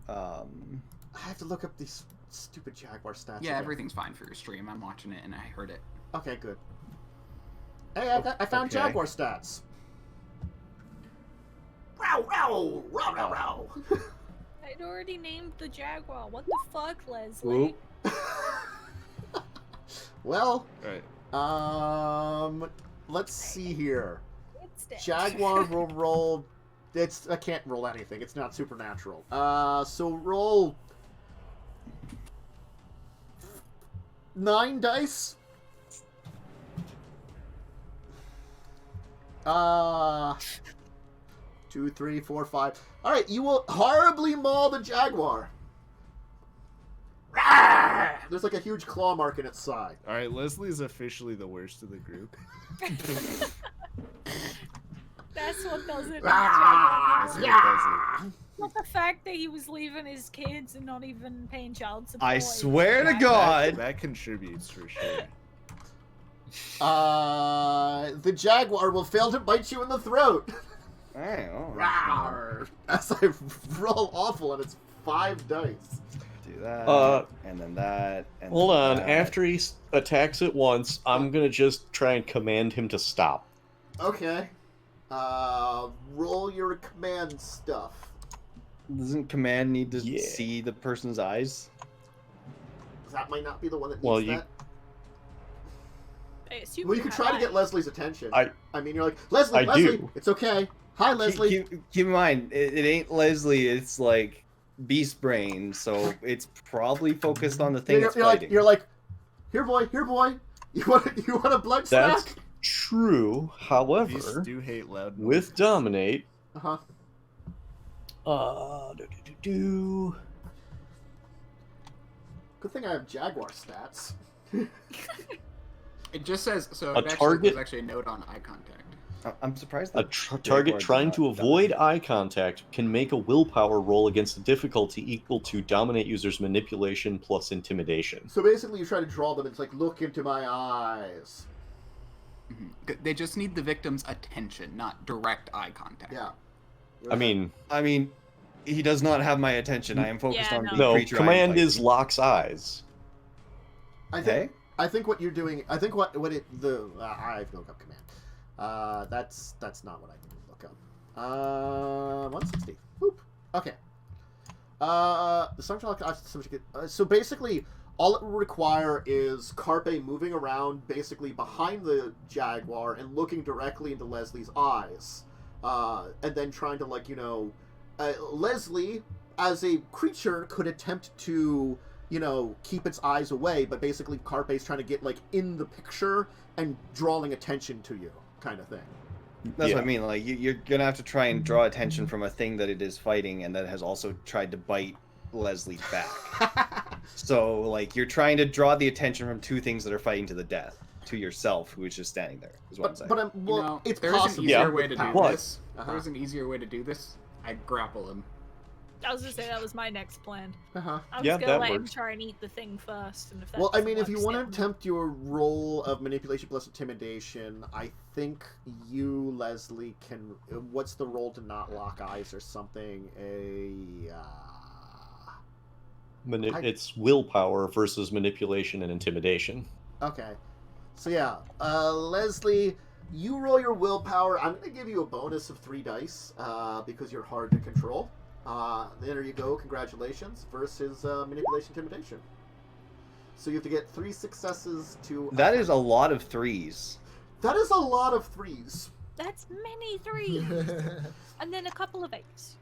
Um, I have to look up these stupid Jaguar stats. Yeah, again. everything's fine for your stream. I'm watching it and I heard it. Okay, good. Hey, I found okay. Jaguar stats. Row, row, row, row, row. I'd already named the Jaguar. What the fuck, Leslie? Oop. Well, Alright. let's see here. It's dead. Jaguar will roll. I can't roll anything. It's not supernatural. So roll 9 dice. 2, 3, 4, 5. All right, you will horribly maul the Jaguar. Rawr! There's like a huge claw mark in its side. Alright, Leslie's officially the worst of the group. That's what does it. Ah, That's what yeah. does it. Not the fact that he was leaving his kids and not even paying child support. I swear to Jaguar. God. That contributes for sure. The Jaguar will fail to bite you in the throat. Hey, oh, Rawr! As I roll awful, and it's 5 dice. do that, and then that. And Hold then on. that. After he attacks it once, I'm gonna just try and command him to stop. Okay. Roll your command stuff. Doesn't command need to Yeah. see the person's eyes? That might not be the one that needs Well, you- that. I assume Well, you could try to get eyes. Leslie's attention. I mean, you're like, Leslie, I Leslie, do. it's okay. Hi, Leslie. Keep in mind, it ain't Leslie. It's like beast brain, so it's probably focused on the thing it's fighting. You're like, here, boy. You want a blood That's snack? true. Beasts However, do hate loud noises. with Dominate, Uh huh. do. Good thing I have Jaguar stats. It just says so. A It actually, target- there's actually a note on eye contact. I'm surprised. A that target Jaguar trying did to not avoid dominate. eye contact can make a willpower roll against a difficulty equal to Dominate user's manipulation plus intimidation. So basically, you try to draw them. It's like, look into my eyes. They just need the victim's attention, not direct eye contact. Yeah. I mean, He does not have my attention. I am focused Yeah, on no. the no, creature. command I'm is locks eyes. I think what you're doing. I think what it the I've looked up command. That's not what I need to look up. 160. Whoop. Okay. The soundcloud. So basically, all it will require is Carpe moving around, basically behind the Jaguar and looking directly into Leslie's eyes, and then trying to Leslie, as a creature, could attempt to keep its eyes away, but basically Carpe's trying to get in the picture and drawing attention to you, kind of thing. That's Yeah. what I mean. Like you're gonna have to try and draw attention from a thing that it is fighting, and that has also tried to bite Leslie's back. So you're trying to draw the attention from two things that are fighting to the death to yourself, who is just standing there. Is what I'm saying. But it's there's an possible. easier Yeah. way to do Power. this. Uh-huh. There's an easier way to do this. I grapple him. I was gonna say that was my next plan. Uh-huh. I was Yeah, gonna that let him works. try and eat the thing first, and if that Well, I doesn't mean, if work, you want to stab him. attempt your roll of manipulation plus intimidation, I think you, Leslie, can. What's the roll to not lock eyes or something? It's willpower versus manipulation and intimidation. Okay. So yeah, Leslie, you roll your willpower. I'm going to give you a bonus of 3 dice because you're hard to control. There you go. Congratulations. Versus manipulation intimidation. So you have to get 3 successes to. That is a lot of threes. That is a lot of 3s. That's many threes. And then a couple of 8s.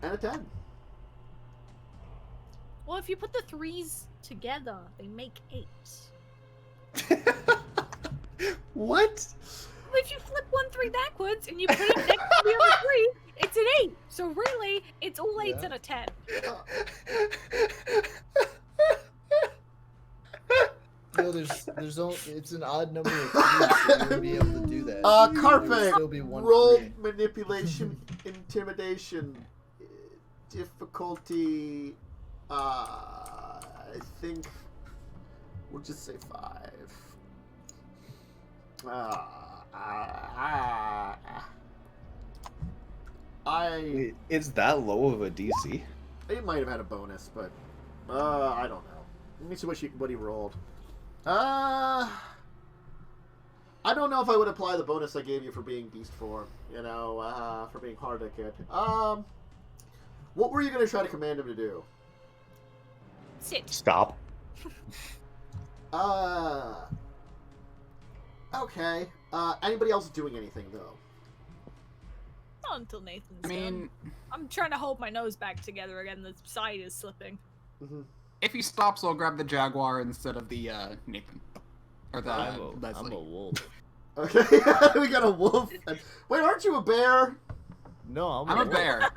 And a 10. Well, if you put the 3s together, they make 8s. What? Well, if you flip 1 3 backwards and you put it next to the other 3, it's an 8. So really, it's all 8s and a 10. No, there's only it's an odd number of 3s, so you wouldn't be able to do that. Carpe, There would still be one roll 3. manipulation, intimidation, difficulty. I think we'll just say 5. It's that low of a DC? It might have had a bonus, but I don't know. Let me see what he rolled. I don't know if I would apply the bonus I gave you for being beast form. You know, for being hard to get. What were you gonna try to command him to do? Sit. Stop. Okay. Anybody else doing anything though? Not until Nathan's I mean, done. I'm trying to hold my nose back together again. The side is slipping. Mm-hmm. if he stops, I'll grab the jaguar instead of the Nathan. Or the I'm Leslie. a wolf. Okay, we got a wolf. Wait, aren't you a bear? No, I'm a bear.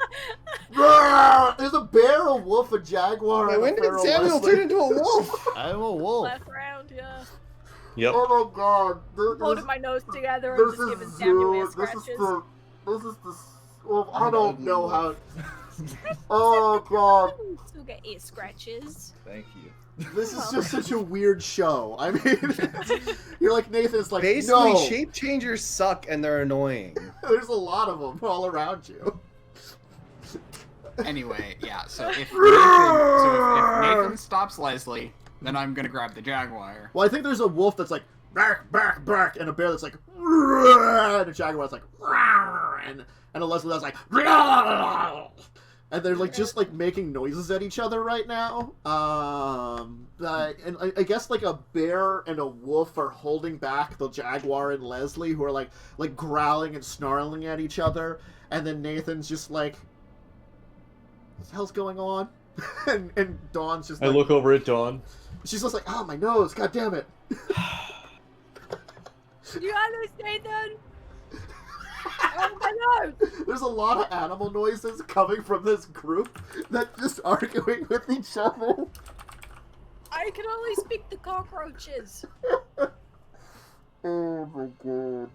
There's a bear, a wolf, a jaguar, and When a did feral Samuel Leslie. turn into a wolf? I'm a wolf. Left round, yeah. Yep. Oh my god. Holding my nose together and just giving Samuel ear scratches. This is the. Well, I don't know how. Oh god. You still get ear scratches. Thank you. This is just such a weird show. I mean, you're like Nathan's like, Basically, no. shape changers suck and they're annoying. There's a lot of them all around you. Anyway, yeah, so if Nathan stops Leslie, then I'm gonna grab the jaguar. Well, I think there's a wolf that's like, bark, bark, bark, and a bear that's like, and a jaguar that's like, and a Leslie that's like, and they're like just like making noises at each other right now. And I guess like a bear and a wolf are holding back the jaguar and Leslie, who are like growling and snarling at each other, and then Nathan's just like, what the hell's going on? and Dawn's just I like, look over at Dawn. she's just like, oh, my nose, god damn it. You understand, Nathan? Oh my nose! There's a lot of animal noises coming from this group that just arguing with each other. I can only speak to cockroaches. Oh my god.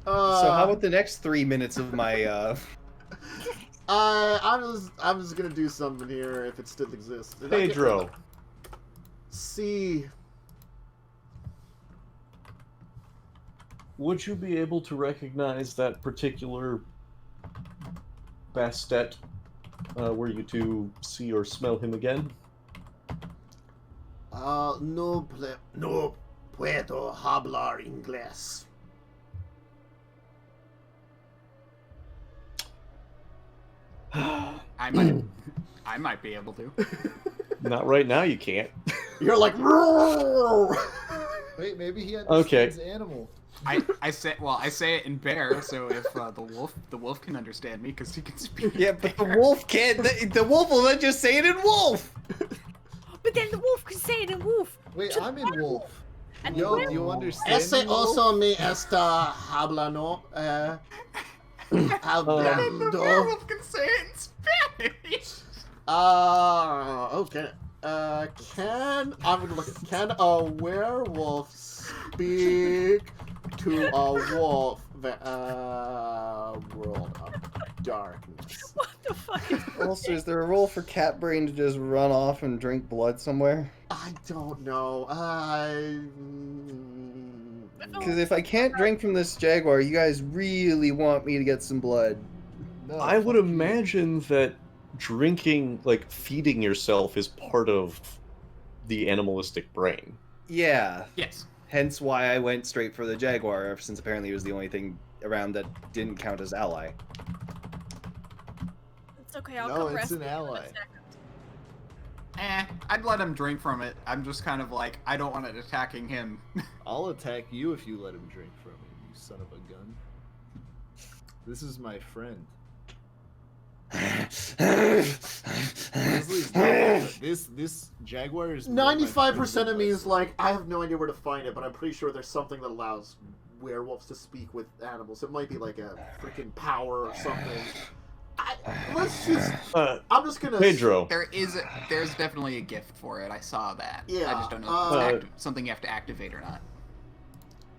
So how about the next 3 minutes of my I'm just gonna do something here if it still exists. Pedro. See. Would you be able to recognize that particular Bastet? Were you to see or smell him again? No puedo hablar inglés. I might be able to. Not right now, you can't. You're like, roar! Wait, maybe he Okay. understands animal. I say it in bear, so if the wolf can understand me because he can speak. Yeah, but the wolf can't. The wolf will then just say it in wolf. But then the wolf can say it in wolf. Wait, I'm in wolf. And Yo, the do you werewolf- understand Ese me, wolf? oso me está hablando. The Hablando. werewolf can say it in Spanish. Okay. I'm gonna look at, can a werewolf speak to a wolf? World of darkness. What the fuck is Also, is there a role for Cat Brain to just run off and drink blood somewhere? I don't know. Because if I can't drink from this jaguar, you guys really want me to get some blood. No, I would fuck you. imagine that drinking, like feeding yourself, is part of the animalistic brain. Yeah. Yes. Hence why I went straight for the jaguar, since apparently it was the only thing around that didn't count as ally. It's okay, I'll No, come it's rescue an you in a ally. second. I'd let him drink from it. I'm just kind of like, I don't want it attacking him. I'll attack you if you let him drink from it, you son of a gun. This is my friend. This jaguar is 95% of me is like, I have no idea where to find it, but I'm pretty sure there's something that allows werewolves to speak with animals. It might be like a freaking power or something. Let's just. I'm just gonna. Pedro. There's definitely a gift for it. I saw that. Yeah, I just don't know if it's something you have to activate or not.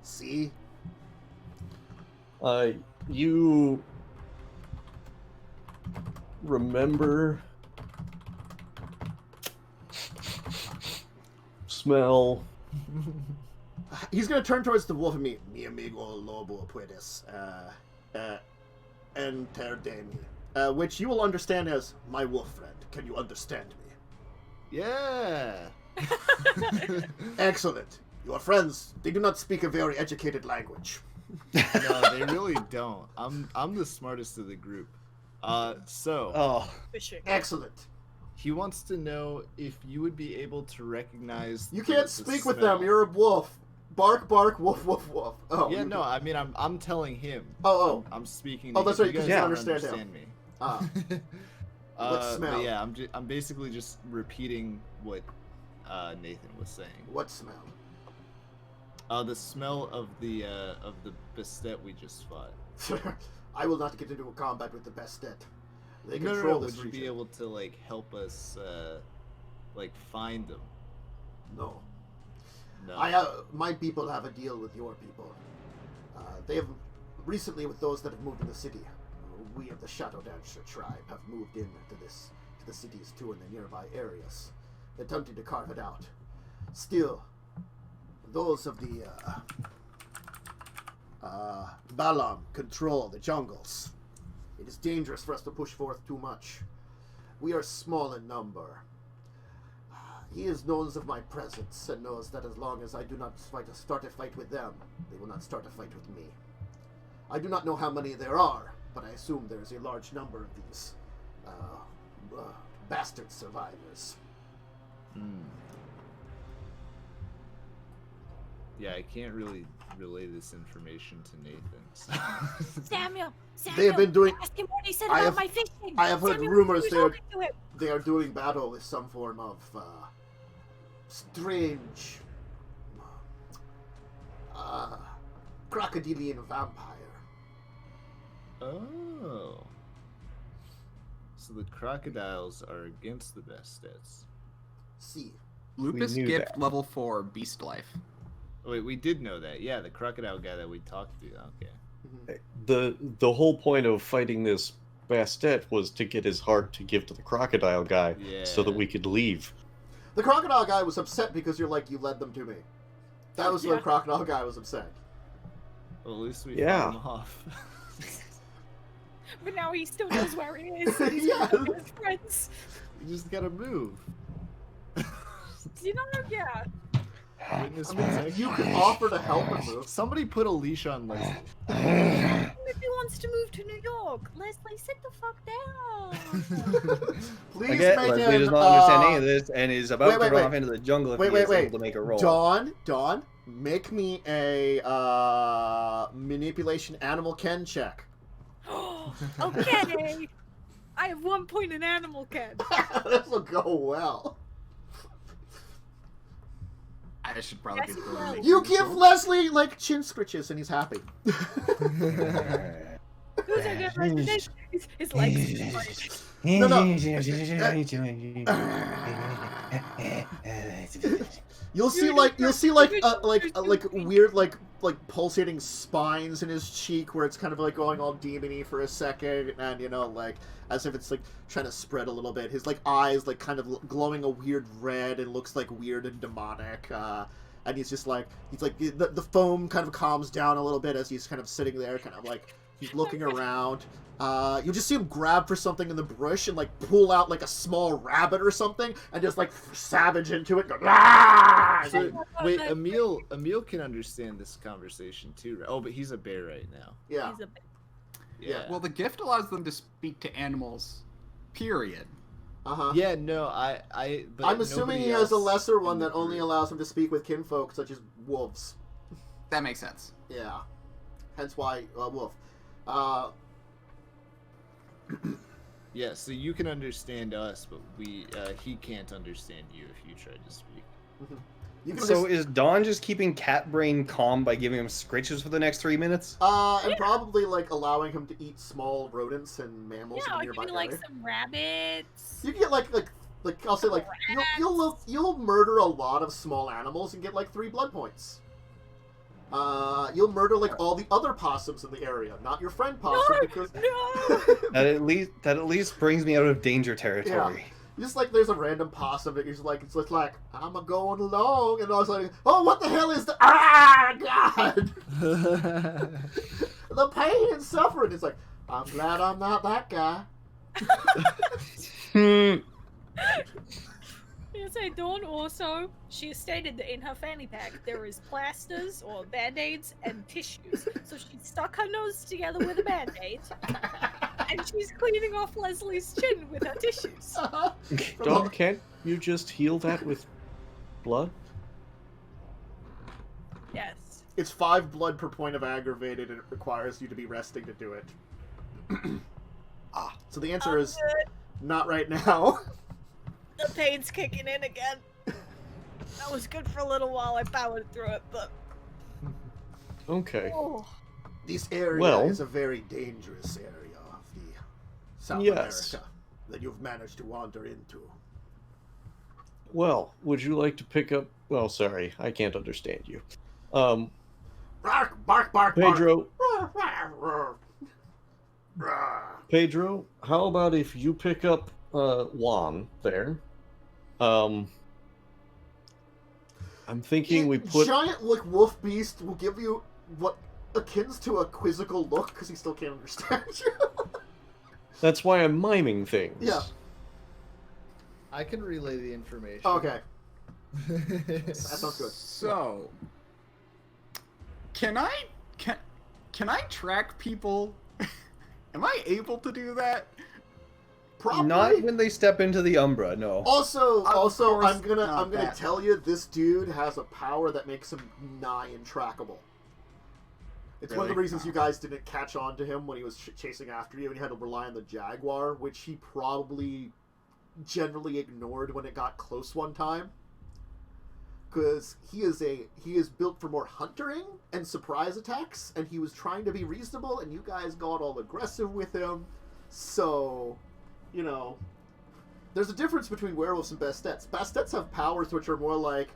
See. You remember, smell. He's gonna turn towards the wolf and me. Mi amigo lobo puedes entender me, which you will understand as my wolf friend. Can you understand me? Yeah. Excellent. Your friends, they do not speak a very educated language. No, they really don't. I'm the smartest of the group. Excellent. He wants to know if you would be able to recognize. You can't speak with them. You're a wolf. Bark, bark, woof, woof, woof. Oh. Yeah, no. I mean, I'm telling him. Oh. I'm speaking. Oh, that's right. You guys You don't understand him. me. What smell? But yeah, I'm basically just repeating what Nathan was saying. What smell? The smell of the Bastet we just fought. I will not get into a combat with the Bastet. They No. control Would this you region. be able to like help us find them? No. No. My people have a deal with your people. They have recently, with those that have moved in the city. We of the Shadow Dancer tribe have moved into the cities too, in the nearby areas, attempting to carve it out. Still, those of the Balam control the jungles. It is dangerous for us to push forth too much. We are small in number. He knows of my presence and knows that as long as I do not start a fight with them, they will not start a fight with me. I do not know how many there are, but I assume there is a large number of these bastard survivors. Yeah, I can't really relay this information to Nathan. So. Samuel, They have been doing. ask him what he said I about have- my fishing. I have heard Samuel, rumors you they are talking to him? they are doing battle with some form of strange crocodilian vampire. Oh. So the crocodiles are against the Bastets. See, Lupus knew gift that. level 4 beast life. Oh, wait, we did know that. Yeah, the crocodile guy that we talked to. Okay. The whole point of fighting this Bastet was to get his heart to give to the crocodile guy, so that Yeah. we could leave. the crocodile guy was upset because you led them to me. That was the crocodile guy was upset. Well, at least we Yeah. fought him off. But now he still knows where he is. He's Yeah. with his friends. You just gotta move. You know, yeah. Witness I mean, protection. you could offer to help him move. Somebody put a leash on Leslie. If he wants to move to New York, Leslie, sit the fuck down. Please Again, make Leslie him. does not understand any of this and is about wait, to wait, run off wait. into the jungle if Wait, he wait, is wait. able to make a roll. Dawn, make me a manipulation animal ken check. Okay. I have 1 point in animal ken. This will go well. I should probably Yes, be he doing will. it. You give Leslie like chin scritches and he's happy. Who's a good resident? His legs. No. You'll see weird like pulsating spines in his cheek where it's kind of like going all demony for a second, and like as if it's like trying to spread a little bit. His like eyes like kind of glowing a weird red and looks like weird and demonic. And he's like the foam kind of calms down a little bit as he's kind of sitting there, kind of like he's looking around. You just see him grab for something in the bush and like pull out like a small rabbit or something and just like savage into it. Go, "Ah!" So, wait, Emil can understand this conversation too, right? Oh, but he's a bear right now. Yeah. He's a Yeah. Well, the gift allows them to speak to animals, period. Yeah, no, but I'm assuming nobody he has a else lesser one in the that only group. allows him to speak with kinfolk such as wolves. That makes sense. Yeah. Hence why wolf. Yeah, so you can understand us, but he can't understand you if you try to speak. You can So is Dawn just keeping Cat Brain calm by giving him scritches for the next 3 minutes? and probably like allowing him to eat small rodents and mammals Yeah, in I'll the give nearby you like area. some rabbits. You can get like I'll say like you'll murder a lot of small animals and get like 3 blood points. You'll murder like all the other possums in the area, not your friend possum, because No! That at least brings me out of danger territory. just like there's a random possum that you're just like, it's just like, I'm a going along, and I was like, oh, what the hell is the God, the pain and suffering. It's like, I'm glad I'm not that guy. You say Dawn also, she has stated that in her fanny pack there is plasters or band-aids and tissues. So she stuck her nose together with a band-aid and she's cleaning off Leslie's chin with her tissues. Dawn, can't you just heal that with blood? Yes. It's 5 blood per point of aggravated, and it requires you to be resting to do it. So the answer is not right now. The pain's kicking in again. That was good for a little while. I powered through it, but Okay. oh. This area Well- is a very dangerous area of the South Yes. America that you've managed to wander into. Well, would you like to pick up... Well, sorry, I can't understand you. Bark, bark, bark, bark. Pedro, Rawr. Pedro, how about if you pick up Juan there? I'm thinking we put... Giant like wolf beast will give you what akins to a quizzical look because he still can't understand you. That's why I'm miming things. Yeah. I can relay the information. Okay, that sounds good. So, can I track people? Am I able to do that? Probably. Not when they step into the Umbra, no. Also, course I'm gonna not that. tell you, this dude has a power that makes him nigh intrackable. It's one of the Really? reasons you guys didn't catch on to him when he was chasing after you, and you had to rely on the Jaguar, which he probably generally ignored when it got close one time. Because he is built for more huntering and surprise attacks, and he was trying to be reasonable, and you guys got all aggressive with him. So, you know, there's a difference between werewolves and Bastets. Bastets have powers which are more like,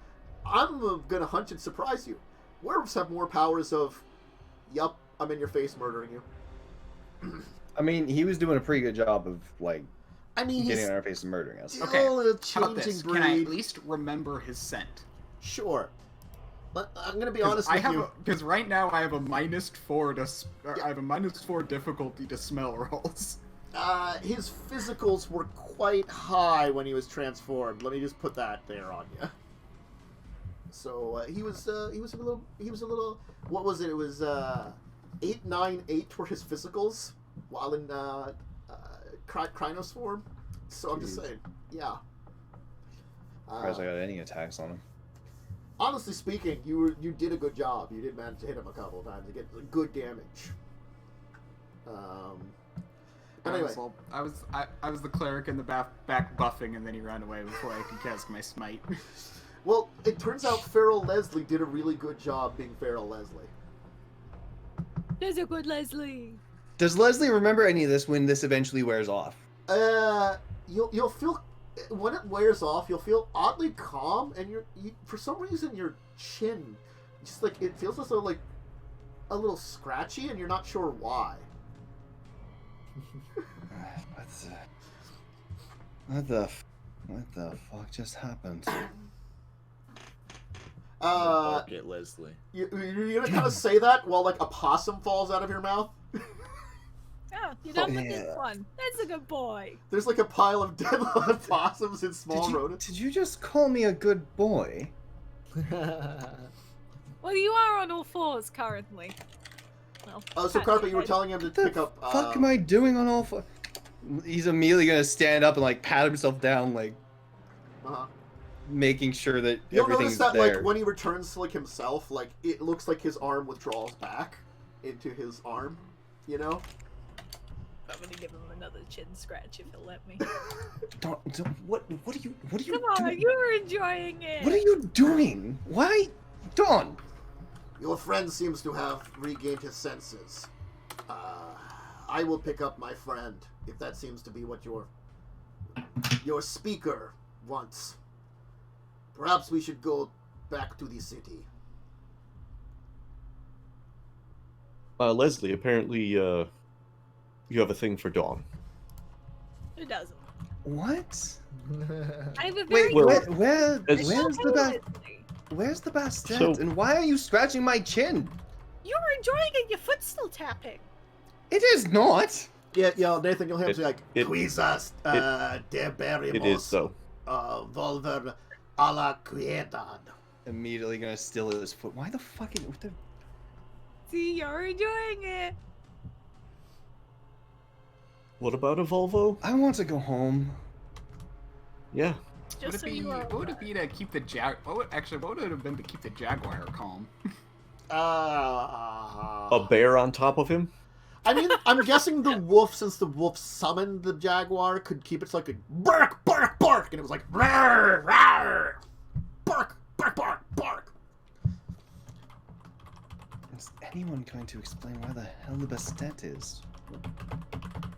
I'm gonna hunt and surprise you. Werewolves have more powers of, yup, I'm in your face murdering you. I mean, he was doing a pretty good job of, like, I mean, getting he's in our face and murdering us. Okay, still a How about changing this? breed. Can I at least remember his scent? Sure. But I'm gonna be honest I with have you. because right now I have a -4 I have a -4 difficulty to smell rolls. His physicals were quite high when he was transformed. Let me just put that there on you. So he was a little. What was it? It was 8, 9, 8 were his physicals, while in Krynos form. So I'm just saying, yeah. Surprised I got any attacks on him. Honestly speaking, you did a good job. You did manage to hit him a couple of times to get good damage. But anyway, I was the cleric in the back buffing, and then he ran away before I could cast my smite. well, it turns out Feral Leslie did a really good job being Feral Leslie. There's a good Leslie. Does Leslie remember any of this when this eventually wears off? You'll feel when it wears off, you'll feel oddly calm, and you for some reason your chin, just like it feels as though like a little scratchy, and you're not sure why. What the fuck just happened? Bark at Leslie. You're gonna kind of say that while like a possum falls out of your mouth. Oh, you're done with Yeah. this one. That's a good boy. There's like a pile of dead live possums and small rodents. Did you just call me a good boy? Well, you are on all fours currently. Well, So Carpe, you were telling him to What the pick up. fuck am I doing on all four? He's immediately gonna stand up and like pat himself down, like making sure that You'll everything's notice that there. like when he returns to like himself, like it looks like his arm withdraws back into his arm. You know. I'm gonna give him another chin scratch if he'll let me. Don't what are you Come on, doing? you're enjoying it. What are you doing? Why? Dawn! Your friend seems to have regained his senses. I will pick up my friend, if that seems to be what your speaker wants. Perhaps we should go back to the city. Leslie, apparently, you have a thing for Dawn. Who doesn't? What? I have a very Wait, good- where's the Bastet? So- And why are you scratching my chin? You're enjoying it. Your foot's still tapping. It is not. Yeah, Nathan, you'll have to like, it- Quizas deberimos It is so. volver a la quiedad. Immediately gonna steal his foot. Why the fucking? What the? See, you're enjoying it. What about a Volvo? I want to go home. Yeah. Just so you are. What would it be to keep the what would it have been to keep the Jaguar calm? A bear on top of him? I mean, I'm guessing the wolf, since the wolf summoned the jaguar, could keep it like a bark, bark, bark, and it was like rawr, rawr, bark, bark, bark, bark. Is anyone going to explain why the hell the Bastet is?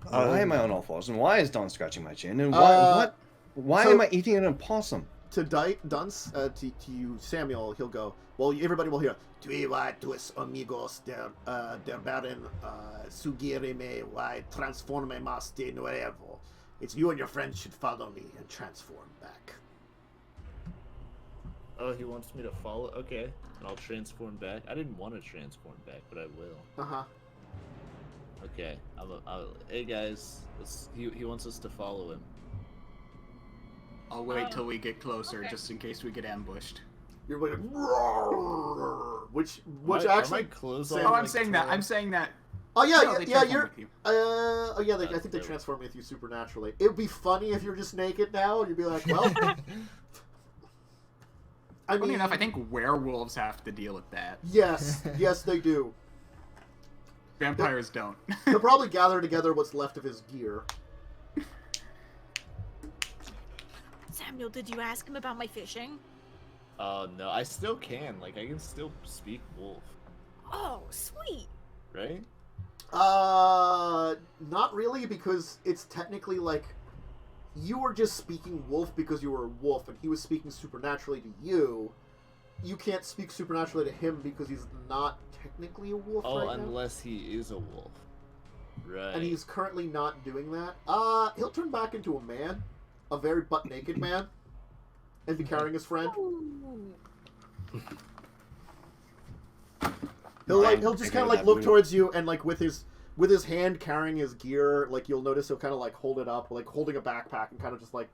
Why am I on all fours? And why is Dawn scratching my chin? And why so- am I eating an opossum? To Dunce, to you, Samuel, he'll go, well, everybody will hear, Tui vai tus amigos der Baron sugirime vai transforme mas de nuevo. It's you and your friends should follow me and transform back. Oh, he wants me to follow? Okay. And I'll transform back. I didn't want to transform back, but I will. Uh-huh. Okay. Hey guys, he wants us to follow him. I'll wait till we get closer, just in case we get ambushed. You're like, roar, which Are actually... my clothes Sam- all, Oh, I'm like, saying that. torn? I'm saying that. Oh, yeah, No, they yeah, transform you're... with you. I think they transform with you supernaturally. It would be funny if you're just naked now, and you'd be like, well... I Funny mean, enough, I think werewolves have to deal with that. yes, they do. Vampires don't. He'll probably gather together what's left of his gear. Samuel, did you ask him about my fishing? No, I still can. Like, I can still speak wolf, Oh, sweet. right? Not really, because it's technically like you were just speaking wolf because you were a wolf, and he was speaking supernaturally to you. You can't speak supernaturally to him because he's not technically a wolf Oh, right now. unless he is a wolf. Right. And he's currently not doing that. He'll turn back into a man, a very butt-naked man, and be carrying his friend. Ooh. He'll just kind of like look towards you, and like with his hand carrying his gear, like you'll notice he'll kind of like hold it up, like holding a backpack, and kind of just like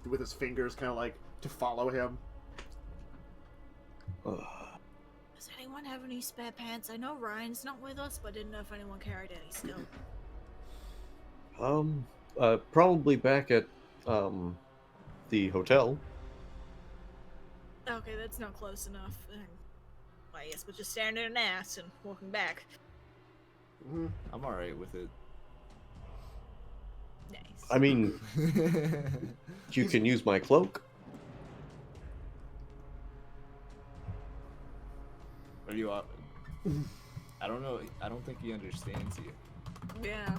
with his fingers, kind of like to follow him. Does anyone have any spare pants? I know Ryan's not with us, but I didn't know if anyone carried any still. Probably back at, the hotel. Okay, that's not close enough. I guess we're just staring at an ass and walking back. I'm alright with it. Nice. I mean, you can use my cloak. Are you up? I don't know. I don't think he understands you. Yeah.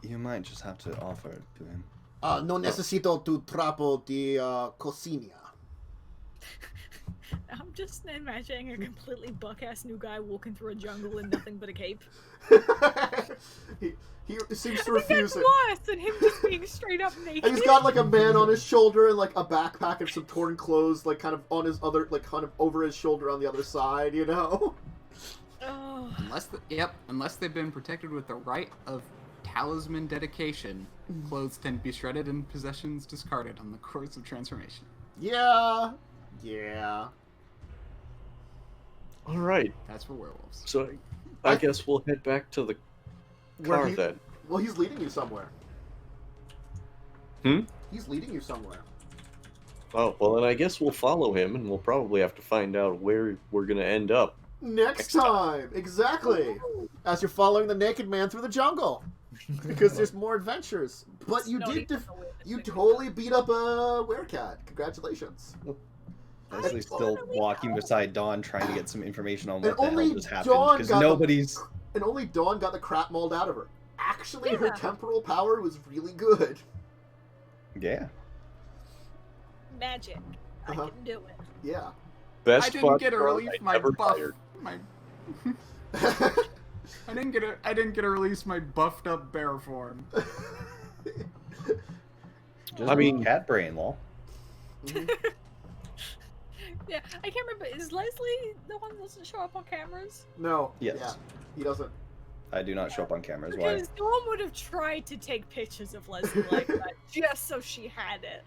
You might just have to offer it to him. No necesito tu trapo de cocina. I'm just imagining a completely buck-ass new guy walking through a jungle in nothing but a cape. he seems to I think refuse that's it. worse than him just being straight up naked. And he's got like a man on his shoulder and like a backpack and some torn clothes, like kind of on his other, like kind of over his shoulder on the other side, you know? Oh. Unless they've been protected with the right of talisman dedication, clothes tend to be shredded and possessions discarded on the course of transformation. Yeah. All right. That's for werewolves. So I guess we'll head back to the car then. Well, he's leading you somewhere. He's leading you somewhere. Oh, well then I guess we'll follow him, and we'll probably have to find out where we're gonna end up. Next time, exactly. As you're following the naked man through the jungle, because there's more adventures. But you you totally beat up a werecat. Congratulations. Leslie's still walking beside Dawn, trying to get some information on And what the only hell just happened Dawn because got nobody's. And only Dawn got the crap mauled out of her. Actually, her temporal power was really good. Yeah. Magic. I can do it. Yeah. Best I didn't get to card release I my ever buff. fired. I didn't get to release my buffed up bear form. Just I mean, cat brain, lol. Yeah, I can't remember. Is Leslie the one that doesn't show up on cameras? No. Yes. Yeah, he doesn't. I do not show up on cameras. Why? Because Dawn would have tried to take pictures of Leslie like that just so she had it.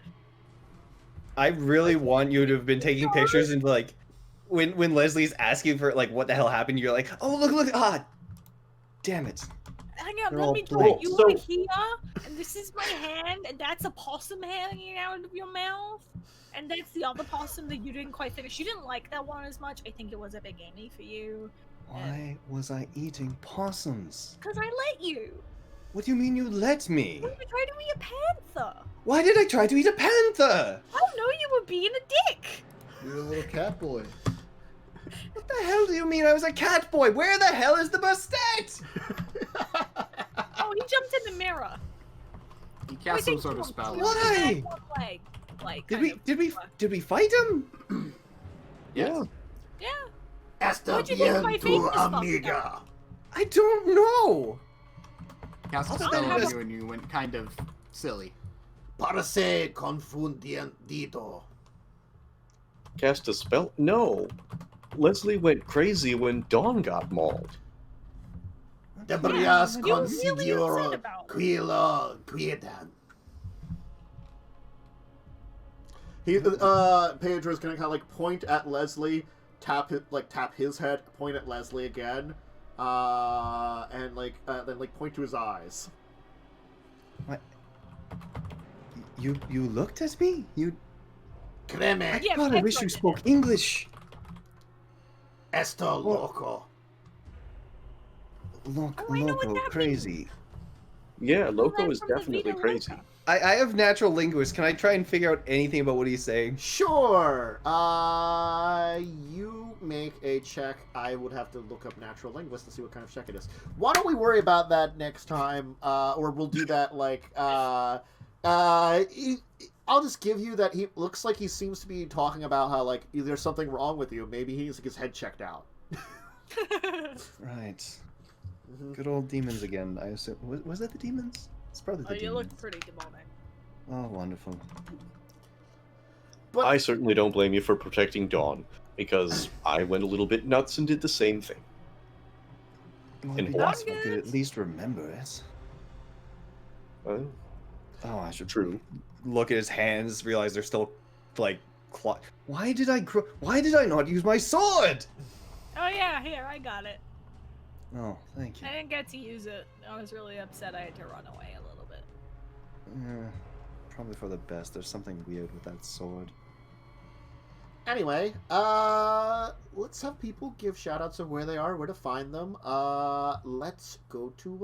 I really want you to have been taking pictures and like, when Leslie's asking for like what the hell happened, you're like, oh look, damn it. Hang on, They're let all me do blank. it. You So- are here, and this is my hand, and that's a possum hanging out of your mouth, and that's the other possum that you didn't quite finish. You didn't like that one as much. I think it was a big Amy for you. Why was I eating possums? Because I let you. What do you mean you let me? When you tried to eat a panther. Why did I try to eat a panther? I don't know, you were being a dick. You're a little cat boy. What the hell do you mean I was a cat boy? Where the hell is the Bastet? Oh, he jumped in the mirror. He cast some sort of spell. Why? Leg, like, Did we fight him? Yes. Yeah. Hasta What'd you think of my bien, tu famous stuff, amiga. I don't know. Cast a Other spell than on this- you and you went kind of silly. Parece confundido. Cast a spell? No. Leslie went crazy when Dawn got mauled. Debrias You're really upset consiglioro about it. quilo quietan. Pedro's gonna kind of like point at Leslie, tap his head, point at Leslie again, and then point to his eyes. What? You looked at me? Creme, Yeah, God, I wish you spoke English. esto loco. Oh, I know what Loco, that crazy. Yeah, Loco that is from the definitely Vita crazy. Loca. I have natural linguist. Can I try and figure out anything about what he's saying? Sure. You make a check. I would have to look up natural linguist to see what kind of check it is. Why don't we worry about that next time? Or we'll do that I'll just give you that he looks like he seems to be talking about how there's something wrong with you. Maybe he needs to get his head checked out. Right. Good old demons again. I assume. Was that the demons? It's probably the Oh, you demons. look pretty demonic. Oh, wonderful. But I certainly don't blame you for protecting Dawn, because I went a little bit nuts and did the same thing. Well, In it'd be what? nice if I could at least remember it. Well, Oh, I should true. look at his hands, realize they're still Why did I not use my sword? Oh yeah, here, I got it. Oh, thank you. I didn't get to use it. I was really upset I had to run away a little bit. Probably for the best. There's something weird with that sword. anyway, let's have people give shoutouts of where they are, where to find them. We'll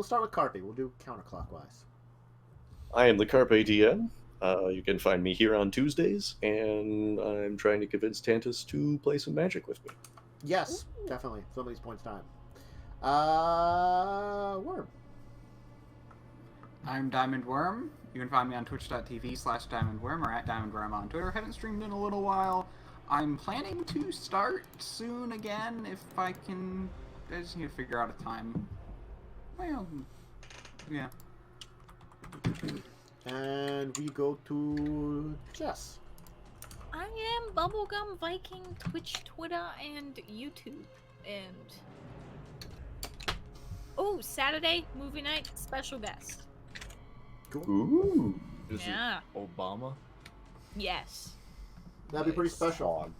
start with Carpe. We'll do counterclockwise. I am the CarpeDM. You can find me here on Tuesdays, and I'm trying to convince Tantus to play some Magic with me. Yes, definitely. Some of these points time. Worm. I'm Diamondwyrm. You can find me on twitch.tv/Diamondwyrm or at Diamondwyrm on Twitter. Haven't streamed in a little while. I'm planning to start soon again if I can. I just need to figure out a time. Well, yeah. And we go to Jess. I am Bubblegum Viking, Twitch, Twitter, and YouTube. And Saturday movie night special guest. Ooh. Is Yeah. it Obama? Yes. That'd be pretty special.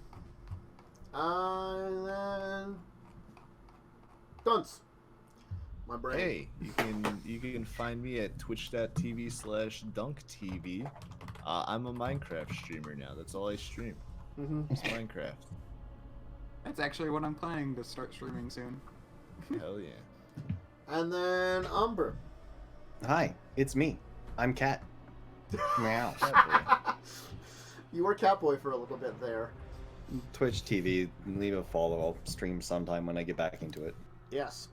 Fog. Then Dunce. My brain. Hey, you can find me at twitch.tv/dunktv. I'm a Minecraft streamer now. That's all I stream. Mm-hmm. It's Minecraft. That's actually what I'm planning to start streaming soon. Hell yeah. And then Umber. Hi, it's me. I'm Cat. Meow. You were Catboy for a little bit there. Twitch TV. Leave a follow. I'll stream sometime when I get back into it. Yes.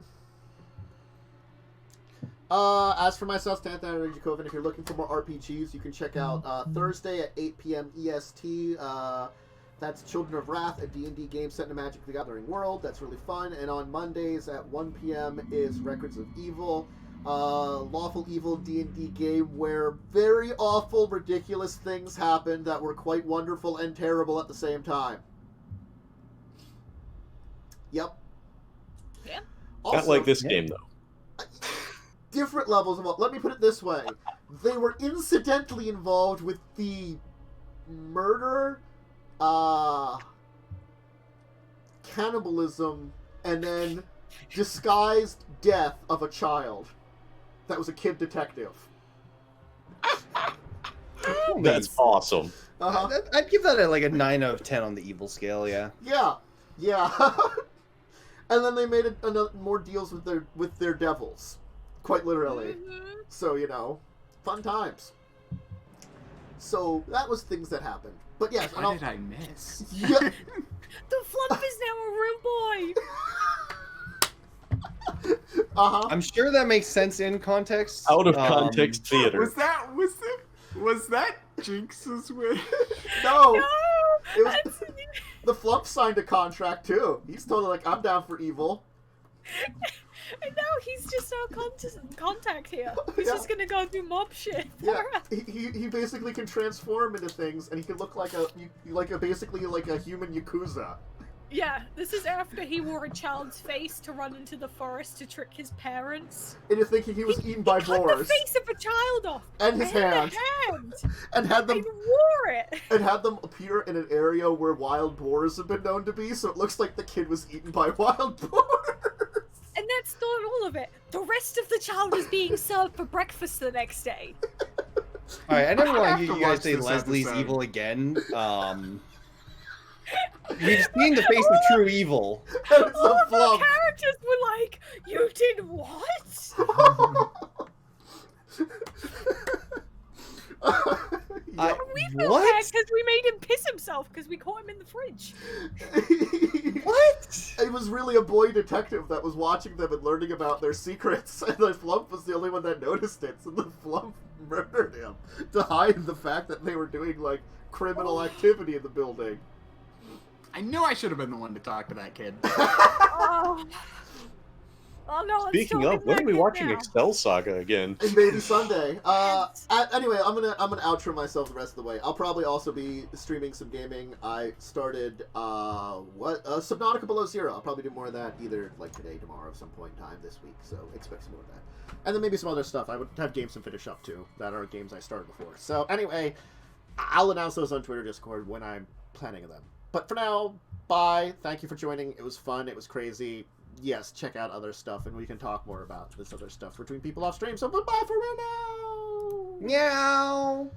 As for myself, Dracovin, if you're looking for more RPGs, you can check out Thursday at 8 p.m. EST. That's Children of Wrath, a D&D game set in a Magic the Gathering world. That's really fun. And on Mondays at 1 p.m. is Records of Evil, lawful evil D&D game where very awful, ridiculous things happened that were quite wonderful and terrible at the same time. Yep. Yeah. Also, Not like this game though. different levels of... Let me put it this way. They were incidentally involved with the murder, cannibalism, and then disguised death of a child that was a kid detective. That's awesome. Uh-huh. I'd give that a 9 out of 10 on the evil scale, yeah. Yeah. And then they made more deals with their devils. Quite literally. So, fun times. So, that was things that happened. But yes, What did I miss? Yeah. The Flump is now a real boy. Uh-huh. I'm sure that makes sense in context. Out of context theater. Was that Jinx's wish? No! No! It was, the Flump signed a contract, too. He's totally like, I'm down for evil. And now he's just our contact here. He's Yeah. just gonna go do mob shit. Yeah, he basically can transform into things, and he can look basically like a human Yakuza. Yeah, this is after he wore a child's face to run into the forest to trick his parents. Into thinking he was eaten by Cut boars. the face of a child off! And his hand. The hand! And had I them wore it! and had them appear in an area where wild boars have been known to be, so it looks like the kid was eaten by wild boars. And that's not all of it. The rest of the child is being served for breakfast the next day. Alright, I never I want have to hear to you guys watch say this Leslie's episode. evil again. We've seen the face of true evil. And it's All a of the flump. characters were like, "You did what?" Yep. We felt bad because we made him piss himself because we caught him in the fridge. What? It was really a boy detective that was watching them and learning about their secrets, and the Flump was the only one that noticed it, so the Flump murdered him to hide the fact that they were doing, criminal activity in the building. I knew I should have been the one to talk to that kid. Oh, oh no! Speaking of, when are we watching Excel Saga again? And maybe Sunday. Anyway, I'm gonna outro myself the rest of the way. I'll probably also be streaming some gaming. I started Subnautica Below Zero. I'll probably do more of that either today, tomorrow, some point in time this week. So expect some more of that, and then maybe some other stuff. I would have games to finish up too that are games I started before. So anyway, I'll announce those on Twitter, Discord when I'm planning them. But for now, bye. Thank you for joining. It was fun. It was crazy. Yes, check out other stuff, and we can talk more about this other stuff between people off stream. So bye for real now. Meow.